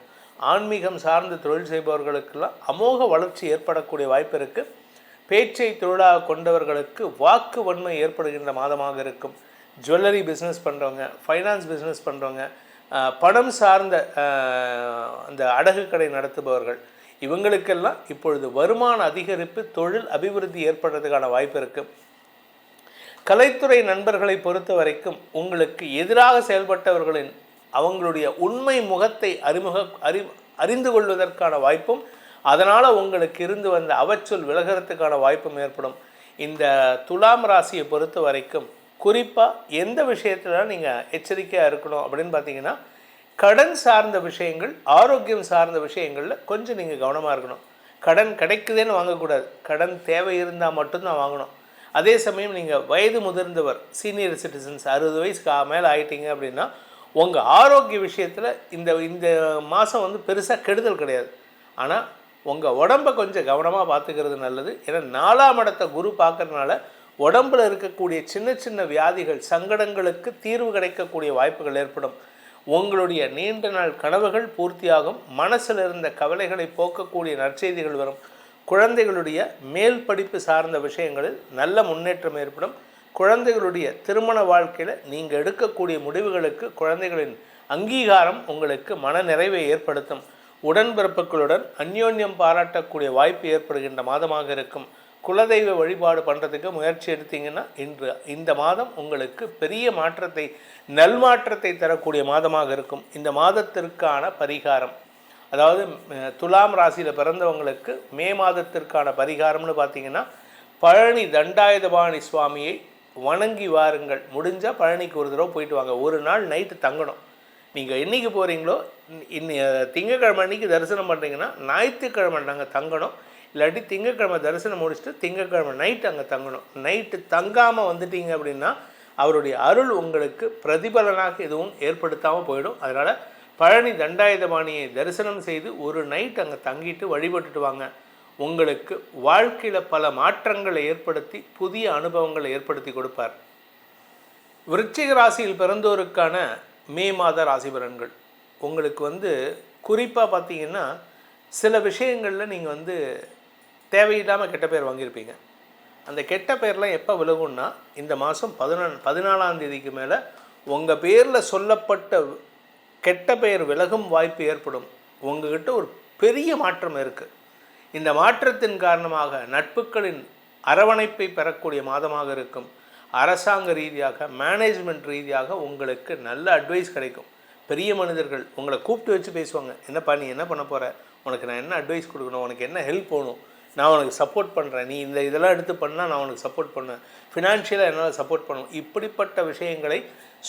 ஆன்மீகம் சார்ந்த தொழில் செய்பவர்களுக்கெல்லாம் அமோக வளர்ச்சி ஏற்படக்கூடிய வாய்ப்பு இருக்குது. பேச்சை தொழிலாக கொண்டவர்களுக்கு வாக்கு வன்மை ஏற்படுகின்ற மாதமாக இருக்கும். ஜுவல்லரி பிஸ்னஸ் பண்ணுறவங்க, ஃபைனான்ஸ் பிஸ்னஸ் பண்ணுறவங்க, பணம் சார்ந்த அந்த அடகு கடை நடத்துபவர்கள், இவங்களுக்கெல்லாம் இப்பொழுது வருமான அதிகரிப்பு, தொழில் அபிவிருத்தி ஏற்படுறதுக்கான வாய்ப்பு இருக்குது. கலைத்துறை நண்பர்களை பொறுத்த வரைக்கும் உங்களுக்கு எதிராக செயல்பட்டவர்களின் அவங்களுடைய உண்மை முகத்தை அறிந்து கொள்வதற்கான வாய்ப்பும், அதனால் உங்களுக்கு இருந்து வந்த அவச்சொல் விலகிறதுக்கான வாய்ப்பும் ஏற்படும். இந்த துலாம் ராசியை பொறுத்த வரைக்கும் குறிப்பாக எந்த விஷயத்தில் நீங்கள் எச்சரிக்கையாக இருக்கணும் அப்படின்னு பார்த்தீங்கன்னா, கடன் சார்ந்த விஷயங்கள், ஆரோக்கியம் சார்ந்த விஷயங்களில் கொஞ்சம் நீங்கள் கவனமாக இருக்கணும். கடன் கிடைக்குதுன்னு வாங்கக்கூடாது, கடன் தேவை இருந்தால் மட்டும்தான் வாங்கணும். அதே சமயம் நீங்கள் வயது முதிர்ந்தவர், சீனியர் சிட்டிசன்ஸ், 60 வயசுக்கு மேலே ஆகிட்டீங்க அப்படின்னா உங்கள் ஆரோக்கிய விஷயத்தில் இந்த மாதம் வந்து பெருசாக கெடுதல் கிடையாது. ஆனால் உங்கள் உடம்பை கொஞ்சம் கவனமாக பார்த்துக்கிறது நல்லது. ஏன்னா 4ஆம் இடத்தை குரு பார்க்கறதுனால உடம்பில் இருக்கக்கூடிய சின்ன சின்ன வியாதிகள், சங்கடங்களுக்கு தீர்வு கிடைக்கக்கூடிய வாய்ப்புகள் ஏற்படும். உங்களுடைய நீண்ட நாள் கனவுகள் பூர்த்தியாகும். மனசில் இருந்த கவலைகளை போக்கக்கூடிய நற்செய்திகள் வரும். குழந்தைகளுடைய மேல் படிப்பு சார்ந்த விஷயங்களில் நல்ல முன்னேற்றம் ஏற்படும். குழந்தைகளுடைய திருமண வாழ்க்கையில் நீங்கள் எடுக்கக்கூடிய முடிவுகளுக்கு குழந்தைகளின் அங்கீகாரம் உங்களுக்கு மன நிறைவை ஏற்படுத்தும். உடன்பிறப்புகளுடன் அந்யோன்யம் பாராட்டக்கூடிய வாய்ப்பு ஏற்படுகின்ற மாதமாக இருக்கும். குலதெய்வ வழிபாடு பண்ணுறதுக்கு முயற்சி எடுத்தீங்கன்னா இந்த மாதம் உங்களுக்கு பெரிய மாற்றத்தை, நல்மாற்றத்தை தரக்கூடிய மாதமாக இருக்கும். இந்த மாதத்திற்கான பரிகாரம், அதாவது துலாம் ராசியில் பிறந்தவங்களுக்கு மே மாதத்திற்கான பரிகாரம்னு பார்த்திங்கன்னா, பழனி தண்டாயுதபாணி சுவாமியை வணங்கி வாருங்கள். முடிஞ்சால் பழனிக்கு ஒரு தடவை போயிட்டு வாங்க. ஒரு நாள் நைட்டு தங்கணும். நீங்கள் என்றைக்கு போகிறீங்களோ, திங்கக்கிழமை அன்றைக்கி தரிசனம் பண்ணுறீங்கன்னா ஞாயிற்றுக்கிழமை நாங்கள் தங்கணும். இல்லாட்டி திங்கக்கிழமை தரிசனம் முடிச்சுட்டு திங்கக்கிழமை நைட்டு அங்கே தங்கணும். நைட்டு தங்காமல் வந்துட்டீங்க அப்படின்னா அவருடைய அருள் உங்களுக்கு பிரதிபலனாக எதுவும் ஏற்படுத்தாமல் போயிடும். அதனால் பழனி தண்டாயுதபாணியை தரிசனம் செய்து ஒரு நைட் அங்கே தங்கிட்டு வழிபட்டுட்டு வாங்க. உங்களுக்கு வாழ்க்கையில் பல மாற்றங்களை ஏற்படுத்தி புதிய அனுபவங்களை ஏற்படுத்தி கொடுப்பார். விருச்சிக ராசியில் பிறந்தோருக்கான மே மாத ராசி பலன்கள் உங்களுக்கு குறிப்பாக பார்த்தீங்கன்னா, சில விஷயங்களில் நீங்கள் தேவையில்லாமல் கெட்ட பேர் வாங்கியிருப்பீங்க. அந்த கெட்ட பேர்லாம் எப்போ விலகும்னா, இந்த மாதம் 14ஆம் தேதிக்கு மேலே உங்கள் பேரில் சொல்லப்பட்ட கெட்ட பெயர் விலகும் வாய்ப்பு ஏற்படும். உங்கள்கிட்ட ஒரு பெரிய மாற்றம் இருக்குது. இந்த மாற்றத்தின் காரணமாக நட்புகளின் அரவணைப்பை பெறக்கூடிய மாதமாக இருக்கும். அரசாங்க ரீதியாக, மேனேஜ்மெண்ட் ரீதியாக உங்களுக்கு நல்ல அட்வைஸ் கிடைக்கும். பெரிய மனிதர்கள் உங்களை கூப்பிட்டு வச்சு பேசுவாங்க. என்னப்பா நீ என்ன பண்ண போகிற, உனக்கு நான் என்ன அட்வைஸ் கொடுக்கணும், உனக்கு என்ன ஹெல்ப் போகணும், நான் உனக்கு சப்போர்ட் பண்ணுறேன், நீ இதெல்லாம் எடுத்து பண்ணால் நான் உனக்கு சப்போர்ட் பண்ணேன், ஃபினான்ஷியலாக என்னால் சப்போர்ட் பண்ணணும், இப்படிப்பட்ட விஷயங்களை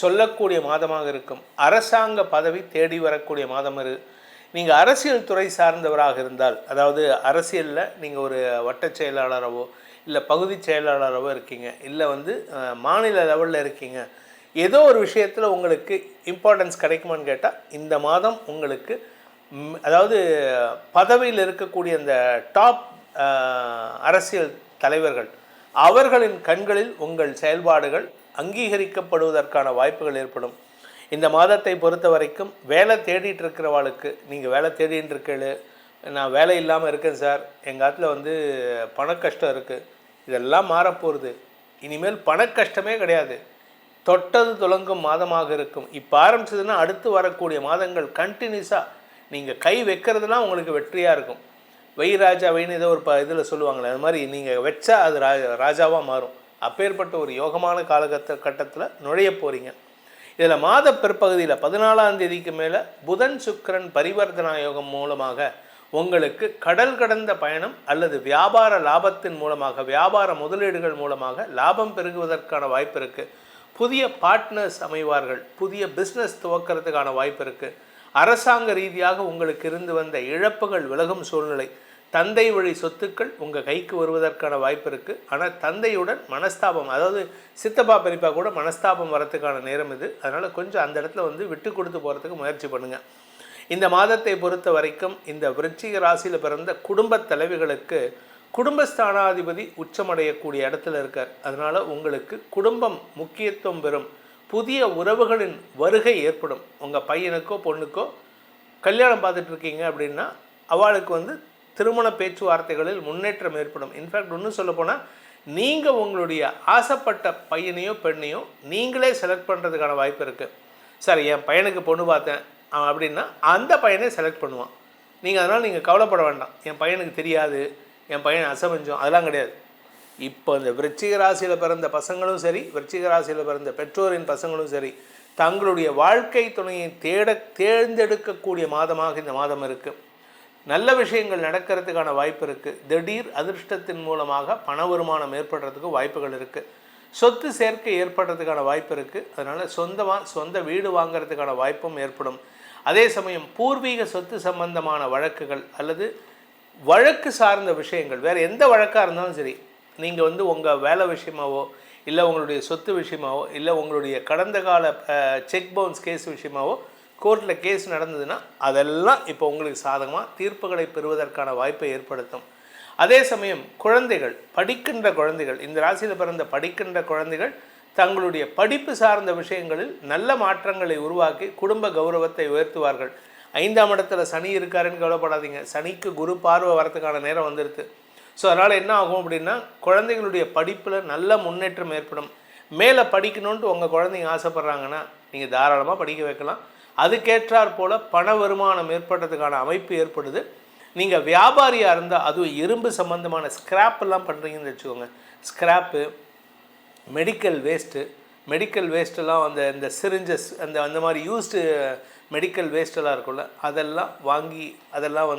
சொல்லக்கூடிய மாதமாக இருக்கும். அரசாங்க பதவி தேடி வரக்கூடிய மாதம் நீங்கள் அரசியல் துறை சார்ந்தவராக இருந்தால், அதாவது அரசியலில் நீங்கள் ஒரு வட்ட செயலாளரவோ இல்லை பகுதி செயலாளரவோ இருக்கீங்க, இல்லை மாநில லெவலில் இருக்கீங்க, ஏதோ ஒரு விஷயத்தில் உங்களுக்கு இம்பார்ட்டன்ஸ் கிடைக்குமான்னு கேட்டால் இந்த மாதம் உங்களுக்கு, அதாவது பதவியில் இருக்கக்கூடிய அந்த டாப் அரசியல் தலைவர்கள் அவர்களின் கண்களில் உங்கள் செயல்பாடுகள் அங்கீகரிக்கப்படுவதற்கான வாய்ப்புகள் ஏற்படும். இந்த மாதத்தை பொறுத்த வரைக்கும் வேலை தேடிட்டு இருக்கிறவாளுக்கு, நீங்கள் வேலை தேடிட்டு இருக்கீங்க, நான் வேலை இல்லாமல் இருக்கேன் சார், எங்கள் ஆற்றுல பண கஷ்டம் இருக்குது, இதெல்லாம் மாறப்போகுது, இனிமேல் பண கஷ்டமே கிடையாது, தொட்டது துலங்கும் மாதமாக இருக்கும். இப்போ ஆரம்பிச்சதுன்னா அடுத்து வரக்கூடிய மாதங்கள் கண்டினியூஸாக நீங்கள் கை வைக்கிறதுலாம் உங்களுக்கு வெற்றியாக இருக்கும். வை ராஜா வைன்னு ஏதோ ஒரு இதில் சொல்லுவாங்களே, அது மாதிரி நீங்கள் வச்சா அது ராஜாவாக மாறும். அப்பேற்பட்ட ஒரு யோகமான கட்டத்தில் நுழைய போகிறீங்க. இதில் மாத பிற்பகுதியில் 14ஆம் தேதிக்கு மேலே புதன் சுக்கிரன் பரிவர்த்தனா யோகம் மூலமாக உங்களுக்கு கடல் கடந்த பயணம் அல்லது வியாபார லாபத்தின் மூலமாக, வியாபார முதலீடுகள் மூலமாக லாபம் பெருகுவதற்கான வாய்ப்பு இருக்குது. புதிய பார்ட்னர்ஸ் அமைவார்கள். புதிய பிஸ்னஸ் துவக்கிறதுக்கான வாய்ப்பு இருக்குது. அரசாங்க ரீதியாக உங்களுக்கு இருந்து வந்த இழப்புகள் விலகும் சூழ்நிலை. தந்தை வழி சொத்துக்கள் உங்கள் கைக்கு வருவதற்கான வாய்ப்பு இருக்குது. ஆனால் தந்தையுடன் மனஸ்தாபம், அதாவது சித்தப்பா பெரியப்பா கூட மனஸ்தாபம் வரத்துக்கான நேரம் இது. அதனால் கொஞ்சம் அந்த இடத்துல விட்டு கொடுத்து போகிறதுக்கு முயற்சி பண்ணுங்கள். இந்த மாதத்தை பொறுத்த வரைக்கும் இந்த விருச்சிக ராசியில் பிறந்த குடும்பத் தலைவிகளுக்கு குடும்பஸ்தானாதிபதி உச்சமடையக்கூடிய இடத்துல இருக்கார். அதனால் உங்களுக்கு குடும்பம் முக்கியத்துவம் பெறும். புதிய உறவுகளின் வருகை ஏற்படும். உங்கள் பையனுக்கோ பொண்ணுக்கோ கல்யாணம் பார்த்துட்டு இருக்கீங்க அப்படின்னா அவளுக்கு திருமண பேச்சுவார்த்தைகளில் முன்னேற்றம் ஏற்படும். இன்ஃபேக்ட் இன்னும் சொல்லப்போனால் நீங்கள் உங்களுடைய ஆசைப்பட்ட பையனையோ பெண்ணையோ நீங்களே செலக்ட் பண்ணுறதுக்கான வாய்ப்பு இருக்குது. சார் என் பையனுக்கு பொண்ணு பார்த்தேன் அப்படின்னா அந்த பையனே செலக்ட் பண்ணுவான். அதனால் நீங்கள் கவலைப்பட வேண்டாம். என் பையனுக்கு தெரியாது, என் பையன் அசமஞ்சம், அதெல்லாம் கிடையாது. இப்போ இந்த விருச்சிக ராசியில் பிறந்த பசங்களும் சரி, விருச்சிக ராசியில் பிறந்த பெற்றோரின் பசங்களும் சரி, தங்களுடைய வாழ்க்கை துணையை தேர்ந்தெடுக்கக்கூடிய மாதமாக இந்த மாதம் இருக்குது. நல்ல விஷயங்கள் நடக்கிறதுக்கான வாய்ப்பு இருக்குது. திடீர் அதிர்ஷ்டத்தின் மூலமாக பண வருமானம் ஏற்படுறதுக்கு வாய்ப்புகள் இருக்குது. சொத்து சேர்க்கை ஏற்படுறதுக்கான வாய்ப்பு இருக்குது. அதனால் சொந்த வீடு வாங்கிறதுக்கான வாய்ப்பும் ஏற்படும். அதே சமயம் பூர்வீக சொத்து சம்பந்தமான வழக்குகள் அல்லது வழக்கு சார்ந்த விஷயங்கள், வேறு எந்த வழக்காக இருந்தாலும் சரி, நீங்கள் உங்கள் வேலை விஷயமாவோ இல்லை உங்களுடைய சொத்து விஷயமாவோ இல்லை உங்களுடைய கடந்த கால செக் பவுன்ஸ் கேஸ் விஷயமாவோ கோர்ட்டில் கேஸ் நடந்ததுன்னா அதெல்லாம் இப்போ உங்களுக்கு சாதகமாக தீர்ப்புகளை பெறுவதற்கான வாய்ப்பை ஏற்படுத்தும். அதே சமயம் படிக்கின்ற குழந்தைகள், இந்த ராசியில் பிறந்த படிக்கின்ற குழந்தைகள் தங்களுடைய படிப்பு சார்ந்த விஷயங்களில் நல்ல மாற்றங்களை உருவாக்கி குடும்ப கௌரவத்தை உயர்த்துவார்கள். 5ஆம் இடத்துல சனி இருக்காருன்னு கவலைப்படாதீங்க. சனிக்கு குரு பார்வை வரத்துக்கான நேரம் வந்துடுது. ஸோ அதனால் என்ன ஆகும் அப்படின்னா குழந்தைகளுடைய படிப்பில் நல்ல முன்னேற்றம் ஏற்படும். மேலே படிக்கணுன்ட்டு உங்கள் குழந்தைங்க ஆசைப்பட்றாங்கன்னா நீங்கள் தாராளமாக படிக்க வைக்கலாம். அதுக்கேற்றாற் போல் பண வருமானம் ஏற்படுறதுக்கான அமைப்பு ஏற்படுது. நீங்கள் வியாபாரியாக இருந்தால், அதுவும் இரும்பு சம்மந்தமான ஸ்கிராப்பெல்லாம் பண்ணுறீங்கன்னு வச்சுக்கோங்க. ஸ்கிராப்பு, மெடிக்கல் வேஸ்ட்டெல்லாம் இந்த சிரிஞ்சஸ் அந்த மாதிரி யூஸ்டு மெடிக்கல் வேஸ்ட்டெல்லாம் இருக்குல்ல, அதெல்லாம் வாங்கி அதெல்லாம்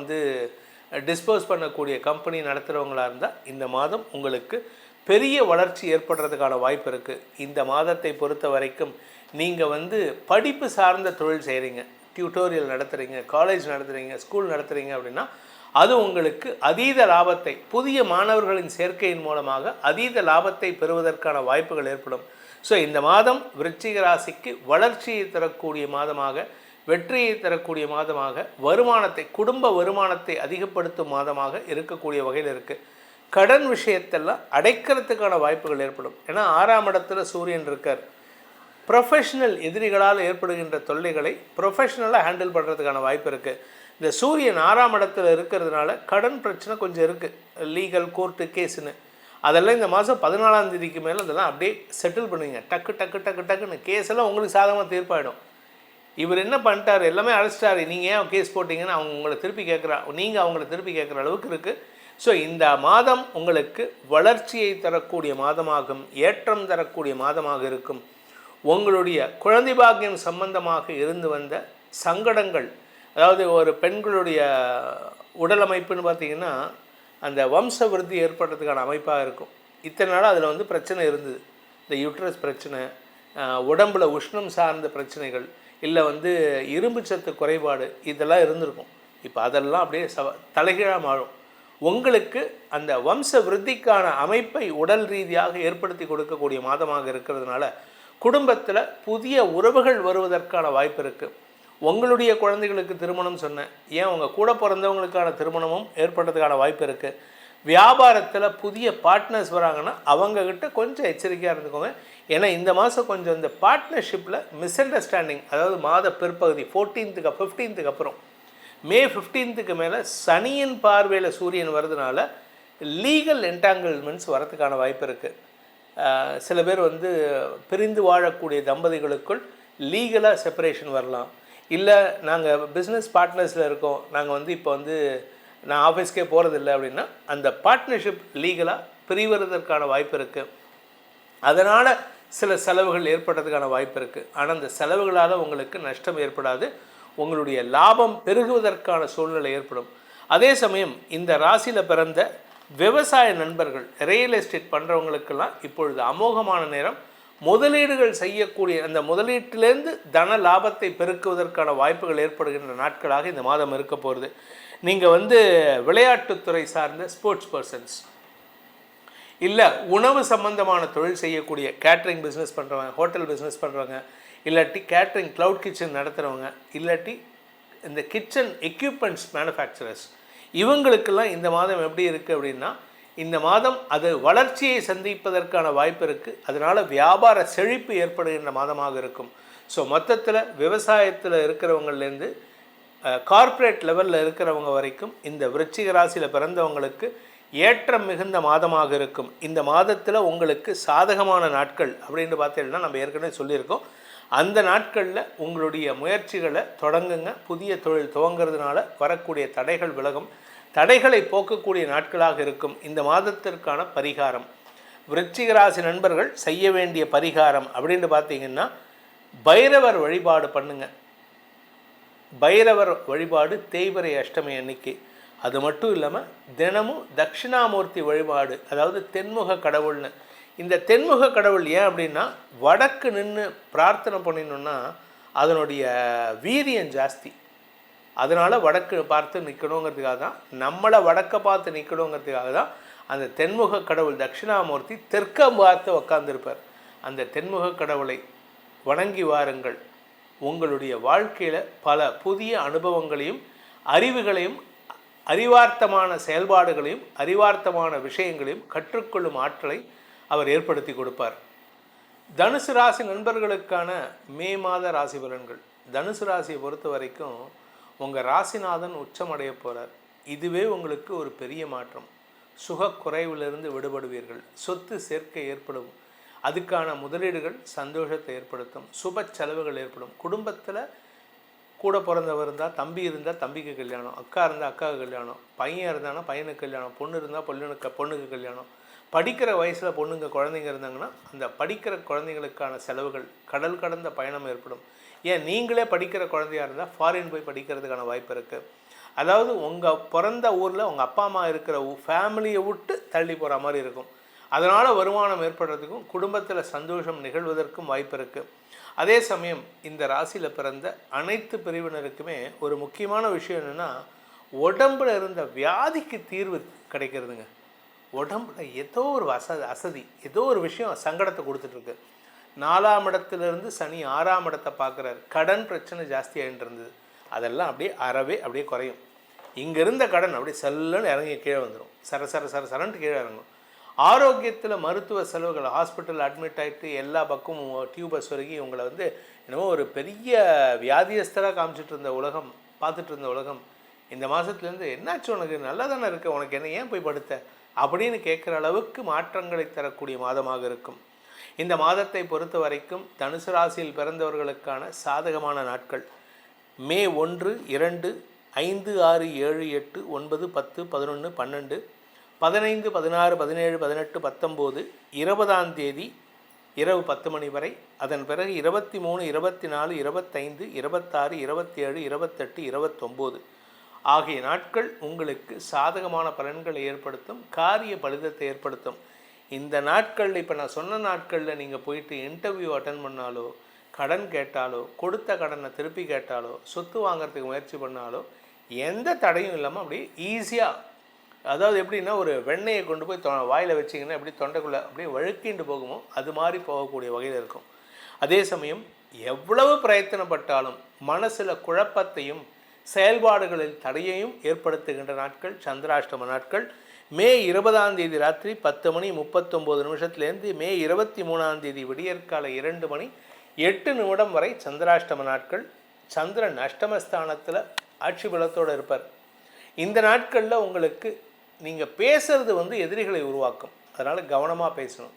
டிஸ்போஸ் பண்ணக்கூடிய கம்பெனி நடத்துகிறவங்களாக இருந்தால் இந்த மாதம் உங்களுக்கு பெரிய வளர்ச்சி ஏற்படுறதுக்கான வாய்ப்பு இருக்குது. இந்த மாதத்தை பொறுத்த வரைக்கும் நீங்கள் படிப்பு சார்ந்த தொழில் செய்கிறீங்க, டியூட்டோரியல் நடத்துகிறீங்க, காலேஜ் நடத்துகிறீங்க, ஸ்கூல் நடத்துகிறீங்க அப்படின்னா அது உங்களுக்கு அதீத லாபத்தை, புதிய மாணவர்களின் சேர்க்கையின் மூலமாக அதீத லாபத்தை பெறுவதற்கான வாய்ப்புகள் ஏற்படும். ஸோ இந்த மாதம் விருச்சிக ராசிக்கு வளர்ச்சியை தரக்கூடிய மாதமாக, வெற்றியை தரக்கூடிய மாதமாக, குடும்ப வருமானத்தை அதிகப்படுத்தும் மாதமாக இருக்கக்கூடிய வகையில் இருக்குது. கடன் விஷயத்தெல்லாம் அடைக்கிறதுக்கான வாய்ப்புகள் ஏற்படும். ஏன்னா 6ஆம் இடத்துல சூரியன் இருக்கார். ப்ரொஃபஷனல் எதிரிகளால் ஏற்படுகின்ற தொல்லைகளை ப்ரொஃபஷனலாக ஹேண்டில் பண்ணுறதுக்கான வாய்ப்பு இருக்குது. இந்த சூரியன் 6ஆம் இடத்துல இருக்கிறதுனால கடன் பிரச்சனை கொஞ்சம் இருக்குது. லீகல் கோர்ட்டு கேஸுன்னு அதெல்லாம் இந்த மாதம் 14ஆம் தேதிக்கு மேலே அதெல்லாம் அப்படியே செட்டில் பண்ணுவீங்க. டக்குன்னு கேஸெல்லாம் உங்களுக்கு சாதகமாக தீர்ப்பாயிடும். இவர் என்ன பண்ணிட்டார், எல்லாமே அழைச்சிட்டாரு, நீங்கள் ஏன் கேஸ் போட்டிங்கன்னு அவங்க உங்களை திருப்பி நீங்கள் அவங்கள திருப்பி கேட்குற அளவுக்கு இருக்குது. ஸோ இந்த மாதம் உங்களுக்கு வளர்ச்சியை தரக்கூடிய மாதமாகும், ஏற்றம் தரக்கூடிய மாதமாக இருக்கும். உங்களுடைய குழந்தை பாக்கியம் சம்பந்தமாக இருந்து வந்த சங்கடங்கள், அதாவது ஒரு பெண்களுடைய உடல் அமைப்புன்னு பார்த்திங்கன்னா அந்த வம்ச விருத்தி ஏற்படுறதுக்கான அமைப்பாக இருக்கும். இத்தனை நாள் அதில் பிரச்சனை இருந்தது. இந்த யூட்ரஸ் பிரச்சனை, உடம்பில் உஷ்ணம் சார்ந்த பிரச்சனைகள், இல்லை இரும்பு சத்து குறைபாடு, இதெல்லாம் இருந்திருக்கும். இப்போ அதெல்லாம் அப்படியே தலைகீழாக மாறும். உங்களுக்கு அந்த வம்ச விருத்திக்கான அமைப்பை உடல் ரீதியாக ஏற்படுத்தி கொடுக்கக்கூடிய மாதமாக இருக்கிறதுனால குடும்பத்தில் புதிய உறவுகள் வருவதற்கான வாய்ப்பு இருக்குது. உங்களுடைய குழந்தைகளுக்கு திருமணம் சொன்னேன், ஏன் உங்கள் கூட பிறந்தவங்களுக்கான திருமணமும் ஏற்படுறதுக்கான வாய்ப்பு இருக்குது. வியாபாரத்தில் புதிய பார்ட்னர்ஸ் வராங்கன்னா அவங்கக்கிட்ட கொஞ்சம் எச்சரிக்கையாக இருந்துக்கோங்க. ஏன்னா இந்த மாதம் கொஞ்சம் இந்த பார்ட்னர்ஷிப்பில் மிஸ் அண்டர்ஸ்டாண்டிங், அதாவது மாத பிற்பகுதி 15th அப்புறம் மே 15க்கு மேலே சனியின் பார்வையில் சூரியன் வர்றதுனால லீகல் என்டாங்கிள்மெண்ட்ஸ் வரதுக்கான வாய்ப்பு இருக்குது. சில பேர் வந்து பிரிந்து வாழக்கூடிய தம்பதிகளுக்குள் லீகலாக செப்பரேஷன் வரலாம். இல்லை நாங்கள் பிஸ்னஸ் பார்ட்னர்ஸில் இருக்கோம், நாங்கள் வந்து இப்போ வந்து நான் ஆஃபீஸ்க்கே போகிறதில்ல அப்படின்னா அந்த பார்ட்னர்ஷிப் லீகலாக பிரிவதற்கான வாய்ப்பு இருக்குது. அதனால் சில செலவுகள் ஏற்படுறதுக்கான வாய்ப்பு இருக்குது. ஆனால் அந்த செலவுகளால் உங்களுக்கு நஷ்டம் ஏற்படாது, உங்களுடைய லாபம் பெருகுவதற்கான சூழ்நிலை ஏற்படும். அதே சமயம் இந்த ராசியில் பிறந்த விவசாய நண்பர்கள், ரியல் எஸ்டேட் பண்ணுறவங்களுக்கெல்லாம் இப்பொழுது அமோகமான நேரம். முதலீடுகள் செய்யக்கூடிய அந்த முதலீட்டிலேருந்து தன லாபத்தை பெருக்குவதற்கான வாய்ப்புகள் ஏற்படுகின்ற நாட்களாக இந்த மாதம் இருக்க போகிறது. நீங்கள் வந்து விளையாட்டுத்துறை சார்ந்த ஸ்போர்ட்ஸ் பர்சன்ஸ், இல்லை உணவு சம்பந்தமான தொழில் செய்யக்கூடிய கேட்ரிங் பிஸ்னஸ் பண்ணுறவங்க, ஹோட்டல் பிஸ்னஸ் பண்ணுறவங்க, இல்லாட்டி கேட்ரிங் க்ளவுட் கிச்சன் நடத்துகிறவங்க, இல்லாட்டி இந்த கிச்சன் எக்யூப்மெண்ட்ஸ் மேனுஃபேக்சரர்ஸ், இவங்களுக்கெல்லாம் இந்த மாதம் எப்படி இருக்குது அப்படின்னா, இந்த மாதம் அது வளர்ச்சியை சந்திப்பதற்கான வாய்ப்பு இருக்குது. அதனால் வியாபார செழிப்பு ஏற்படுகின்ற மாதமாக இருக்கும். ஸோ மொத்தத்தில் விவசாயத்தில் இருக்கிறவங்கலேருந்து கார்ப்பரேட் லெவலில் இருக்கிறவங்க வரைக்கும் இந்த விருச்சிக ராசியில் பிறந்தவங்களுக்கு ஏற்றம் மிகுந்த மாதமாக இருக்கும். இந்த மாதத்தில் உங்களுக்கு சாதகமான நாட்கள் அப்படின்னு பார்த்தீங்கன்னா நம்ம ஏற்கனவே சொல்லியிருக்கோம். அந்த நாட்களில் உங்களுடைய முயற்சிகளை தொடங்குங்க. புதிய தொழில் துவங்கிறதுனால வரக்கூடிய தடைகள் விலகும். தடைகளை போக்கக்கூடிய நாட்களாக இருக்கும். இந்த மாதத்திற்கான பரிகாரம், விருச்சிக ராசி நண்பர்கள் செய்ய வேண்டிய பரிகாரம் அப்படின்னு பார்த்தீங்கன்னா, பைரவர் வழிபாடு பண்ணுங்க. பைரவர் வழிபாடு தேய்பிறை அஷ்டமி அன்னைக்கு. அது மட்டும் இல்லாமல் தினமும் தட்சிணாமூர்த்தி வழிபாடு, அதாவது தென்முக கடவுள்னு. இந்த தென்முக கடவுள் ஏன் அப்படின்னா, வடக்கு நின்று பிரார்த்தனை பண்ணினோன்னா அதனுடைய வீரியம் ஜாஸ்தி. அதனால் வடக்கு பார்த்து நிற்கணுங்கிறதுக்காக தான், நம்மளை வடக்க பார்த்து நிற்கணுங்கிறதுக்காக தான் அந்த தென்முக கடவுள் தட்சிணாமூர்த்தி தெற்க பார்த்து உக்காந்துருப்பார். அந்த தென்முக கடவுளை வணங்கி வாருங்கள். உங்களுடைய வாழ்க்கையில் பல புதிய அனுபவங்களையும் அறிவுகளையும் அறிவார்த்தமான செயல்பாடுகளையும் அறிவார்த்தமான விஷயங்களையும் கற்றுக்கொள்ளும் ஆற்றலை அவர் ஏற்படுத்தி கொடுப்பார். தனுசு ராசி நண்பர்களுக்கான மே மாத ராசி பலன்கள். தனுசு ராசியை பொறுத்த வரைக்கும் உங்கள் ராசிநாதன் உச்சமடைய போகிறார். இதுவே உங்களுக்கு ஒரு பெரிய மாற்றம். சுகக்குறைவிலிருந்து விடுபடுவீர்கள். சொத்து சேர்க்கை ஏற்படும். அதுக்கான முதலீடுகள் சந்தோஷத்தை ஏற்படுத்தும். சுப செலவுகள் ஏற்படும். குடும்பத்தில் கூட பிறந்தவர் இருந்தால் தம்பி இருந்தால் தம்பிக்கு கல்யாணம், அக்கா இருந்தால் அக்காவுக்கு கல்யாணம், பையன் இருந்தானா பையனுக்கு கல்யாணம், பொண்ணு இருந்தால் பொண்ணுக்கு கல்யாணம். படிக்கிற வயசில் பொண்ணுங்க குழந்தைங்க இருந்தாங்கன்னா அந்த படிக்கிற குழந்தைங்களுக்கான செலவுகள், கடல் கடந்த பயணம் ஏற்படும். ஏன் நீங்களே படிக்கிற குழந்தையாக இருந்தால் ஃபாரின் போய் படிக்கிறதுக்கான வாய்ப்பு இருக்குது. அதாவது உங்கள் பிறந்த ஊரில் உங்கள் அப்பா அம்மா இருக்கிற ஃபேமிலியை விட்டு தள்ளி போகிற மாதிரி இருக்கும். அதனால் வருமானம் ஏற்படுறதுக்கும் குடும்பத்தில் சந்தோஷம் நிகழ்வதற்கும் வாய்ப்பு இருக்குது. அதே சமயம் இந்த ராசியில் பிறந்த அனைத்து பிரிவினருக்குமே ஒரு முக்கியமான விஷயம் என்னென்னா, உடம்பில் இருந்த வியாதிக்கு தீர்வு கிடைக்கிறதுங்க. உடம்புல ஏதோ ஒரு அசதி, ஏதோ ஒரு விஷயம் சங்கடத்தை கொடுத்துட்ருக்கு. 4ஆம் இடத்துலேருந்து சனி 6ஆம் இடத்தை பார்க்குறாரு. கடன் பிரச்சனை ஜாஸ்தியாகிட்டு இருந்தது, அதெல்லாம் அப்படியே குறையும். இங்கே இருந்த கடன் அப்படியே செல்லுன்னு இறங்கி கீழே வந்துடும். சரன்ட்டு கீழே இறங்கும். ஆரோக்கியத்தில் மருத்துவ செலவுகள், ஹாஸ்பிட்டல் அட்மிட் ஆகிட்டு எல்லா பக்கமும் டியூபஸ் வரைக்கும் உங்களை வந்து என்னமோ ஒரு பெரிய வியாதியஸ்தராக காமிச்சிட்டு இருந்த உலகம், பார்த்துட்டு இருந்த உலகம், இந்த மாதத்துலேருந்து என்னாச்சு உனக்கு, நல்லா தானே இருக்க, உனக்கு என்ன, ஏன் போய் படுத்த அப்படின்னு கேட்குற அளவுக்கு மாற்றங்களை தரக்கூடிய மாதமாக இருக்கும். இந்த மாதத்தை பொறுத்த வரைக்கும் தனுசு ராசியில் பிறந்தவர்களுக்கான சாதகமான நாட்கள் மே 1, 2, 5, 6, 7, 8, 9, 10, 11, 12, 15, 16, 17, 18, 19, 20ஆம் தேதி இரவு 10 மணி வரை. அதன் பிறகு 23, 24, 25, 26, 27, 28, 29 ஆகிய நாட்கள் உங்களுக்கு சாதகமான பலன்களை ஏற்படுத்தும், காரிய பலிதத்தை ஏற்படுத்தும். இந்த நாட்களில், இப்போ நான் சொன்ன நாட்களில் நீங்கள் போயிட்டு இன்டர்வியூ அட்டன் பண்ணாலோ, கடன் கேட்டாலோ, கொடுத்த கடனை திருப்பி கேட்டாலோ, சொத்து வாங்கிறதுக்கு முயற்சி பண்ணாலோ எந்த தடையும் இல்லாமல் அப்படியே ஈஸியாக, அதாவது எப்படின்னா ஒரு வெண்ணெயை கொண்டு போய் வாயில் வச்சிங்கன்னா எப்படி தொண்டைக்குள்ளே அப்படியே வழுக்கிண்டு போகுமோ அது மாதிரி போகக்கூடிய வகையில் இருக்கும். அதே சமயம் எவ்வளவு பிரயத்தனப்பட்டாலும் மனசில் குழப்பத்தையும் செயல்பாடுகளில் தடையையும் ஏற்படுத்துகின்ற நாட்கள் சந்திராஷ்டம நாட்கள். மே 20ஆம் தேதி ராத்திரி 10 மணி 39 நிமிஷத்துலேருந்து மே 23ஆம் தேதி விடியற்கால 2 மணி 8 நிமிடம் வரை சந்திராஷ்டம நாட்கள். சந்திரன் அஷ்டமஸ்தானத்தில் ஆட்சி பலத்தோடு இருப்பார். இந்த நாட்களில் உங்களுக்கு நீங்கள் பேசுகிறது எதிரிகளை உருவாக்கும். அதனால் கவனமாக பேசணும்.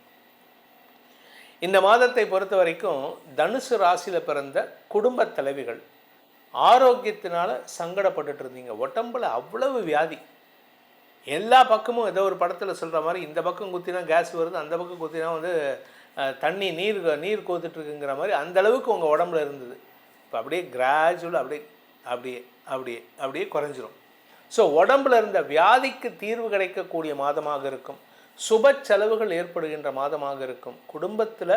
இந்த மாதத்தை பொறுத்த வரைக்கும் தனுசு ராசியில் பிறந்த குடும்ப தலைவிகள் ஆரோக்கியத்தினால சங்கடப்பட்டுட்டு இருந்தீங்க. உடம்புல அவ்வளவு வியாதி, எல்லா பக்கமும் ஏதோ ஒரு படத்தில் சொல்கிற மாதிரி இந்த பக்கம் குத்தினா கேஸ் வருது, அந்த பக்கம் குத்தினா வந்து தண்ணி நீர் கோத்துட்ருக்குங்கிற மாதிரி அந்த அளவுக்கு உங்கள் உடம்புல இருந்தது. இப்போ அப்படியே கிராஜுவல் அப்படியே அப்படியே அப்படியே அப்படியே குறைஞ்சிரும். ஸோ உடம்புல இருந்த வியாதிக்கு தீர்வு கிடைக்கக்கூடிய மாதமாக இருக்கும். சுப செலவுகள் ஏற்படுகின்ற மாதமாக இருக்கும். குடும்பத்தில்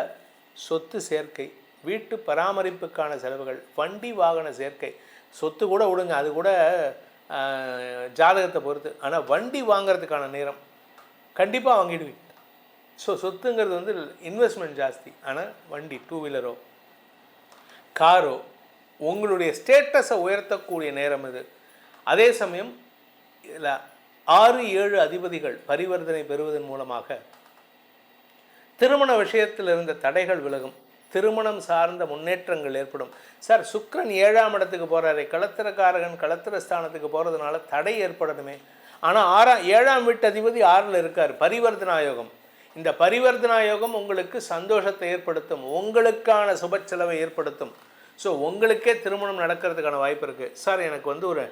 சொத்து சேர்க்கை, வீட்டு பராமரிப்புக்கான செலவுகள், வண்டி வாகன சேர்க்கை, சொத்து கூட விடுங்க, அது கூட ஜாதகத்தை பொறுத்து. ஆனால் வண்டி வாங்கிறதுக்கான நேரம் கண்டிப்பாக வாங்கிடுவீங்க. ஸோ சொத்துங்கிறது வந்து இன்வெஸ்ட்மெண்ட் ஜாஸ்தி. ஆனால் வண்டி, டூ வீலரோ காரோ உங்களுடைய ஸ்டேட்டஸை உயர்த்தக்கூடிய நேரம் இது. அதே சமயம் இதில் 6-7 அதிபதிகள் பரிவர்த்தனை பெறுவதன் மூலமாக திருமண விஷயத்தில் இருந்த தடைகள் விலகும். திருமணம் சார்ந்த முன்னேற்றங்கள் ஏற்படும். சார், சுக்கிரன் 7ஆம் இடத்துக்கு போகிறாரு, களத்திரக்காரகன் களத்திரஸ்தானத்துக்கு போகிறதுனால தடை ஏற்படணுமே. ஆனால் 7ஆம் வீட்டு அதிபதி 6ல் இருக்கார். பரிவர்த்தனா யோகம். இந்த பரிவர்த்தனா யோகம் உங்களுக்கு சந்தோஷத்தை ஏற்படுத்தும், உங்களுக்கான சுப செலவை ஏற்படுத்தும். ஸோ உங்களுக்கே திருமணம் நடக்கிறதுக்கான வாய்ப்பு இருக்குது. சார், எனக்கு வந்து ஒரு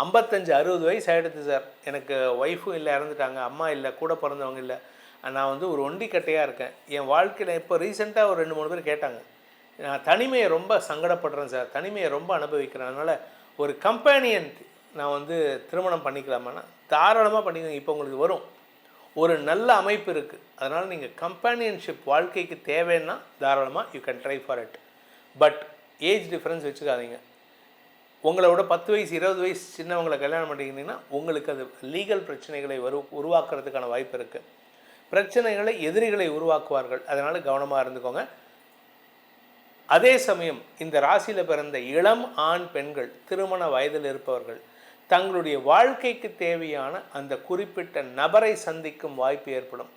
55-60 வயசு ஆகிடுது சார், எனக்கு ஒய்ஃபும் இல்லை, இறந்துட்டாங்க, அம்மா இல்லை, கூட பிறந்தவங்க இல்லை, நான் வந்து ஒரு ஒண்டிக்கட்டையாக இருக்கேன், என் வாழ்க்கையில் இப்போ ரீசெண்டாக ஒரு 2-3 பேர் கேட்டாங்க, நான் தனிமையை ரொம்ப சங்கடப்படுறேன் சார், தனிமையை ரொம்ப அனுபவிக்கிறேன், அதனால் ஒரு கம்பேனியன் நான் வந்து திருமணம் பண்ணிக்கலாமான்னா தாராளமாக பண்ணிக்கோங்க. இப்போ உங்களுக்கு வரும் ஒரு நல்ல அமைப்பு இருக்குது. அதனால் நீங்கள் கம்பேனியன்ஷிப் வாழ்க்கைக்கு தேவைன்னா தாராளமாக you can try for it. But age difference வச்சுக்காதீங்க. உங்களை விட 10 வயசு 20 வயசு சின்னவங்களை கல்யாணம் பண்ணிக்கிட்டீங்கன்னா உங்களுக்கு அது லீகல் பிரச்சனைகளை உருவாக்குறதுக்கான வாய்ப்பு இருக்குது. பிரச்சனைகளை, எதிரிகளை உருவாக்குவார்கள். அதனால் கவனமாக இருந்துக்கோங்க. அதே சமயம் இந்த ராசியில் பிறந்த இளம் ஆண் பெண்கள், திருமண வயதில் இருப்பவர்கள், தங்களுடைய வாழ்க்கைக்கு தேவையான அந்த குறிப்பிட்ட நபரை சந்திக்கும் வாய்ப்பு ஏற்படும்.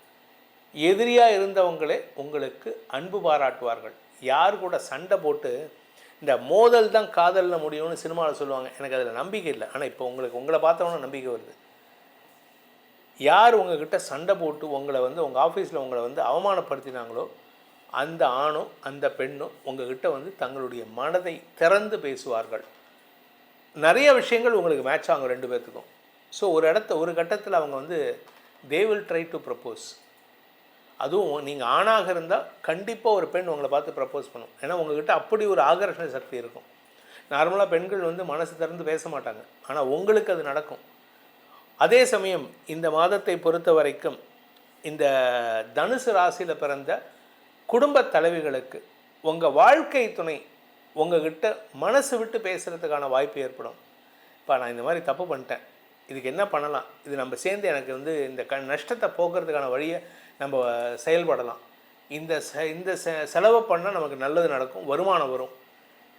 எதிரியாக இருந்தவங்களே உங்களுக்கு அன்பு பாராட்டுவார்கள். யார் கூட சண்டை போட்டு இந்த மோதல் தான் காதலில் முடியும்னு சினிமாவில் சொல்லுவாங்க. எனக்கு அதில் நம்பிக்கை இல்லை. ஆனால் இப்போ உங்களை பார்த்தவொன்னே நம்பிக்கை வருது. யார் உங்ககிட்ட சண்டை போட்டு உங்களை வந்து உங்கள் ஆஃபீஸில் உங்களை வந்து அவமானப்படுத்தினாங்களோ அந்த ஆணோ அந்த பெண்ணோ உங்ககிட்ட வந்து தங்களுடைய மனதை திறந்து பேசுவார்கள். நிறைய விஷயங்கள் உங்களுக்கு மேட்ச் ஆகும் 2 பேர்த்துக்கும். ஸோ ஒரு கட்டத்தில் அவங்க வந்து they will try to propose. அதுவும் நீங்கள் ஆணாக இருந்தால் கண்டிப்பாக ஒரு பெண் உங்களை பார்த்து ப்ரப்போஸ் பண்ணும். ஏன்னா உங்கள்கிட்ட அப்படி ஒரு ஆகர்ஷண சக்தி இருக்கும். நார்மலாக பெண்கள் வந்து மனசு திறந்து பேச மாட்டாங்க, ஆனால் உங்களுக்கு அது நடக்கும். அதே சமயம் இந்த மாதத்தை பொறுத்த வரைக்கும் இந்த தனுசு ராசியில் பிறந்த குடும்ப தலைவிகளுக்கு உங்கள் வாழ்க்கை துணை உங்கள்கிட்ட மனசு விட்டு பேசுகிறதுக்கான வாய்ப்பு ஏற்படும். இப்போ நான் இந்த மாதிரி தப்பு பண்ணிட்டேன், இதுக்கு என்ன பண்ணலாம், இது நம்ம சேர்ந்து எனக்கு வந்து இந்த நஷ்டத்தை போக்குறதுக்கான வழியை நம்ம செயல்படலாம், இந்த செலவை பண்ணால் நமக்கு நல்லது நடக்கும், வருமானம் வரும்,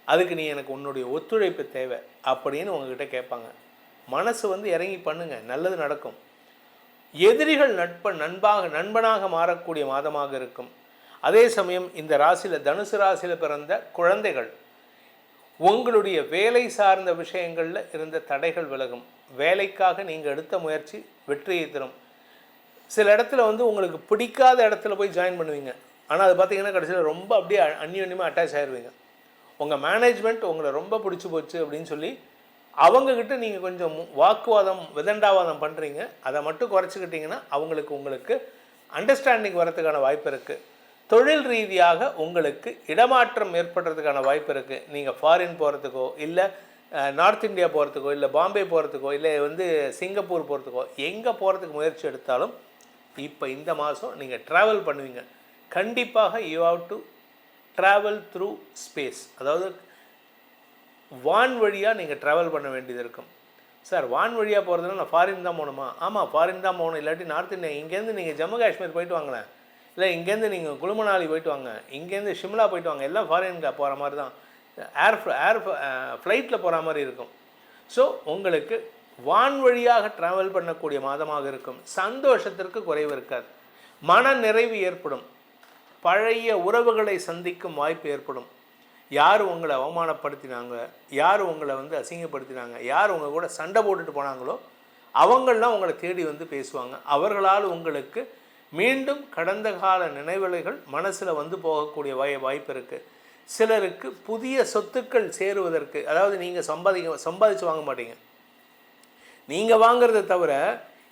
அதுக்கு நீ எனக்கு உன்னுடைய ஒத்துழைப்பு தேவை அப்படின்னு உங்ககிட்ட கேட்பாங்க. மனசு வந்து இறங்கி பண்ணுங்க, நல்லது நடக்கும். எதிரிகள் நண்பனாக மாறக்கூடிய மாதமாக இருக்கும். அதே சமயம் இந்த ராசியில் தனுசு ராசியில் பிறந்த குழந்தைகள் உங்களுடைய வேலை சார்ந்த விஷயங்களில் இருந்த தடைகள் விலகும். வேலைக்காக நீங்கள் எடுத்த முயற்சி வெற்றியை தரும். சில இடத்துல வந்து உங்களுக்கு பிடிக்காத இடத்துல போய் ஜாயின் பண்ணுவீங்க, ஆனால் அது பார்த்தீங்கன்னா கடைசியில் ரொம்ப அப்படியே அந்யோன்யமாக அட்டாச் ஆகிடுவீங்க. உங்கள் மேனேஜ்மெண்ட் உங்களை ரொம்ப பிடிச்சி போச்சு அப்படின்னு சொல்லி அவங்கக்கிட்ட நீங்கள் கொஞ்சம் விதண்டாவாதம் பண்ணுறீங்க. அதை மட்டும் குறைச்சிக்கிட்டிங்கன்னா உங்களுக்கு அண்டர்ஸ்டாண்டிங் வரதுக்கான வாய்ப்பு இருக்குது. தொழில் ரீதியாக உங்களுக்கு இடமாற்றம் ஏற்படுறதுக்கான வாய்ப்பு இருக்குது. நீங்கள் ஃபாரின் போகிறதுக்கோ, இல்லை நார்த் இந்தியா போகிறதுக்கோ, இல்லை பாம்பே போகிறதுக்கோ, இல்லை வந்து சிங்கப்பூர் போகிறதுக்கோ, எங்கே போகிறதுக்கு முயற்சி எடுத்தாலும் இப்போ இந்த மாதம் நீங்கள் ட்ராவல் பண்ணுவீங்க. கண்டிப்பாக you have to travel through space, அதாவது வான் வழியாக நீங்கள் ட்ராவல் பண்ண வேண்டியது இருக்கும். சார், வான் வழியாக போகிறதுனா நான் ஃபாரின் தான் போகணுமா? ஆமாம், ஃபாரின் தான் போகணும். இல்லாட்டி நார்த் இந்தியா, இங்கேருந்து நீங்கள் ஜம்மு காஷ்மீர் போயிட்டு வாங்களேன், இல்லை இங்கேருந்து நீங்கள் குளுமணாலி போயிட்டு வாங்க, இங்கேருந்து ஷிம்லா போயிட்டு வாங்க, எல்லாம் ஃபாரினுக்கு போகிற மாதிரி தான், ஃப்ளைட்டில் போகிற மாதிரி இருக்கும். ஸோ உங்களுக்கு வான் வழியாக ட்ராவல் பண்ணக்கூடிய மாதமாக இருக்கும். சந்தோஷத்திற்கு குறைவு இருக்காது. மன நிறைவு ஏற்படும். பழைய உறவுகளை சந்திக்கும் வாய்ப்பு ஏற்படும். யார் உங்களை அவமானப்படுத்தினாங்க, யார் உங்களை வந்து அசிங்கப்படுத்தினாங்க, யார் உங்கள் கூட சண்டை போட்டுட்டு போனாங்களோ அவங்களாம் உங்களை தேடி வந்து பேசுவாங்க. அவர்களால் உங்களுக்கு மீண்டும் கடந்த கால நினைவலைகள் மனசில் வந்து போகக்கூடிய வாய்ப்பு இருக்குது. சிலருக்கு புதிய சொத்துக்கள் சேருவதற்கு, அதாவது நீங்கள் சம்பாதிச்சு வாங்க மாட்டீங்க, நீங்கள் வாங்கிறத தவிர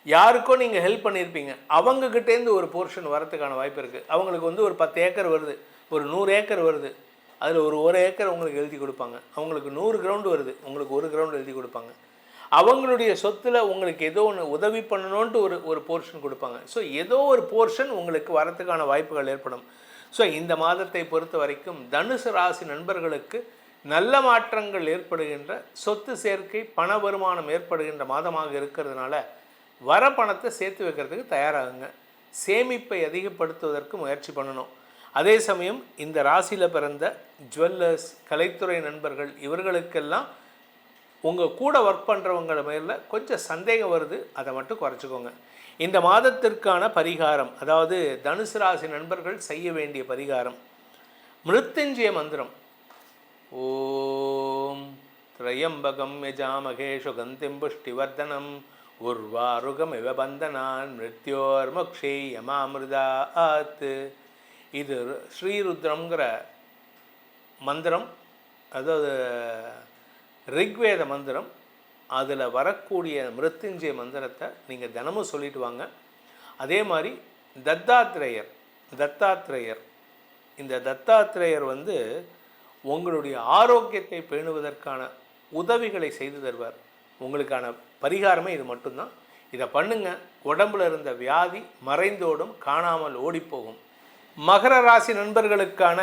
யாருக்கோ நீங்கள் ஹெல்ப் பண்ணியிருப்பீங்க, அவங்கக்கிட்டேருந்து ஒரு போர்ஷன் வரத்துக்கான வாய்ப்பு இருக்குது. அவங்களுக்கு வந்து ஒரு 10 ஏக்கர் வருது, ஒரு 100 ஏக்கர் வருது, அதில் ஒரு ஏக்கர் உங்களுக்கு எழுதி கொடுப்பாங்க. அவங்களுக்கு 100 கிரவுண்டு வருது, உங்களுக்கு 1 கிரவுண்டு எழுதி கொடுப்பாங்க. அவங்களுடைய சொத்தில் உங்களுக்கு ஏதோ ஒன்று உதவி பண்ணணுன்ட்டு ஒரு போர்ஷன் கொடுப்பாங்க. ஸோ ஏதோ ஒரு போர்ஷன் உங்களுக்கு வரத்துக்கான வாய்ப்புகள் ஏற்படும். ஸோ இந்த மாதத்தை பொறுத்த வரைக்கும் தனுசு ராசி நண்பர்களுக்கு நல்ல மாற்றங்கள் ஏற்படுகின்ற, சொத்து சேர்க்கை, பண வருமானம் ஏற்படுகின்ற மாதமாக இருக்கிறதுனால வர பணத்தை சேர்த்து வைக்கிறதுக்கு தயாராகுங்க. சேமிப்பை அதிகப்படுத்துவதற்கு முயற்சி பண்ணணும். அதே சமயம் இந்த ராசியில் பிறந்த ஜுவல்லர்ஸ், கலைத்துறை நண்பர்கள், இவர்களுக்கெல்லாம் உங்கள் கூட ஒர்க் பண்ணுறவங்கள மேலே கொஞ்சம் சந்தேகம் வருது, அதை மட்டும் குறைச்சிக்கோங்க. இந்த மாதத்திற்கான பரிகாரம், அதாவது தனுசு ராசி நண்பர்கள் செய்ய வேண்டிய பரிகாரம், மிருத்யுஞ்சய மந்திரம். ஓம் திரையம்பகம் யஜாமகே சுகந்திம் புஷ்டிவர்தனம் உர்வாருகம் இவ பந்தனான் மிருத்யோர் மோக்ஷே யமாமிருதாத். இது ஸ்ரீருத்ரங்கிற மந்திரம், அதாவது ரிக்வேத மந்திரம். அதில் வரக்கூடிய மிருத்யுஞ்சய மந்திரத்தை நீங்கள் தினமும் சொல்லிட்டு வாங்க. அதே மாதிரி தத்தாத்ரேயர், இந்த தத்தாத்ரேயர் வந்து உங்களுடைய ஆரோக்கியத்தை பேணுவதற்கான உதவிகளை செய்து தருவார். உங்களுக்கான பரிகாரமே இது மட்டும்தான். இதை பண்ணுங்க, உடம்புல இருந்த வியாதி மறைந்தோடும், காணாமல் ஓடிப்போகும். மகர ராசி நண்பர்களுக்கான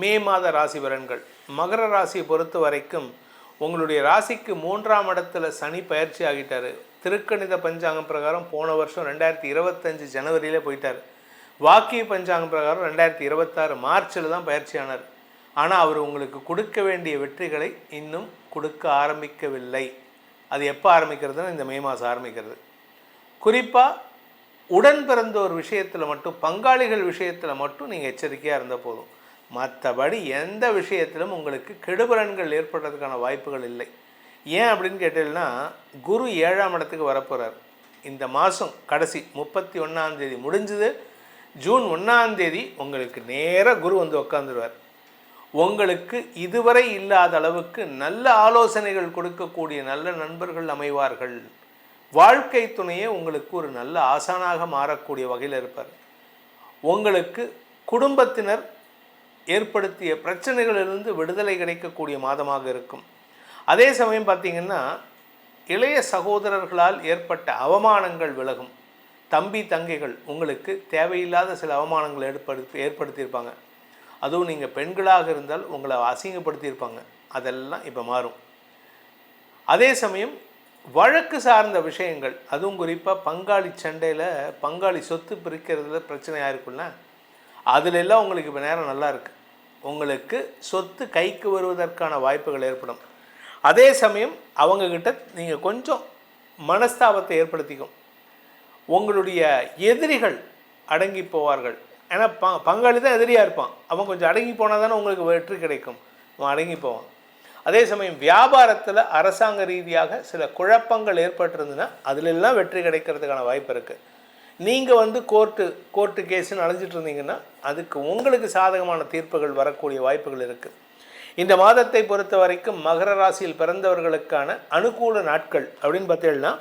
மே மாத ராசி பலன்கள். மகர ராசியை பொறுத்த வரைக்கும் உங்களுடைய ராசிக்கு 3ஆம் இடத்துல சனி பயிற்சி ஆகிட்டார். திருக்கணித பஞ்சாங்கம் பிரகாரம் போன வருஷம் 2025 ஜனவரியிலே போயிட்டார். வாக்கிய பஞ்சாங்கம் பிரகாரம் 2026 மார்ச்சில் தான் பயிற்சி ஆனார். ஆனால் அவர் உங்களுக்கு கொடுக்க வேண்டிய வெற்றிகளை இன்னும் கொடுக்க ஆரம்பிக்கவில்லை. அது எப்போ ஆரம்பிக்கிறதுனா இந்த மே மாதம் ஆரம்பிக்கிறது. குறிப்பாக உடன் பிறந்த ஒரு விஷயத்தில் மட்டும், பங்காளிகள் விஷயத்தில் மட்டும் நீங்கள் எச்சரிக்கையாக இருந்தால் போதும். மற்றபடி எந்த விஷயத்திலும் உங்களுக்கு கெடுபலன்கள் ஏற்படுறதுக்கான வாய்ப்புகள் இல்லை. ஏன் அப்படின்னு கேட்டீங்கன்னா, குரு 7ஆம் இடத்துக்கு வரப்போகிறார். இந்த மாதம் கடைசி 31ஆம் தேதி முடிஞ்சது. ஜூன் 1ஆம் தேதி உங்களுக்கு நேராக குரு வந்து உட்காந்துருவார். உங்களுக்கு இதுவரை இல்லாத அளவுக்கு நல்ல ஆலோசனைகள் கொடுக்கக்கூடிய நல்ல நண்பர்கள் அமைவார்கள். வாழ்க்கை துணையே உங்களுக்கு ஒரு நல்ல ஆசானாக மாறக்கூடிய வகையில் இருப்பார். உங்களுக்கு குடும்பத்தினர் ஏற்படுத்திய பிரச்சனைகளிலிருந்து விடுதலை கிடைக்கக்கூடிய மாதமாக இருக்கும். அதே சமயம் பார்த்திங்கன்னா, இளைய சகோதரர்களால் ஏற்பட்ட அவமானங்கள் விலகும். தம்பி தங்கைகள் உங்களுக்கு தேவையில்லாத சில அவமானங்களை ஏற்படுத்தியிருப்பாங்க. அதுவும் நீங்கள் பெண்களாக இருந்தால் உங்களை அசிங்கப்படுத்தியிருப்பாங்க. அதெல்லாம் இப்போ மாறும். அதே சமயம் வழக்கு சார்ந்த விஷயங்கள், அதுவும் குறிப்பாக பங்காளி சண்டையில் பங்காளி சொத்து பிரிக்கிறதுல பிரச்சனையாக இருக்குல்ல, அதிலெல்லாம் உங்களுக்கு இப்போ நேரம் நல்லா இருக்குது. உங்களுக்கு சொத்து கைக்கு வருவதற்கான வாய்ப்புகள் ஏற்படும். அதே சமயம் அவங்கக்கிட்ட நீங்கள் கொஞ்சம் மனஸ்தாபத்தை ஏற்படுத்திக்கும். உங்களுடைய எதிரிகள் அடங்கி போவார்கள். ஏன்னா பங்காளி தான் எதிரியாக இருப்பான். அவன் கொஞ்சம் அடங்கி போனால் தானே உங்களுக்கு வெற்றி கிடைக்கும். அவன் அடங்கி போவான். அதே சமயம் வியாபாரத்தில் அரசாங்க ரீதியாக சில குழப்பங்கள் ஏற்பட்டிருந்துன்னா அதிலெல்லாம் வெற்றி கிடைக்கிறதுக்கான வாய்ப்பு இருக்குது. நீங்கள் வந்து கோர்ட்டு கேஸுன்னு அலைஞ்சிட்டு இருந்தீங்கன்னா அதுக்கு உங்களுக்கு சாதகமான தீர்ப்புகள் வரக்கூடிய வாய்ப்புகள் இருக்குது. இந்த மாதத்தை பொறுத்த வரைக்கும் மகர ராசியில் பிறந்தவர்களுக்கான அனுகூல நாட்கள் அப்படின்னு பார்த்தீங்கன்னா,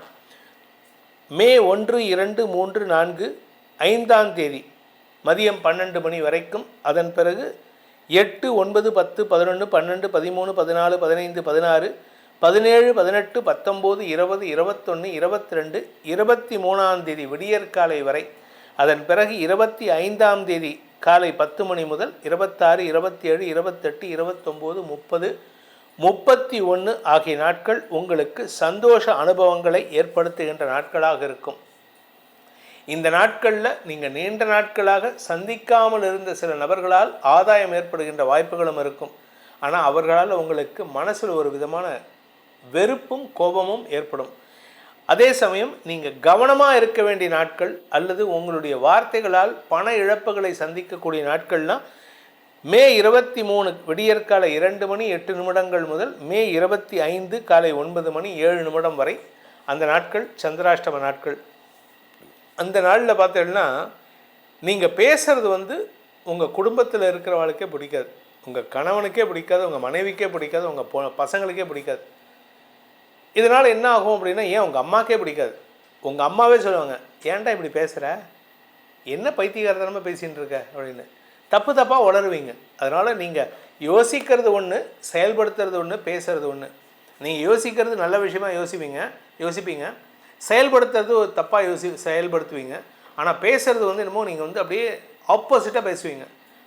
மே 1, 2, 3, 4, 5ஆம் தேதி மதியம் 12 மணி வரைக்கும். அதன் பிறகு 8, 9, 10, 11, 12, 13, 14, 15, 16, 17, 18, 19, 20, 21, 22, 23ஆம் தேதி விடியற்காலை வரை. அதன் பிறகு 25ஆம் தேதி காலை 10 மணி முதல் 26, 27, 28, 29, 30, 31 ஆகிய நாட்கள் உங்களுக்கு சந்தோஷ அனுபவங்களை ஏற்படுத்துகின்ற நாட்களாக இருக்கும். இந்த நாட்களில் நீங்கள் நீண்ட நாட்களாக சந்திக்காமல் இருந்த சில நபர்களால் ஆதாயம் ஏற்படுகின்ற வாய்ப்புகளும் இருக்கும். ஆனால் அவர்களால் உங்களுக்கு மனசில் ஒரு விதமான வெறுப்பும் கோபமும் ஏற்படும். அதே சமயம் நீங்கள் கவனமாக இருக்க வேண்டிய நாட்கள் அல்லது உங்களுடைய வார்த்தைகளால் பண இழப்புகளை சந்திக்கக்கூடிய நாட்கள்னால் மே 23 விடியற்காலை 2 மணி 8 நிமிடங்கள் முதல் மே 25 காலை 9 மணி 7 நிமிடம் வரை. அந்த நாட்கள் சந்திராஷ்டம நாட்கள். அந்த நாளில் பார்த்தீங்கன்னா நீங்கள் பேசுகிறது வந்து உங்கள் குடும்பத்தில் இருக்கிறவளுக்கே பிடிக்காது, உங்கள் கணவனுக்கே பிடிக்காது, உங்கள் மனைவிக்கே பிடிக்காது, உங்கள் பசங்களுக்கே பிடிக்காது. இதனால் என்ன ஆகும் அப்படின்னா, ஏன் உங்கள் அம்மாக்கே பிடிக்காது. உங்கள் அம்மாவே சொல்லுவாங்க, ஏன்டா இப்படி பேசுகிற, என்ன பைத்தியகாரத்தனமாக பேசிகிட்டு இருக்க அப்படின்னு தப்பு தப்பாக உளருவீங்க. அதனால் நீங்கள் யோசிக்கிறது ஒன்று, செயல்படுத்துறது ஒன்று, பேசுகிறது ஒன்று. நீங்கள் யோசிக்கிறது நல்ல விஷயமாக யோசிப்பீங்க, செயல்படுத்துறது தப்பாக செயல்படுத்துவீங்க. ஆனால் பேசுகிறது வந்து என்னமோ நீங்கள் வந்து அப்படியே ஆப்போசிட்டாக பேசுவீங்க.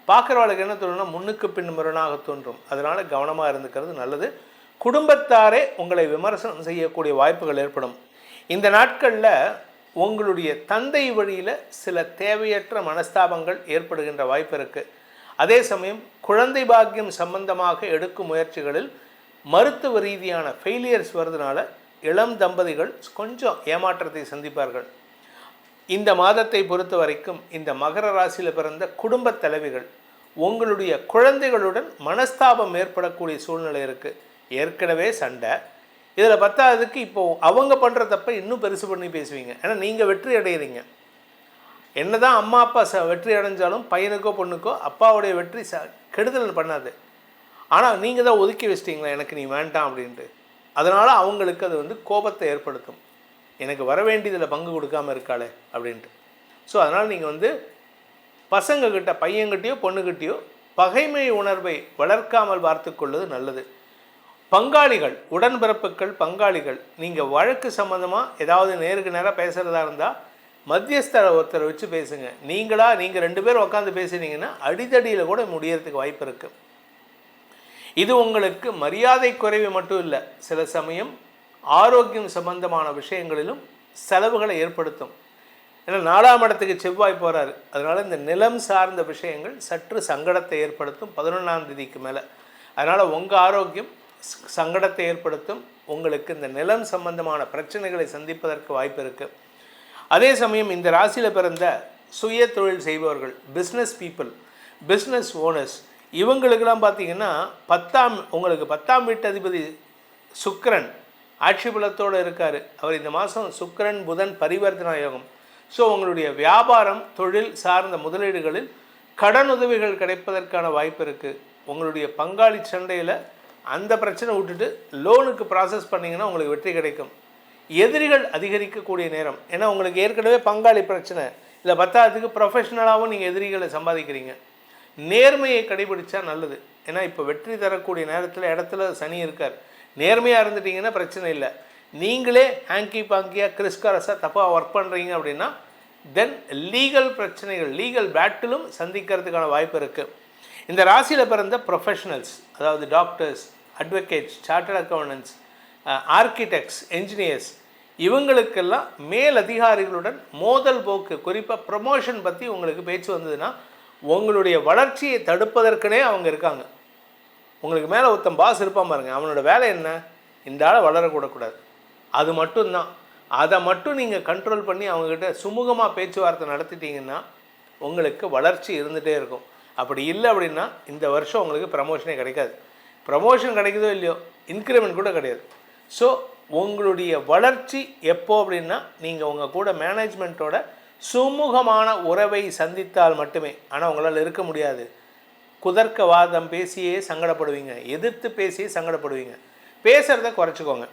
பார்க்குறவளுக்கு என்ன தோணுன்னா முன்னுக்கு பின் முரணாக தோன்றும். அதனால் கவனமாக இருந்துக்கிறது நல்லது. குடும்பத்தாரே உங்களை விமர்சனம் செய்யக்கூடிய வாய்ப்புகள் ஏற்படும். இந்த நாட்களில் உங்களுடைய தந்தை வழியில் சில தேவையற்ற மனஸ்தாபங்கள் ஏற்படுகின்ற வாய்ப்பு இருக்குது. அதே சமயம் குழந்தை பாக்கியம் சம்பந்தமாக எடுக்கும் முயற்சிகளில் மருத்துவ ரீதியான ஃபெயிலியர்ஸ் வருதுனால இளம் தம்பதிகள் கொஞ்சம் ஏமாற்றத்தை சந்திப்பார்கள். இந்த மாதத்தை பொறுத்த வரைக்கும் இந்த மகர ராசியில் பிறந்த குடும்ப தலைவிகள் உங்களுடைய குழந்தைகளுடன் மனஸ்தாபம் ஏற்படக்கூடிய சூழ்நிலை இருக்குது. ஏற்கனவே சண்டை, இதில் பத்தாவதுக்கு இப்போது அவங்க பண்ணுற தப்பை இன்னும் பெருசு பண்ணி பேசுவீங்க. ஏன்னா நீங்கள் வெற்றி அடைகிறீங்க. என்ன தான் அம்மா அப்பா வெற்றி அடைஞ்சாலும் பையனுக்கோ பொண்ணுக்கோ அப்பாவுடைய வெற்றி கெடுதல் பண்ணாது. ஆனால் நீங்கள் தான் ஒதுக்கி வச்சிட்டிங்களா, எனக்கு நீ வேண்டாம் அப்படின்ட்டு. அதனால் அவங்களுக்கு அது வந்து கோபத்தை ஏற்படுத்தும். எனக்கு வர வேண்டியதில் பங்கு கொடுக்காமல் இருக்காளே அப்படின்ட்டு. ஸோ அதனால் நீங்கள் வந்து பசங்கக்கிட்ட, பையன்கிட்டையோ பொண்ணுக்கிட்டேயோ பகைமை உணர்வை வளர்க்காமல் பார்த்து கொள்வது நல்லது. பங்காளிகள், உடன்பிறப்புகள், பங்காளிகள், நீங்கள் வழக்கு சம்மந்தமாக ஏதாவது நேருக்கு நேராக பேசுகிறதா இருந்தால் மத்தியஸ்தரை ஒருத்தரை வச்சு பேசுங்க. நீங்கள் 2 பேர் உட்காந்து பேசுனீங்கன்னா அடிதடியில் கூட முடியறதுக்கு வாய்ப்பு இருக்குது. இது உங்களுக்கு மரியாதை குறைவு மட்டும் இல்லை, சில சமயம் ஆரோக்கியம் சம்பந்தமான விஷயங்களிலும் செலவுகளை ஏற்படுத்தும். ஏன்னா 4ஆம் இடத்துக்கு செவ்வாய் போகிறாரு. அதனால் இந்த நிலம் சார்ந்த விஷயங்கள் சற்று சங்கடத்தை ஏற்படுத்தும் 11ஆம் தேதிக்கு மேலே. அதனால் உங்கள் ஆரோக்கியம் சங்கடத்தை ஏற்படுத்தும். உங்களுக்கு இந்த நிலம் சம்பந்தமான பிரச்சனைகளை சந்திப்பதற்கு வாய்ப்பு இருக்குது. அதே சமயம் இந்த ராசியில் பிறந்த சுய தொழில் செய்பவர்கள், பிஸ்னஸ் பீப்புள், பிஸ்னஸ் ஓனர்ஸ், இவங்களுக்கெல்லாம் பார்த்திங்கன்னா உங்களுக்கு 10ஆம் வீட்டு அதிபதி சுக்கிரன் ஆட்சி பலத்தோடு இருக்கார். அவர் இந்த மாதம் சுக்கிரன் புதன் பரிவர்த்தனா யோகம். ஸோ உங்களுடைய வியாபாரம், தொழில் சார்ந்த முதலீடுகளில் கடன் உதவிகள் கிடைப்பதற்கான வாய்ப்பு இருக்குது. உங்களுடைய பங்காளி சண்டையில் அந்த பிரச்சனை விட்டுட்டு லோனுக்கு ப்ராசஸ் பண்ணிங்கன்னா உங்களுக்கு வெற்றி கிடைக்கும். எதிரிகள் அதிகரிக்கக்கூடிய நேரம். ஏன்னா உங்களுக்கு ஏற்கனவே பங்காளி பிரச்சனை, இல்லை 10ஆவதுக்கு ப்ரொஃபஷ்னலாகவும் நீங்கள் எதிரிகளை சம்பாதிக்கிறீங்க. நேர்மையை கடைபிடிச்சா நல்லது. ஏன்னா இப்போ வெற்றி தரக்கூடிய நேரத்தில் இடத்துல சனி இருக்கார். நேர்மையாக இருந்துட்டிங்கன்னா பிரச்சனை இல்லை. நீங்களே ஹேங்கி பாங்கியாக கிறிஸ்காரஸாக தப்பாக ஒர்க் பண்ணுறீங்க அப்படின்னா தென் லீகல் பிரச்சனைகள், லீகல் பேட்டிலும் சந்திக்கிறதுக்கான வாய்ப்பு இருக்குது. இந்த ராசியில் பிறந்த ப்ரொஃபஷனல்ஸ், அதாவது doctors, advocates, chartered accountants, architects, engineers, இவங்களுக்கெல்லாம் மேல் அதிகாரிகளுடன் மோதல் போக்கு, குறிப்பாக ப்ரமோஷன் பற்றி உங்களுக்கு பேச்சு வந்ததுன்னா உங்களுடைய வளர்ச்சியை தடுப்பதற்குனே அவங்க இருக்காங்க. உங்களுக்கு மேலே ஒருத்தன் பாஸ் இருப்பான் பாருங்கள், அவனோட வேலை என்ன, இந்த ஆளை வளரக்கூடக்கூடாது, அது மட்டும்தான். அதை மட்டும் நீங்கள் கண்ட்ரோல் பண்ணி அவங்கக்கிட்ட சுமூகமாக பேச்சுவார்த்தை நடத்திட்டீங்கன்னா உங்களுக்கு வளர்ச்சி இருந்துகிட்டே இருக்கும். அப்படி இல்லை அப்படின்னா இந்த வருஷம் உங்களுக்கு ப்ரமோஷனே கிடைக்காது. ப்ரமோஷன் கிடைக்குதோ இல்லையோ, இன்க்ரிமெண்ட் கூட கிடையாது. ஸோ உங்களுடைய வளர்ச்சி எப்போ அப்படின்னா நீங்கள் உங்கள் கூட மேனேஜ்மெண்ட்டோட சுமூகமான உறவை சந்தித்தால் மட்டுமே. ஆனால் உங்களால் இருக்க முடியாது. குதர்க்கவாதம் பேசியே சங்கடப்படுவீங்க, எதிர்த்து பேசியே சங்கடப்படுவீங்க. பேசுகிறத குறைச்சிக்கோங்க.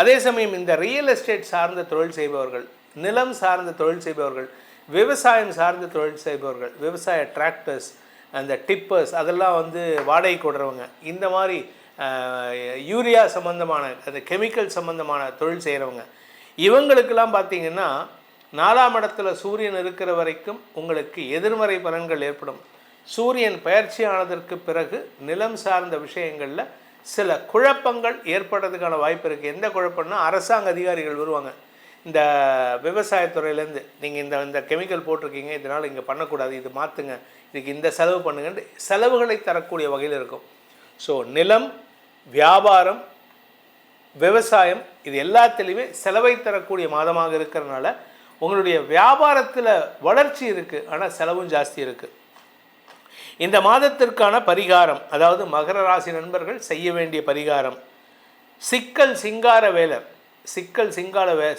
அதே சமயம் இந்த ரியல் எஸ்டேட் சார்ந்த தொழில் செய்பவர்கள், நிலம் சார்ந்த தொழில் செய்பவர்கள், விவசாயம் சார்ந்த தொழில் செய்பவர்கள், விவசாய டிராக்டர்ஸ், அந்த டிப்பர்ஸ், அதெல்லாம் வந்து வாடகை கொடுறவங்க, இந்த மாதிரி யூரியா சம்மந்தமான, அந்த கெமிக்கல் சம்மந்தமான தொழில் செய்கிறவங்க, இவங்களுக்கெல்லாம் பார்த்திங்கன்னா 4ஆம் இடத்துல சூரியன் இருக்கிற வரைக்கும் உங்களுக்கு எதிர்மறை பலன்கள் ஏற்படும். சூரியன் பயிற்சியானதற்கு பிறகு நிலம் சார்ந்த விஷயங்களில் சில குழப்பங்கள் ஏற்படுறதுக்கான வாய்ப்பு இருக்குது. எந்த குழப்பம்னா, அரசாங்க அதிகாரிகள் வருவாங்க, இந்த விவசாயத்துறையிலேருந்து நீங்கள் இந்த கெமிக்கல் போட்டிருக்கீங்க, இதனால் இங்கே பண்ணக்கூடாது, இது மாற்றுங்க, இதுக்கு இந்த செலவு பண்ணுங்கன்னு செலவுகளை தரக்கூடிய வகையில் இருக்கும். ஸோ நிலம், வியாபாரம், விவசாயம், இது எல்லாத்துலேயுமே செலவை தரக்கூடிய மாதமாக இருக்கிறதுனால உங்களுடைய வியாபாரத்தில் வளர்ச்சி இருக்குது, ஆனால் செலவும் ஜாஸ்தி இருக்குது. இந்த மாதத்திற்கான பரிகாரம், அதாவது மகர ராசி நண்பர்கள் செய்ய வேண்டிய பரிகாரம், சிக்கல் சிங்கார வேலர்,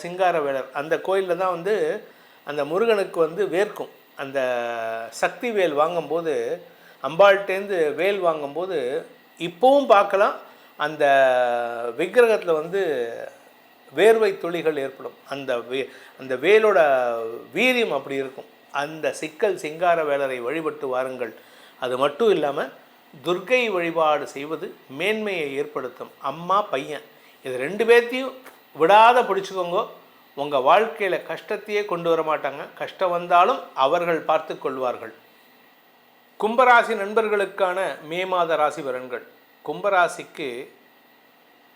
சிங்கார வேலர், அந்த கோயிலில் தான் வந்து அந்த முருகனுக்கு வந்து வேர்க்கும், அந்த சக்தி வேல் வாங்கும்போது, அம்பாள்கிட்டேருந்து வேல் வாங்கும்போது இப்போவும் பார்க்கலாம், அந்த விக்கிரகத்தில் வந்து வேர்வை துளிகள் ஏற்படும். அந்த வேலோட வீரியம் அப்படி இருக்கும். அந்த சிக்கல் சிங்கார வேலரை வழிபட்டு வாருங்கள். அது மட்டும் இல்லாமல் துர்க்கை வழிபாடு செய்வது மேன்மையை ஏற்படுத்தும். அம்மா பையன் இது 2 பேர்த்தையும் விடாத பிடிச்சிக்கோங்க. உங்கள் வாழ்க்கையில் கஷ்டத்தையே கொண்டு வர மாட்டாங்க. கஷ்டம் வந்தாலும் அவர்கள் பார்த்து கொள்வார்கள். கும்பராசி நண்பர்களுக்கான மே மாத ராசி பலன்கள். கும்பராசிக்கு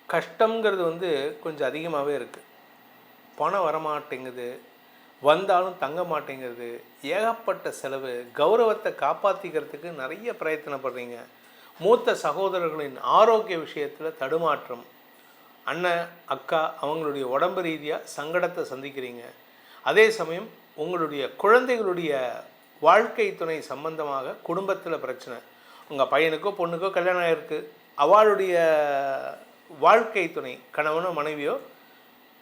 கஷ்டங்கிறது வந்து கொஞ்சம் அதிகமாகவே இருக்குது. பணம் வரமாட்டேங்குது, வந்தாலும் தங்க மாட்டேங்கிறது, ஏகப்பட்ட செலவு, கௌரவத்தை காப்பாற்றிக்கிறதுக்கு நிறைய பிரயத்தனப்படுறீங்க. மூத்த சகோதரர்களின் ஆரோக்கிய விஷயத்தில் தடுமாற்றம், அண்ணன் அக்கா அவங்களுடைய உடம்பு ரீதியாக சங்கடத்தை சந்திக்கிறீங்க. அதே சமயம் உங்களுடைய குழந்தைகளுடைய வாழ்க்கை துணை சம்பந்தமாக குடும்பத்தில் பிரச்சனை. உங்கள் பையனுக்கோ பொண்ணுக்கோ கல்யாணம் ஆகிருக்கு, அவளுடைய வாழ்க்கை துணை கணவனோ மனைவியோ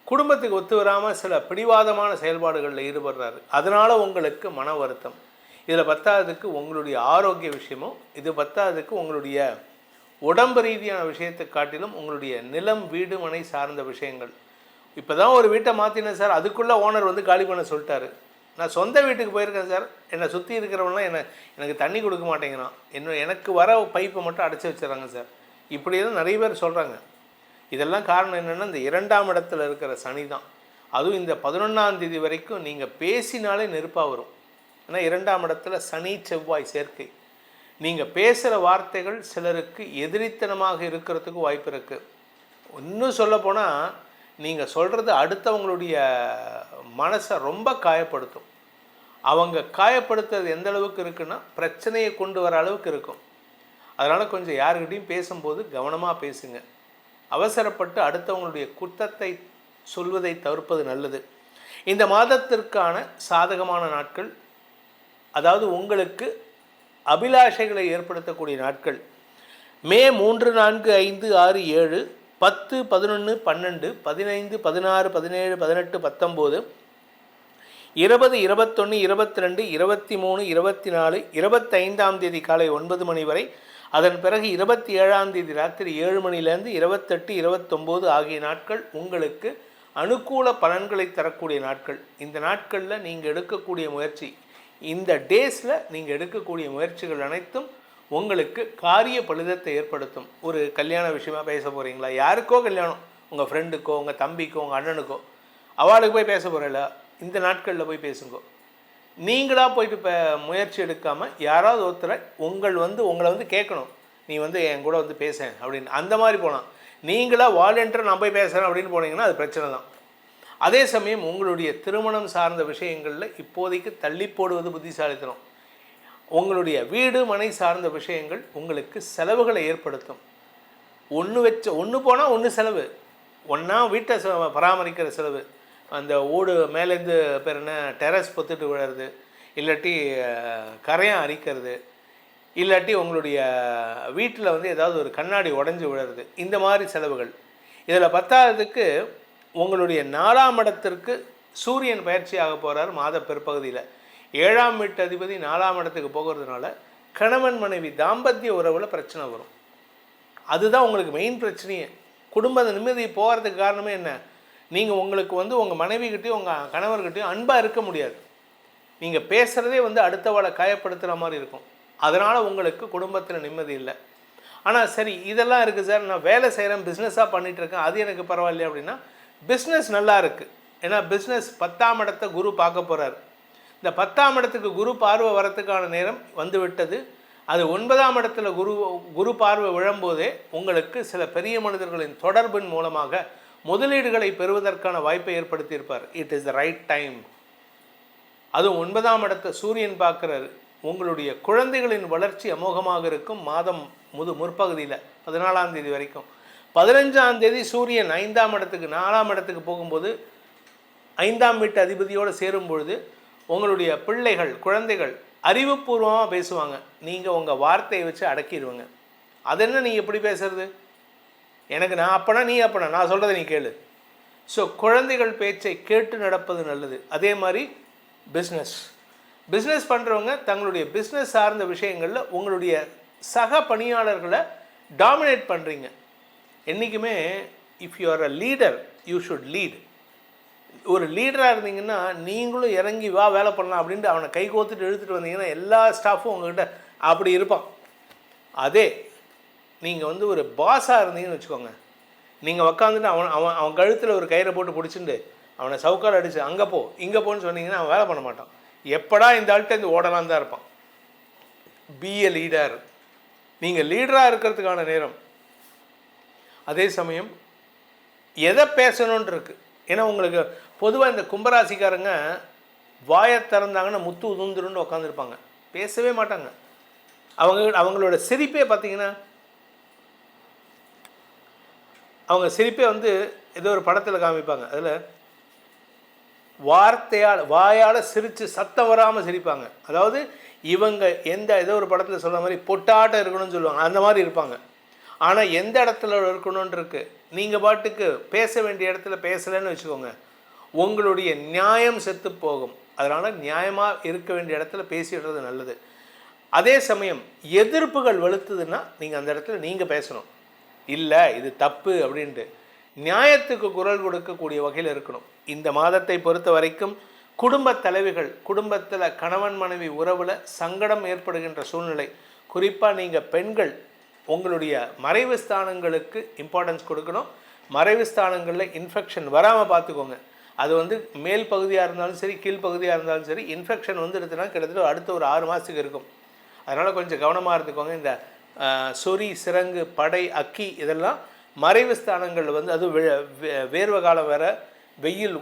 குடும்பத்துக்கு ஒத்து வராமல் சில பிடிவாதமான செயல்பாடுகளில் ஈடுபடுறாரு. அதனால் உங்களுக்கு மன வருத்தம். இதில் பத்தாததுக்கு உங்களுடைய ஆரோக்கிய விஷயமும், இது பத்தாததுக்கு உங்களுடைய உடம்பு ரீதியான விஷயத்தை காட்டிலும் உங்களுடைய நிலம் வீடு மனை சார்ந்த விஷயங்கள். இப்போ தான் ஒரு வீட்டை மாற்றினேன் சார், அதுக்குள்ளே ஓனர் வந்து காலி பண்ண சொல்லிட்டாரு. நான் சொந்த வீட்டுக்கு போயிருக்கேன் சார், என்னை சுற்றி இருக்கிறவங்களாம் எனக்கு தண்ணி கொடுக்க மாட்டேங்கிறான், எனக்கு வர பைப்பை மட்டும் அடைச்சி வச்சுறாங்க சார். இப்படி தான் நிறைய பேர் சொல்கிறாங்க. இதெல்லாம் காரணம் என்னென்னா, இந்த 2ஆம் இடத்துல இருக்கிற சனி தான். அதுவும் இந்த 11ஆம் தேதி வரைக்கும் நீங்கள் பேசினாலே நெருப்பாக வரும். ஏன்னா 2ஆம் இடத்துல சனி செவ்வாய் சேர்க்கை. நீங்கள் பேசுகிற வார்த்தைகள் சிலருக்கு எதிரித்தனமாக இருக்கிறதுக்கு வாய்ப்பு இருக்குது. இன்னும் சொல்லப்போனால் நீங்கள் சொல்கிறது அடுத்தவங்களுடைய மனசை ரொம்ப காயப்படுத்தும். அவங்க காயப்படுத்துறது எந்த அளவுக்கு இருக்குன்னா, பிரச்சனையை கொண்டு வர அளவுக்கு இருக்கும். அதனால் கொஞ்சம் யாருக்கிட்டையும் பேசும்போது கவனமாக பேசுங்க. அவசரப்பட்டு அடுத்தவங்களுடைய குற்றத்தை சொல்வதை தவிர்ப்பது நல்லது. இந்த மாதத்திற்கான சாதகமான நாட்கள், அதாவது உங்களுக்கு அபிலாஷைகளை ஏற்படுத்தக்கூடிய நாட்கள், மே 3, 4, 5, 6, 7, 10, 11, 12, 15, 16, 17, 18, 19, 20, 21, 22, 23, 24, 25ஆம் தேதி காலை 9 மணி வரை, அதன் பிறகு 27ஆம் தேதி ராத்திரி 7 மணிலேருந்து 28, 29 ஆகிய நாட்கள் உங்களுக்கு அனுகூல பலன்களை தரக்கூடிய நாட்கள். இந்த நாட்களில் நீங்கள் எடுக்கக்கூடிய முயற்சி, இந்த டேஸில் நீங்கள் எடுக்கக்கூடிய முயற்சிகள் அனைத்தும் உங்களுக்கு காரிய பலிதத்தை ஏற்படுத்தும். ஒரு கல்யாண விஷயமாக பேச போகிறீங்களா, யாருக்கோ கல்யாணம், உங்கள் ஃப்ரெண்டுக்கோ உங்கள் தம்பிக்கோ உங்கள் அண்ணனுக்கோ, அவளுக்கு போய் பேச போகிறீங்களா, இந்த நாட்களில் போய் பேசுங்கோ. நீங்களாக போயிட்டு இப்போ முயற்சி எடுக்காமல் யாராவது ஒருத்தரை உங்களை வந்து கேட்கணும், நீ வந்து என் கூட வந்து பேசேன் அப்படின்னு. அந்த மாதிரி போனால், நீங்களாக வாலண்டியர் நான் போய் பேசுகிறேன் அப்படின்னு போனீங்கன்னா அது பிரச்சனை தான். அதே சமயம் உங்களுடைய திருமணம் சார்ந்த விஷயங்களில் இப்போதைக்கு தள்ளி போடுவது புத்திசாலித்தனம். உங்களுடைய வீடு மனை சார்ந்த விஷயங்கள் உங்களுக்கு செலவுகளை ஏற்படுத்தும். ஒன்று போனால் ஒன்று செலவு, ஒன்றா வீட்டை பராமரிக்கிற செலவு, அந்த ஓடு மேலேருந்து பேர் என்ன டெரஸ் பொத்துட்டு விழுறது, இல்லாட்டி கரையான் அரிக்கிறது, இல்லாட்டி உங்களுடைய வீட்டில் வந்து ஏதாவது ஒரு கண்ணாடி உடஞ்சி விழுறது, இந்த மாதிரி செலவுகள். இதில் பத்தாவதுக்கு உங்களுடைய 4ஆம் இடத்திற்கு சூரியன் பயிற்சி ஆக போகிறார் மாத பிற்பகுதியில். 7ஆம் வீட்டு அதிபதி 4ஆம் இடத்துக்கு போகிறதுனால கணவன் மனைவி தாம்பத்திய உறவில் பிரச்சனை வரும். அதுதான் உங்களுக்கு மெயின் பிரச்சனையே. குடும்ப நிம்மதி போகிறதுக்கு காரணமே என்ன, நீங்கள் உங்களுக்கு வந்து உங்கள் மனைவிக்கிட்டையும் உங்கள் கணவர்கிட்டையும் அன்பாக இருக்க முடியாது. நீங்கள் பேசுகிறதே வந்து அடுத்தவளை காயப்படுத்துகிற மாதிரி இருக்கும். அதனால் உங்களுக்கு குடும்பத்தில் நிம்மதி இல்லை. ஆனால் சரி, இதெல்லாம் இருக்குது சார், நான் வேலை செய்கிறேன், பிஸ்னஸாக பண்ணிகிட்ருக்கேன், அது எனக்கு பரவாயில்லையா அப்படின்னா, பிஸ்னஸ் நல்லா இருக்குது. ஏன்னா பிஸ்னஸ் 10ஆம் இடத்தை குரு பார்க்க போகிறார். இந்த 10ஆம் இடத்துக்கு குரு பார்வை வரத்துக்கான நேரம் வந்து விட்டது. அது 9ஆம் இடத்துல குரு பார்வை விழும்போதே உங்களுக்கு சில பெரிய மனிதர்களின் தொடர்பின் மூலமாக முதலீடுகளை பெறுவதற்கான வாய்ப்பை ஏற்படுத்தியிருப்பார். It is the right time. அதுவும் 9ஆம் இடத்தை சூரியன் பார்க்குறாரு. உங்களுடைய குழந்தைகளின் வளர்ச்சி அமோகமாக இருக்கும். மாதம் முற்பகுதியில் 14ஆம் தேதி வரைக்கும். 15ஆம் தேதி சூரியன் 5ஆம் இடத்துக்கு 4ஆம் இடத்துக்கு போகும்போது 5ஆம் வீட்டு அதிபதியோடு சேரும் பொழுது உங்களுடைய பிள்ளைகள் குழந்தைகள் அறிவுபூர்வமாக பேசுவாங்க. நீங்கள் உங்கள் வார்த்தையை வச்சு அடக்கிடுவாங்க. அது என்ன நீங்கள் எப்படி பேசுறது, எனக்கு நான் அப்பனா நீ அப்பனா, நான் சொல்கிறத நீ கேளு. ஸோ குழந்தைகள் பேச்சை கேட்டு நடப்பது நல்லது. அதே மாதிரி பிஸ்னஸ் பண்ணுறவங்க தங்களுடைய பிஸ்னஸ் சார்ந்த விஷயங்களில் உங்களுடைய சக பணியாளர்களை டாமினேட் பண்ணுறீங்க. என்றைக்குமே if you are a leader you should lead. ஒரு லீடராக இருந்தீங்கன்னா நீங்களும் இறங்கி வா வேலை பண்ணலாம் அப்படின்ட்டு அவனை கை கோத்துட்டு இழுத்துட்டு வந்தீங்கன்னா எல்லா ஸ்டாஃபும் உங்கள்கிட்ட அப்படி இருப்பான். அதே நீங்கள் வந்து ஒரு பாஸாக இருந்தீங்கன்னு வச்சுக்கோங்க, நீங்கள் உக்காந்துட்டு அவன் கழுத்தில் ஒரு கயிறை போட்டு பிடிச்சிட்டு அவனை சவுக்கால் அடித்து அங்கே போ இங்கே போன்னு சொன்னீங்கன்னா அவன் வேலை பண்ண மாட்டான். எப்படா இந்த ஆள்கிட்ட இந்த ஓடலாம் தான் இருப்பான். பி எ லீடர். நீங்கள் லீடராக இருக்கிறதுக்கான நேரம். அதே சமயம் எதை பேசணுன்ட்டு இருக்குது. ஏன்னா உங்களுக்கு பொதுவாக இந்த கும்பராசிக்காரங்க வாயை திறந்தாங்கன்னா முத்து உதுந்துருன்னு உட்காந்துருப்பாங்க, பேசவே மாட்டாங்க. அவங்களோட சிரிப்பே பார்த்தீங்கன்னா, அவங்க சிரிப்பே வந்து ஏதோ ஒரு படத்தில் காமிப்பாங்க. அதில் வாயால் சிரித்து சத்தம் வராமல் சிரிப்பாங்க. அதாவது இவங்க ஏதோ ஒரு படத்தில் சொல்கிற மாதிரி பொட்டாட்டம் இருக்கணும்னு சொல்லுவாங்க, அந்த மாதிரி இருப்பாங்க. ஆனால் எந்த இடத்துல இருக்கணும்னு இருக்குது. நீங்கள் பாட்டுக்கு பேச வேண்டிய இடத்துல பேசலைன்னு வச்சுக்கோங்க, உங்களுடைய நியாயம் செத்து போகும். அதனால் நியாயமாக இருக்க வேண்டிய இடத்துல பேசிடுறது நல்லது. அதே சமயம் எதிர்ப்புகள் வலுத்துதுன்னா நீங்கள் அந்த இடத்துல நீங்கள் பேசணும். இல்லை இது தப்பு அப்படின்ட்டு நியாயத்துக்கு குரல் கொடுக்கக்கூடிய வகையில் இருக்கணும். இந்த மாதத்தை பொறுத்த வரைக்கும் குடும்பத் தலைவிகள், குடும்பத்தில் கணவன் மனைவி உறவில் சங்கடம் ஏற்படுகின்ற சூழ்நிலை, குறிப்பாக நீங்கள் பெண்கள் உங்களுடைய மறைவு ஸ்தானங்களுக்கு இம்பார்ட்டன்ஸ் கொடுக்கணும். மறைவு ஸ்தானங்களில் இன்ஃபெக்ஷன் வராமல் பார்த்துக்கோங்க. அது வந்து மேல் பகுதியாக இருந்தாலும் சரி, கீழ்ப்பகுதியாக இருந்தாலும் சரி, இன்ஃபெக்ஷன் வந்து எடுத்துனா கிட்டத்தட்ட அடுத்த ஒரு 6 மாதத்துக்கு இருக்கும். அதனால் கொஞ்சம் கவனமாக இருந்துக்கோங்க. இந்த சொறி, சிரங்கு, படை, அக்கி இதெல்லாம் மறைவு ஸ்தானங்களில் வந்து அது வேர்வை காலம் வேறு, வெயில்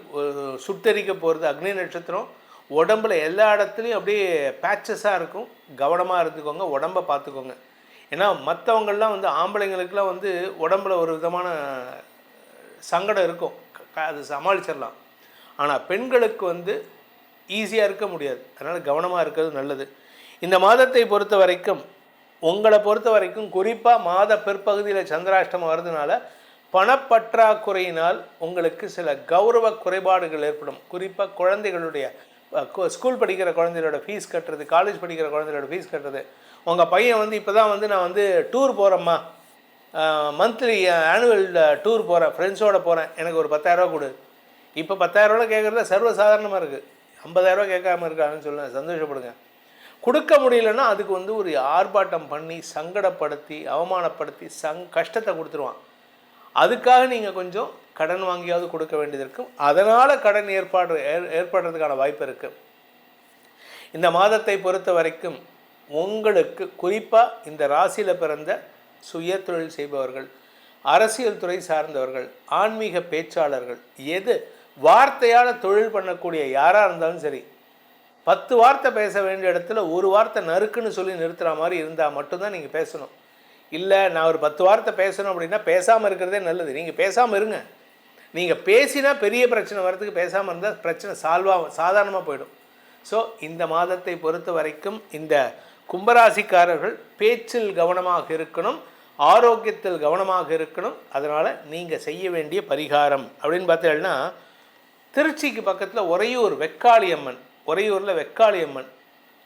சுட்டரிக்க போகிறது, அக்னி நட்சத்திரம், உடம்புல எல்லா இடத்துலையும் அப்படியே பேச்சஸாக இருக்கும். கவனமாக இருந்துக்கோங்க, உடம்பை பார்த்துக்கோங்க. ஏன்னா மற்றவங்கள்லாம் வந்து ஆம்பளைங்களுக்கெலாம் வந்து உடம்புல ஒரு விதமான சங்கடம் இருக்கும், அது சமாளிச்சிடலாம். ஆனால் பெண்களுக்கு வந்து ஈஸியாக இருக்க முடியாது. அதனால் கவனமாக இருக்கிறது நல்லது. இந்த மாதத்தை பொறுத்த வரைக்கும், உங்களை பொறுத்த வரைக்கும் குறிப்பாக மாத பிற்பகுதியில் சந்திராஷ்டமம் வர்றதுனால பணப்பற்றாக்குறையினால் உங்களுக்கு சில கௌரவ குறைபாடுகள் ஏற்படும். குறிப்பாக குழந்தைகளுடைய ஸ்கூல் படிக்கிற குழந்தைகளோட ஃபீஸ் கட்டுறது, காலேஜ் படிக்கிற குழந்தைகளோட ஃபீஸ் கட்டுறது. உங்கள் பையன் வந்து இப்போ தான் வந்து நான் வந்து டூர் போகிறேம்மா, மந்த்லி ஆனுவல் டூர் போகிறேன், ஃப்ரெண்ட்ஸோடு போகிறேன், எனக்கு ஒரு 10,000 கொடு. இப்போ 10,000 கேட்குறத சர்வசாதாரணமாக இருக்குது. 50,000 கேட்காமல் இருக்காங்கன்னு சொல்லுங்கள், சந்தோஷப்படுங்க. கொடுக்க முடியலன்னா அதுக்கு வந்து ஒரு ஆர்ப்பாட்டம் பண்ணி சங்கடப்படுத்தி அவமானப்படுத்தி கஷ்டத்தை கொடுத்துருவான். அதுக்காக நீங்கள் கொஞ்சம் கடன் வாங்கியாவது கொடுக்க வேண்டியது இருக்கும். அதனால் கடன் ஏற்படுறதுக்கான வாய்ப்பு இருக்குது. இந்த மாதத்தை பொறுத்த வரைக்கும் உங்களுக்கு குறிப்பாக இந்த ராசியில் பிறந்த சுய தொழில் செய்பவர்கள், அரசியல் துறை சார்ந்தவர்கள், ஆன்மீக பேச்சாளர்கள், வார்த்தையால் தொழில் பண்ணக்கூடிய யாராக இருந்தாலும் சரி, 10 வார்த்தை பேச வேண்டிய இடத்துல ஒரு வார்த்தை நறுக்குன்னு சொல்லி நிறுத்துகிற மாதிரி இருந்தால் மட்டும்தான் நீங்கள் பேசணும். இல்லை நான் ஒரு 10 வார்த்தை பேசணும் அப்படின்னா பேசாமல் இருக்கிறதே நல்லது. நீங்கள் பேசாமல் இருங்க. நீங்கள் பேசினா பெரிய பிரச்சனை வர்றதுக்கு பேசாமல் இருந்தால் பிரச்சனை சாதாரணமாக போயிடும். ஸோ இந்த மாதத்தை பொறுத்த வரைக்கும் இந்த கும்பராசிக்காரர்கள் பேச்சில் கவனமாக இருக்கணும், ஆரோக்கியத்தில் கவனமாக இருக்கணும். அதனால் நீங்கள் செய்ய வேண்டிய பரிகாரம் அப்படின்னு பார்த்தீங்கன்னா, திருச்சிக்கு பக்கத்தில் உறையூர் வெக்காளியம்மன், உறையூரில் வெக்காளியம்மன்,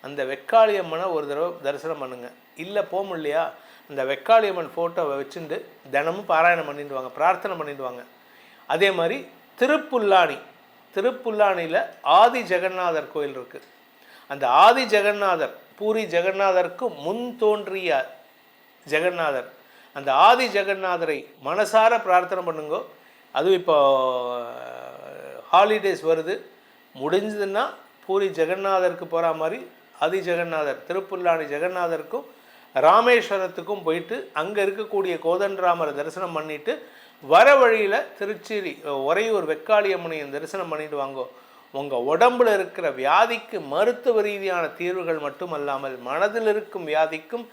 அந்த வெக்காளியம்மனை ஒரு தடவை தரிசனம் பண்ணுங்கள். இல்லை போக முடியலையா, அந்த வெக்காளியம்மன் ஃபோட்டோவை வச்சுட்டு தினமும் பாராயணம் பண்ணிட்டு வாங்க, பிரார்த்தனை பண்ணிட்டு வாங்க. அதே மாதிரி திருப்புல்லானியில் ஆதி ஜெகநாதர் கோயில் இருக்குது. அந்த ஆதி ஜெகநாதர் பூரி ஜெகநாதருக்கு முன் தோன்றிய ஜெகநாதர். அந்த ஆதி ஜெகநாதரை மனசார பிரார்த்தனை பண்ணுங்க. அதுவும் இப்போ ஹாலிடேஸ் வருது, முடிஞ்சதுன்னா பூரி ஜெகநாதருக்கு போகிற மாதிரி ஆதி ஜெகநாதர் திருப்புல்லானி ஜெகநாதருக்கும் ராமேஸ்வரத்துக்கும் போயிட்டு அங்கே இருக்கக்கூடிய கோதண்டராமரை தரிசனம் பண்ணிவிட்டு வர வழியில் திருச்சி உறையூர் வெக்காளியம்மனையும் தரிசனம் பண்ணிட்டு வாங்கோ. உங்கள் உடம்பில் இருக்கிற வியாதிக்கு மருத்துவ ரீதியான தீர்வுகள் மட்டுமல்லாமல் மனதில் இருக்கும் வியாதிக்கும்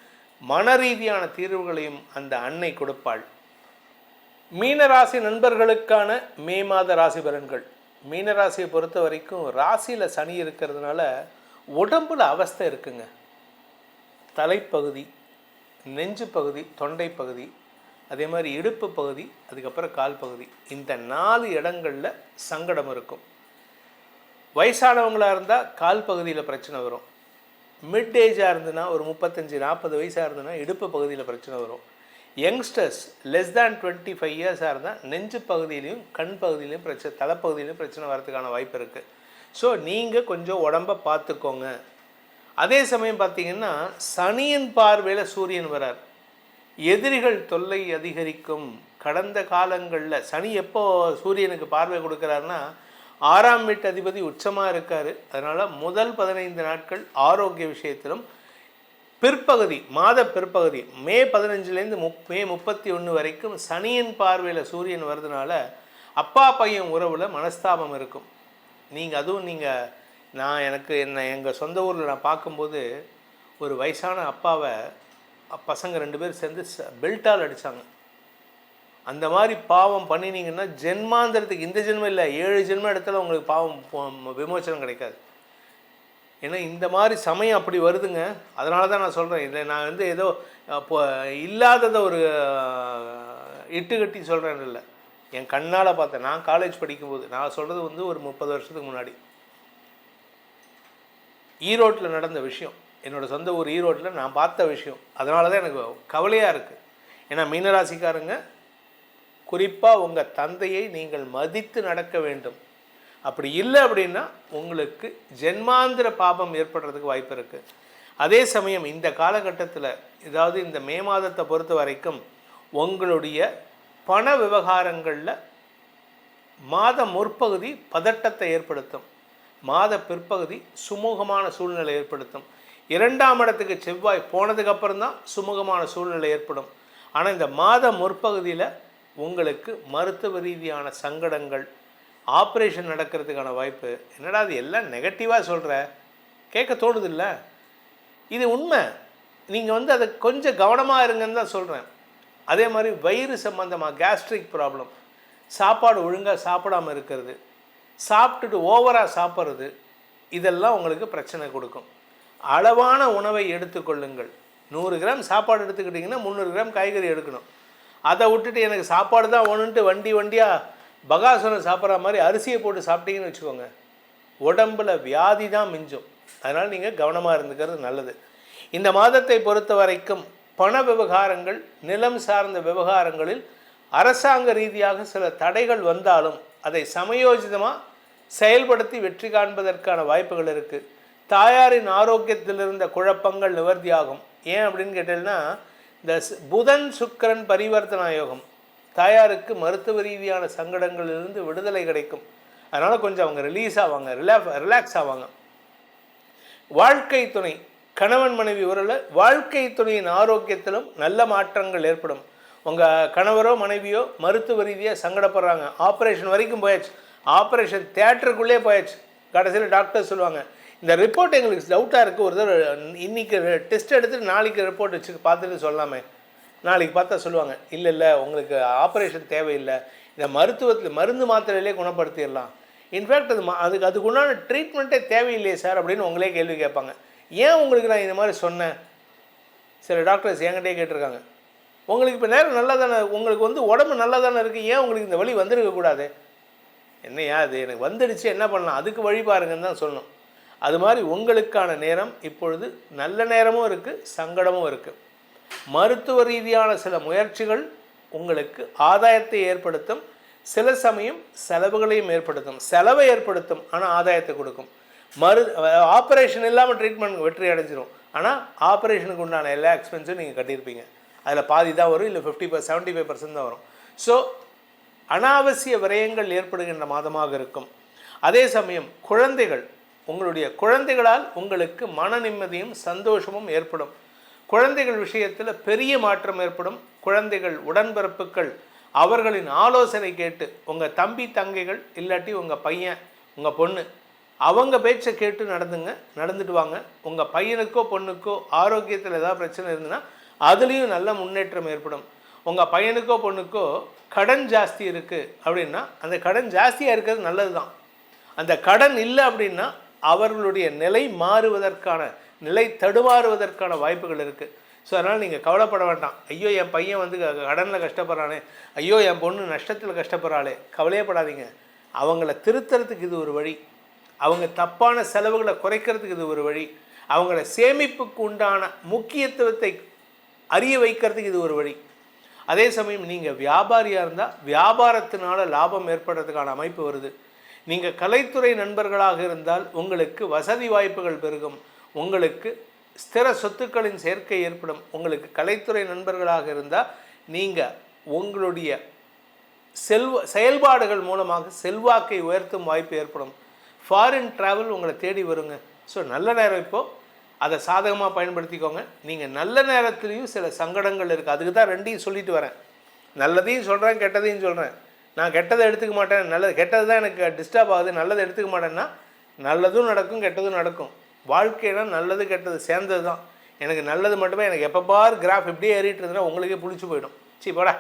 மன ரீதியான தீர்வுகளையும் அந்த அன்னை கொடுப்பாள். மீனராசி நண்பர்களுக்கான மே மாத ராசி பலன்கள். மீனராசியை பொறுத்த வரைக்கும் ராசியில் சனி இருக்கிறதுனால உடம்புல அவஸ்தை இருக்குங்க. தலைப்பகுதி, நெஞ்சு பகுதி, தொண்டை பகுதி, அதே மாதிரி இடுப்பு பகுதி, அதுக்கப்புறம் கால் பகுதி, இந்த 4 இடங்களில் சங்கடம் இருக்கும். வயசானவங்களாக இருந்தால் கால் பகுதியில் பிரச்சனை வரும். மிட் ஏஜாக இருந்துன்னா ஒரு 35-40 வயசாக இருந்ததுன்னா இடுப்பு பகுதியில் பிரச்சனை வரும். யங்ஸ்டர்ஸ் லெஸ் தேன் 25 இயர்ஸாக இருந்தால் நெஞ்சு பகுதியிலையும் கண் பகுதியிலையும் பிரச்சனை, தலைப்பகுதியிலையும் பிரச்சனை வரதுக்கான வாய்ப்பு இருக்குது. ஸோ நீங்கள் கொஞ்சம் உடம்பை பார்த்துக்கோங்க. அதே சமயம் பார்த்திங்கன்னா சனியின் பார்வையில் சூரியன் வரார். எதிரிகள் தொல்லை அதிகரிக்கும். கடந்த காலங்களில் சனி எப்போ சூரியனுக்கு பார்வை கொடுக்குறாருன்னா 6ஆம் வீட்டு அதிபதி உச்சமாக இருக்கார். அதனால் முதல் 15 நாட்கள் ஆரோக்கிய விஷயத்திலும், பிற்பகுதி மாத பிற்பகுதி மே 15லேருந்து மே 31 வரைக்கும் சனியின் பார்வையில் சூரியன் வர்றதுனால அப்பா பையன் உறவில் மனஸ்தாபம் இருக்கும். அதுவும் எங்கள் சொந்த ஊரில் நான் பார்க்கும்போது ஒரு வயசான அப்பாவை பசங்க 2 பேர் சேர்ந்து பெல்ட்டால் அடித்தாங்க. அந்த மாதிரி பாவம் பண்ணினீங்கன்னா ஜென்மாந்திரத்துக்கு, இந்த ஜென்மம் இல்லை 7 ஜென்மம் இடத்துல உங்களுக்கு பாவம் விமோச்சனம் கிடைக்காது. ஏன்னா இந்த மாதிரி சமயம் அப்படி வருதுங்க. அதனால தான் நான் சொல்கிறேன். இதை நான் ஏதோ இப்போ இல்லாததை ஒரு இட்டுக்கட்டி சொல்கிறேன்னு இல்லை, என் கண்ணால் பார்த்தேன். நான் காலேஜ் படிக்கும்போது, நான் சொல்கிறது ஒரு 30 வருஷத்துக்கு முன்னாடி ஈரோட்டில் நடந்த விஷயம். என்னோடய சொந்த ஊர் ஈரோட்டில் நான் பார்த்த விஷயம். அதனால தான் எனக்கு கவலையாக இருக்குது. ஏன்னா மீனராசிக்காரங்க, குறிப்பாக உங்கள் தந்தையை நீங்கள் மதித்து நடக்க வேண்டும். அப்படி இல்லை அப்படின்னா உங்களுக்கு ஜென்மாந்திர பாபம் ஏற்படுறதுக்கு வாய்ப்பு இருக்குது. அதே சமயம் இந்த காலகட்டத்தில், அதாவது இந்த மே மாதத்தை பொறுத்த வரைக்கும் உங்களுடைய பண விவகாரங்களில் மாத முற்பகுதி பதட்டத்தை ஏற்படுத்தும், மாத பிற்பகுதி சுமூகமான சூழ்நிலை ஏற்படுத்தும். 2ஆம் இடத்துக்கு செவ்வாய் போனதுக்கப்புறம் தான் சுமூகமான சூழ்நிலை ஏற்படும். ஆனால் இந்த மாத முற்பகுதியில் உங்களுக்கு மருத்துவ ரீதியான சங்கடங்கள், ஆப்ரேஷன் நடக்கிறதுக்கான வாய்ப்பு. என்னடா அது எல்லாம் நெகட்டிவாக சொல்கிற, கேட்க தோணுதில்ல? இது உண்மை. நீங்கள் அதை கொஞ்சம் கவனமாக இருங்கன்னு தான் சொல்கிறேன். அதே மாதிரி வயிறு சம்மந்தமாக கேஸ்ட்ரிக் ப்ராப்ளம், சாப்பாடு ஒழுங்காக சாப்பிடாமல் இருக்கிறது, சாப்பிட்டுட்டு ஓவராக சாப்பிட்றது, இதெல்லாம் உங்களுக்கு பிரச்சனை கொடுக்கும். அளவான உணவை எடுத்துக்கொள்ளுங்கள். 100 கிராம் சாப்பாடு எடுத்துக்கிட்டிங்கன்னா 300 கிராம் காய்கறி எடுக்கணும். அதை விட்டுட்டு எனக்கு சாப்பாடு தான் ஒன்றுன்ட்டு வண்டியாக பகாசுரம் சாப்பிட்ற மாதிரி அரிசியை போட்டு சாப்பிட்டீங்கன்னு வச்சுக்கோங்க, உடம்பில் வியாதி தான் மிஞ்சும். அதனால் நீங்கள் கவனமாக இருந்துக்கிறது நல்லது. இந்த மாதத்தை பொறுத்த வரைக்கும் பண விவகாரங்கள், நிலம் சார்ந்த விவகாரங்களில் அரசாங்க ரீதியாக சில தடைகள் வந்தாலும் அதை சமயோஜிதமாக செயல்படுத்தி வெற்றி காண்பதற்கான வாய்ப்புகள் இருக்குது. தாயாரின் ஆரோக்கியத்தில் இருந்த குழப்பங்கள் நிவர்த்தியாகும். ஏன் அப்படின்னு கேட்டீங்கன்னா, இந்த புதன் சுக்கிரன் பரிவர்த்தனா யோகம், தாயாருக்கு மருத்துவ ரீதியான சங்கடங்களிலிருந்து விடுதலை கிடைக்கும். அதனால் கொஞ்சம் அவங்க ரிலீஸ் ஆவாங்க, ரிலாக்ஸ் ஆவாங்க. வாழ்க்கை துணை, கணவன் மனைவி உறவில் வாழ்க்கை துணையின் ஆரோக்கியத்திலும் நல்ல மாற்றங்கள் ஏற்படும். உங்கள் கணவரோ மனைவியோ மருத்துவ ரீதியாக சங்கடப்படுறாங்க, ஆப்ரேஷன் வரைக்கும் போயாச்சு, ஆப்ரேஷன் தியேட்டருக்குள்ளே போயாச்சு, கடைசியில் டாக்டர் சொல்லுவாங்க இந்த ரிப்போர்ட் எங்களுக்கு டவுட்டாக இருக்குது, ஒரு தடவை இன்றைக்கி டெஸ்ட் எடுத்துகிட்டு நாளைக்கு ரிப்போர்ட் வச்சு பார்த்துட்டு சொல்லாமே. நாளைக்கு பார்த்தா சொல்லுவாங்க, இல்லை உங்களுக்கு ஆப்ரேஷன் தேவையில்லை, இந்த மருத்துவத்தில் மருந்து மாத்திரையிலே குணப்படுத்திடலாம், இன்ஃபேக்ட் அதுக்கு உண்டான ட்ரீட்மெண்ட்டே தேவையில்லையே சார் அப்படின்னு உங்களே கேள்வி கேட்பாங்க. ஏன் உங்களுக்கு நான் இந்த மாதிரி சொன்னேன்? சில டாக்டர்ஸ் என்கிட்டே கேட்டிருக்காங்க, உங்களுக்கு இப்போ நேரம் நல்லா தானே, உங்களுக்கு உடம்பு நல்லா தானே இருக்குது, ஏன் உங்களுக்கு இந்த வலி வந்திருக்கக்கூடாது? என்னையா அது எனக்கு வந்துடுச்சு, என்ன பண்ணலாம், அதுக்கு வழி பாருங்கன்னு தான் சொல்லணும். அது மாதிரி உங்களுக்கான நேரம் இப்பொழுது நல்ல நேரமும் இருக்குது, சங்கடமும் இருக்குது. மருத்துவ ரீதியான சில முயற்சிகள் உங்களுக்கு ஆதாயத்தை ஏற்படுத்தும், சில சமயம் செலவுகளையும் ஏற்படுத்தும். செலவை ஏற்படுத்தும், ஆனால் ஆதாயத்தை கொடுக்கும். ஆப்ரேஷன் இல்லாமல் ட்ரீட்மெண்ட் வெற்றி அடைஞ்சிரும், ஆனால் ஆப்ரேஷனுக்கு உண்டான எல்லா எக்ஸ்பென்ஸும் நீங்கள் கட்டியிருப்பீங்க, அதில் பாதி தான் வரும், இல்லை 75% தான் வரும். ஸோ அனாவசிய விரயங்கள் ஏற்படுகின்ற மாதமாக இருக்கும். அதே சமயம் குழந்தைகள், உங்களுடைய குழந்தைகளால் உங்களுக்கு மன நிம்மதியும் சந்தோஷமும் ஏற்படும். குழந்தைகள் விஷயத்தில் பெரிய மாற்றம் ஏற்படும். குழந்தைகள், உடன்பிறப்புகள், அவர்களின் ஆலோசனை கேட்டு, உங்கள் தம்பி தங்கைகள் இல்லாட்டி உங்கள் பையன் உங்கள் பொண்ணு, அவங்க பேச்சை கேட்டு நடந்துட்டு வாங்க. உங்கள் பையனுக்கோ பொண்ணுக்கோ ஆரோக்கியத்தில் ஏதாவது பிரச்சனை இருந்ததுன்னா அதுலேயும் நல்ல முன்னேற்றம் ஏற்படும். உங்கள் பையனுக்கோ பொண்ணுக்கோ கடன் ஜாஸ்தி இருக்குது அப்படின்னா அந்த கடன் ஜாஸ்தியாக இருக்கிறது நல்லது தான். அந்த கடன் இல்லை அப்படின்னா அவர்களுடைய நிலை மாறுவதற்கான, நிலை தடுமாறுவதற்கான வாய்ப்புகள் இருக்குது. ஸோ அதனால் நீங்கள் கவலைப்பட வேண்டாம். ஐயோ என் பையன் கடனில் கஷ்டப்படுறானே, ஐயோ என் பொண்ணு நஷ்டத்தில் கஷ்டப்படுறாளே, கவலையப்படாதீங்க. அவங்கள திருத்துறதுக்கு இது ஒரு வழி. அவங்க தப்பான செலவுகளை குறைக்கிறதுக்கு இது ஒரு வழி, அவங்கள சேமிப்புக்கு உண்டான முக்கியத்துவத்தை அறிய வைக்கிறதுக்கு இது ஒரு வழி. அதே சமயம் நீங்கள் வியாபாரியாக இருந்தால் வியாபாரத்தினால லாபம் ஏற்படுறதுக்கான அமைப்பு வருது. நீங்கள் கலைத்துறை நண்பர்களாக இருந்தால் உங்களுக்கு வசதி வாய்ப்புகள் பெருகும், உங்களுக்கு ஸ்திர சொத்துக்களின் சேர்க்கை ஏற்படும். உங்களுக்கு கலைத்துறை நண்பர்களாக இருந்தால் நீங்கள் உங்களுடைய செயல்பாடுகள் மூலமாக செல்வாக்கை உயர்த்தும் வாய்ப்பு ஏற்படும். ஃபாரின் ட்ராவல் உங்களை தேடி வருங்க. ஸோ நல்ல நேரம் இப்போது, அதை சாதகமாக பயன்படுத்திக்கோங்க. நீங்கள் நல்ல நேரத்துலேயும் சில சங்கடங்கள் இருக்குது, அதுக்கு தான் ரெண்டையும் சொல்லிட்டு வரேன். நல்லதையும் சொல்கிறேன், கெட்டதையும் சொல்கிறேன். நான் கெட்டதை எடுத்துக்க மாட்டேன், நல்லது கெட்டது தான் எனக்கு டிஸ்டர்ப் ஆகுது, நல்லதை எடுத்துக்க மாட்டேன்னா நல்லதும் நடக்கும் கெட்டதும் நடக்கும். வாழ்க்கைனா நல்லது கெட்டது சேர்ந்தது தான். எனக்கு நல்லது மட்டுமே, எனக்கு எப்போ பார் கிராஃப் இப்படியே ஏறிட்டு இருந்ததுன்னா உங்களுக்கே பிடிச்சி போயிடும். சரி போடா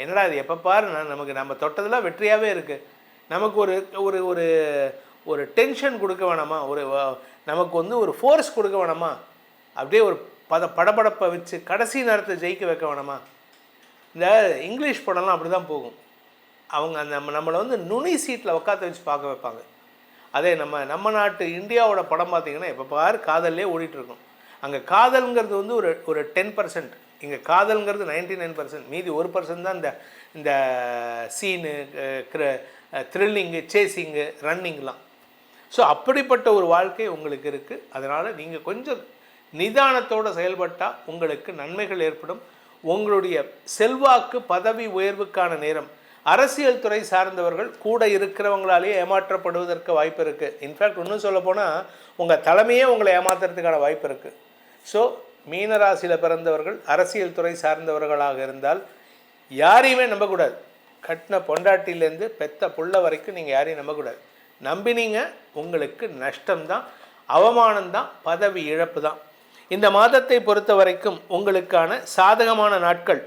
என்னடா இது எப்போ பார் நமக்கு நம்ம தொட்டதெல்லாம் வெற்றியாகவே இருக்குது, நமக்கு ஒரு ஒரு ஒரு ஒரு டென்ஷன் கொடுக்க வேணாமா, நமக்கு ஒரு ஃபோர்ஸ் கொடுக்க வேணாமா, அப்படியே ஒரு படபடப்பை வச்சு கடைசி நேரத்தை ஜெயிக்க வைக்க வேணாமா. இந்த இங்கிலீஷ் படம்லாம் அப்படி தான் போகும். அவங்க நம்மளை நுனி சீட்டில் உட்காந்து வச்சு பார்க்க வைப்பாங்க. அதே நம்ம நாட்டு இந்தியாவோட படம் பார்த்திங்கன்னா எப்போ பாரு காதல்லே ஓடிட்டுருக்கும். அங்கே காதல்ங்கிறது ஒரு 10%, இங்கே காதல்ங்கிறது 99%, மீதி 1% தான் இந்த சீனு, த்ரில்லிங்கு, சேசிங்கு, ரன்னிங்லாம். ஸோ அப்படிப்பட்ட ஒரு வாழ்க்கை உங்களுக்கு இருக்குது. அதனால் நீங்கள் கொஞ்சம் நிதானத்தோடு செயல்பட்டால் உங்களுக்கு நன்மைகள் ஏற்படும். உங்களுடைய செல்வாக்கு பதவி உயர்வுக்கான நேரம். அரசியல் துறை சார்ந்தவர்கள் கூட இருக்கிறவங்களாலேயே ஏமாற்றப்படுவதற்கு வாய்ப்பு இருக்குது. இன்ஃபேக்ட் இன்னும் சொல்ல போனால் உங்கள் தலைமையே உங்களை ஏமாத்துறதுக்கான வாய்ப்பு இருக்குது. ஸோ மீனராசியில் பிறந்தவர்கள் அரசியல் துறை சார்ந்தவர்களாக இருந்தால் யாரையுமே நம்பக்கூடாது. கட்டின பொண்டாட்டிலேருந்து பெத்த புள்ள வரைக்கும் நீங்கள் யாரையும் நம்பக்கூடாது. நம்பினீங்க உங்களுக்கு நஷ்டம்தான், அவமானம்தான், பதவி இழப்பு தான். இந்த மாதத்தை பொறுத்த வரைக்கும் உங்களுக்கான சாதகமான நாட்கள்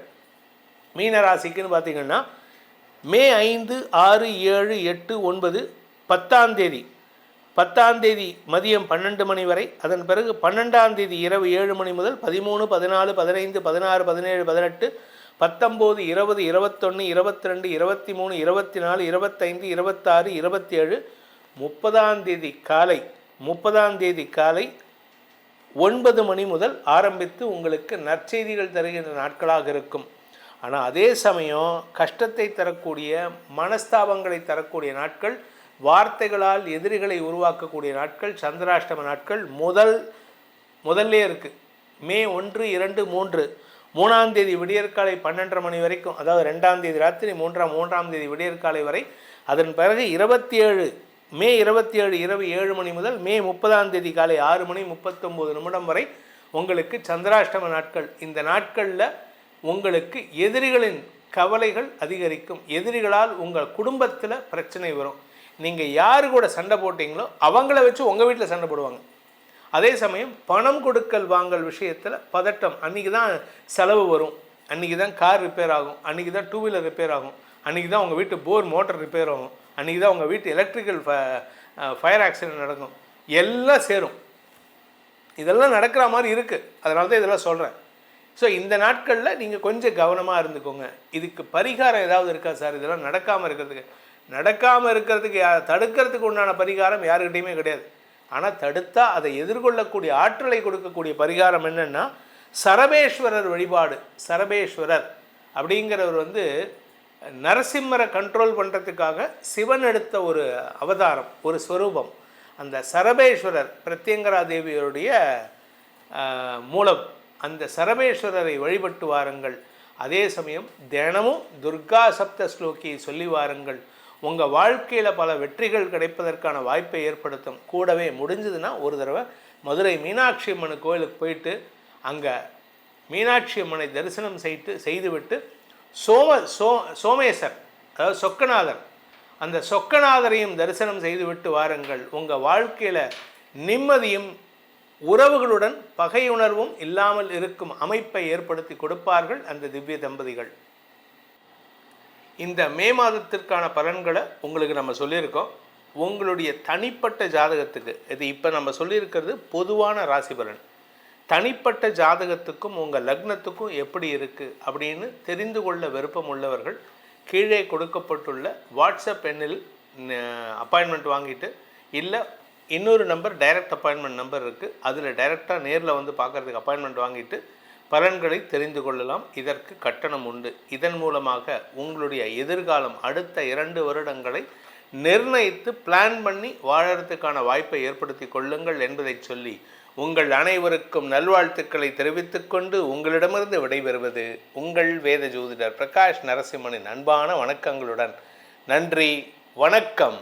மீனராசிக்குன்னு பார்த்திங்கன்னா மே 5, 6, 7, 8, 9, 10ஆம் தேதி. 10ஆம் தேதி மதியம் 12 மணி வரை, அதன் பிறகு 12ஆம் தேதி இரவு 7 மணி முதல் 13, 14, 15, 16, 17, 18, 19, 20, 21, 22, 23, 24, 25, 26, 27, 30ஆம் தேதி காலை 9 மணி முதல் ஆரம்பித்து உங்களுக்கு நற்செய்திகள் தருகின்ற நாட்களாக இருக்கும். ஆனால் அதே சமயம் கஷ்டத்தை தரக்கூடிய, மனஸ்தாபங்களை தரக்கூடிய நாட்கள், வார்த்தைகளால் எதிரிகளை உருவாக்கக்கூடிய நாட்கள், சந்திராஷ்டம நாட்கள் முதல்லே இருக்குது. மே 1, 2, 3, 3ஆம் தேதி விடியற்காலை 12:30 மணி வரைக்கும், அதாவது 2ஆம் தேதி ராத்திரி 3ஆம் தேதி விடியற்காலை வரை. அதன் பிறகு மே 27 இரவு 7 மணி முதல் மே 30ஆம் தேதி காலை 6 மணி 39 நிமிடம் வரை உங்களுக்கு சந்திராஷ்டம நாட்கள். இந்த நாட்களில் உங்களுக்கு எதிரிகளின் கவலைகள் அதிகரிக்கும். எதிரிகளால் உங்கள் குடும்பத்தில் பிரச்சனை வரும். நீங்கள் யாரு கூட சண்டை போட்டிங்களோ அவங்கள வச்சு உங்கள் வீட்டில் சண்டை போடுவாங்க. அதே சமயம் பணம் கொடுக்கல் வாங்கல் விஷயத்தில் பதட்டம். அன்றைக்கி தான் செலவு வரும், அன்றைக்கி தான் கார் ரிப்பேர் ஆகும், அன்றைக்கி தான் 2 வீலர் ரிப்பேர் ஆகும், அன்றைக்கி தான் உங்கள் வீட்டு போர் மோட்டர் ரிப்பேர் ஆகும், அன்றைக்கி தான் உங்கள் வீட்டு எலக்ட்ரிக்கல் ஃபயர் ஆக்சிடென்ட் நடக்கும். எல்லாம் சேரும். இதெல்லாம் நடக்கிற மாதிரி இருக்குது. அதனால தான் இதெல்லாம் சொல்கிறேன். ஸோ இந்த நாட்களில் நீங்கள் கொஞ்சம் கவனமாக இருந்துக்கோங்க. இதுக்கு பரிகாரம் ஏதாவது இருக்கா சார் இதெல்லாம் நடக்காமல் இருக்கிறதுக்கு தடுக்கிறதுக்கு உண்டான பரிகாரம் யாருக்கிட்டையுமே கிடையாது. ஆனால் தடுத்தால் அதை எதிர்கொள்ளக்கூடிய ஆற்றலை கொடுக்கக்கூடிய பரிகாரம் என்னென்னா சரபேஸ்வரர் வழிபாடு. சரபேஸ்வரர் அப்படிங்கிறவர் நரசிம்மரை கண்ட்ரோல் பண்ணுறதுக்காக சிவன் எடுத்த ஒரு அவதாரம், ஒரு ஸ்வரூபம். அந்த சரபேஸ்வரர் பிரத்யங்கரா தேவியருடைய மூலம். அந்த சரபேஸ்வரரை வழிபட்டு வாருங்கள். அதே சமயம் தினமும் துர்கா சப்த ஸ்லோகியை சொல்லி வாருங்கள். உங்கள் வாழ்க்கையில் பல வெற்றிகள் கிடைப்பதற்கான வாய்ப்பை ஏற்படுத்தும். கூடவே முடிஞ்சதுன்னா ஒரு தடவை மதுரை மீனாட்சி அம்மன் கோயிலுக்கு போயிட்டு அங்கே மீனாட்சி அம்மனை தரிசனம் செய்துவிட்டு சோமேசர், அதாவது சொக்கநாதர், அந்த சொக்கநாதரையும் தரிசனம் செய்துவிட்டு வாருங்கள். உங்கள் வாழ்க்கையில் நிம்மதியும் உறவுகளுடன் பகையுணர்வும் இல்லாமல் இருக்கும் அமைப்பை ஏற்படுத்தி கொடுப்பார்கள் அந்த திவ்ய தம்பதிகள். இந்த மே மாதத்திற்கான பலன்களை உங்களுக்கு நம்ம சொல்லியிருக்கோம். உங்களுடைய தனிப்பட்ட ஜாதகத்துக்கு, இது இப்போ நம்ம சொல்லியிருக்கிறது பொதுவான ராசி பலன். தனிப்பட்ட ஜாதகத்துக்கும் உங்கள் லக்னத்துக்கும் எப்படி இருக்குது அப்படின்னு தெரிந்து கொள்ள விருப்பம் உள்ளவர்கள் கீழே கொடுக்கப்பட்டுள்ள வாட்ஸ்அப் எண்ணில் அப்பாயின்மெண்ட் வாங்கிட்டு, இல்லை இன்னொரு நம்பர் டைரக்ட் அப்பாயின்மெண்ட் நம்பர் இருக்குது. அதில் டைரெக்டாக நேரில் வந்து பார்க்குறதுக்கு அப்பாயின்மெண்ட் வாங்கிட்டு பலன்களை தெரிந்து கொள்ளலாம். இதற்கு கட்டணம் உண்டு. இதன் மூலமாக உங்களுடைய எதிர்காலம் அடுத்த 2 வருடங்களை நிர்ணயித்து பிளான் பண்ணி வாழறதுக்கான வாய்ப்பை ஏற்படுத்தி கொள்ளுங்கள் என்பதை சொல்லி உங்கள் அனைவருக்கும் நல்வாழ்த்துக்களை தெரிவித்துக்கொண்டு உங்களிடமிருந்து விடைபெறுவது உங்கள் வேத ஜோதிடர் பிரகாஷ் நரசிம்மனின் அன்பான வணக்கங்களுடன். நன்றி, வணக்கம்.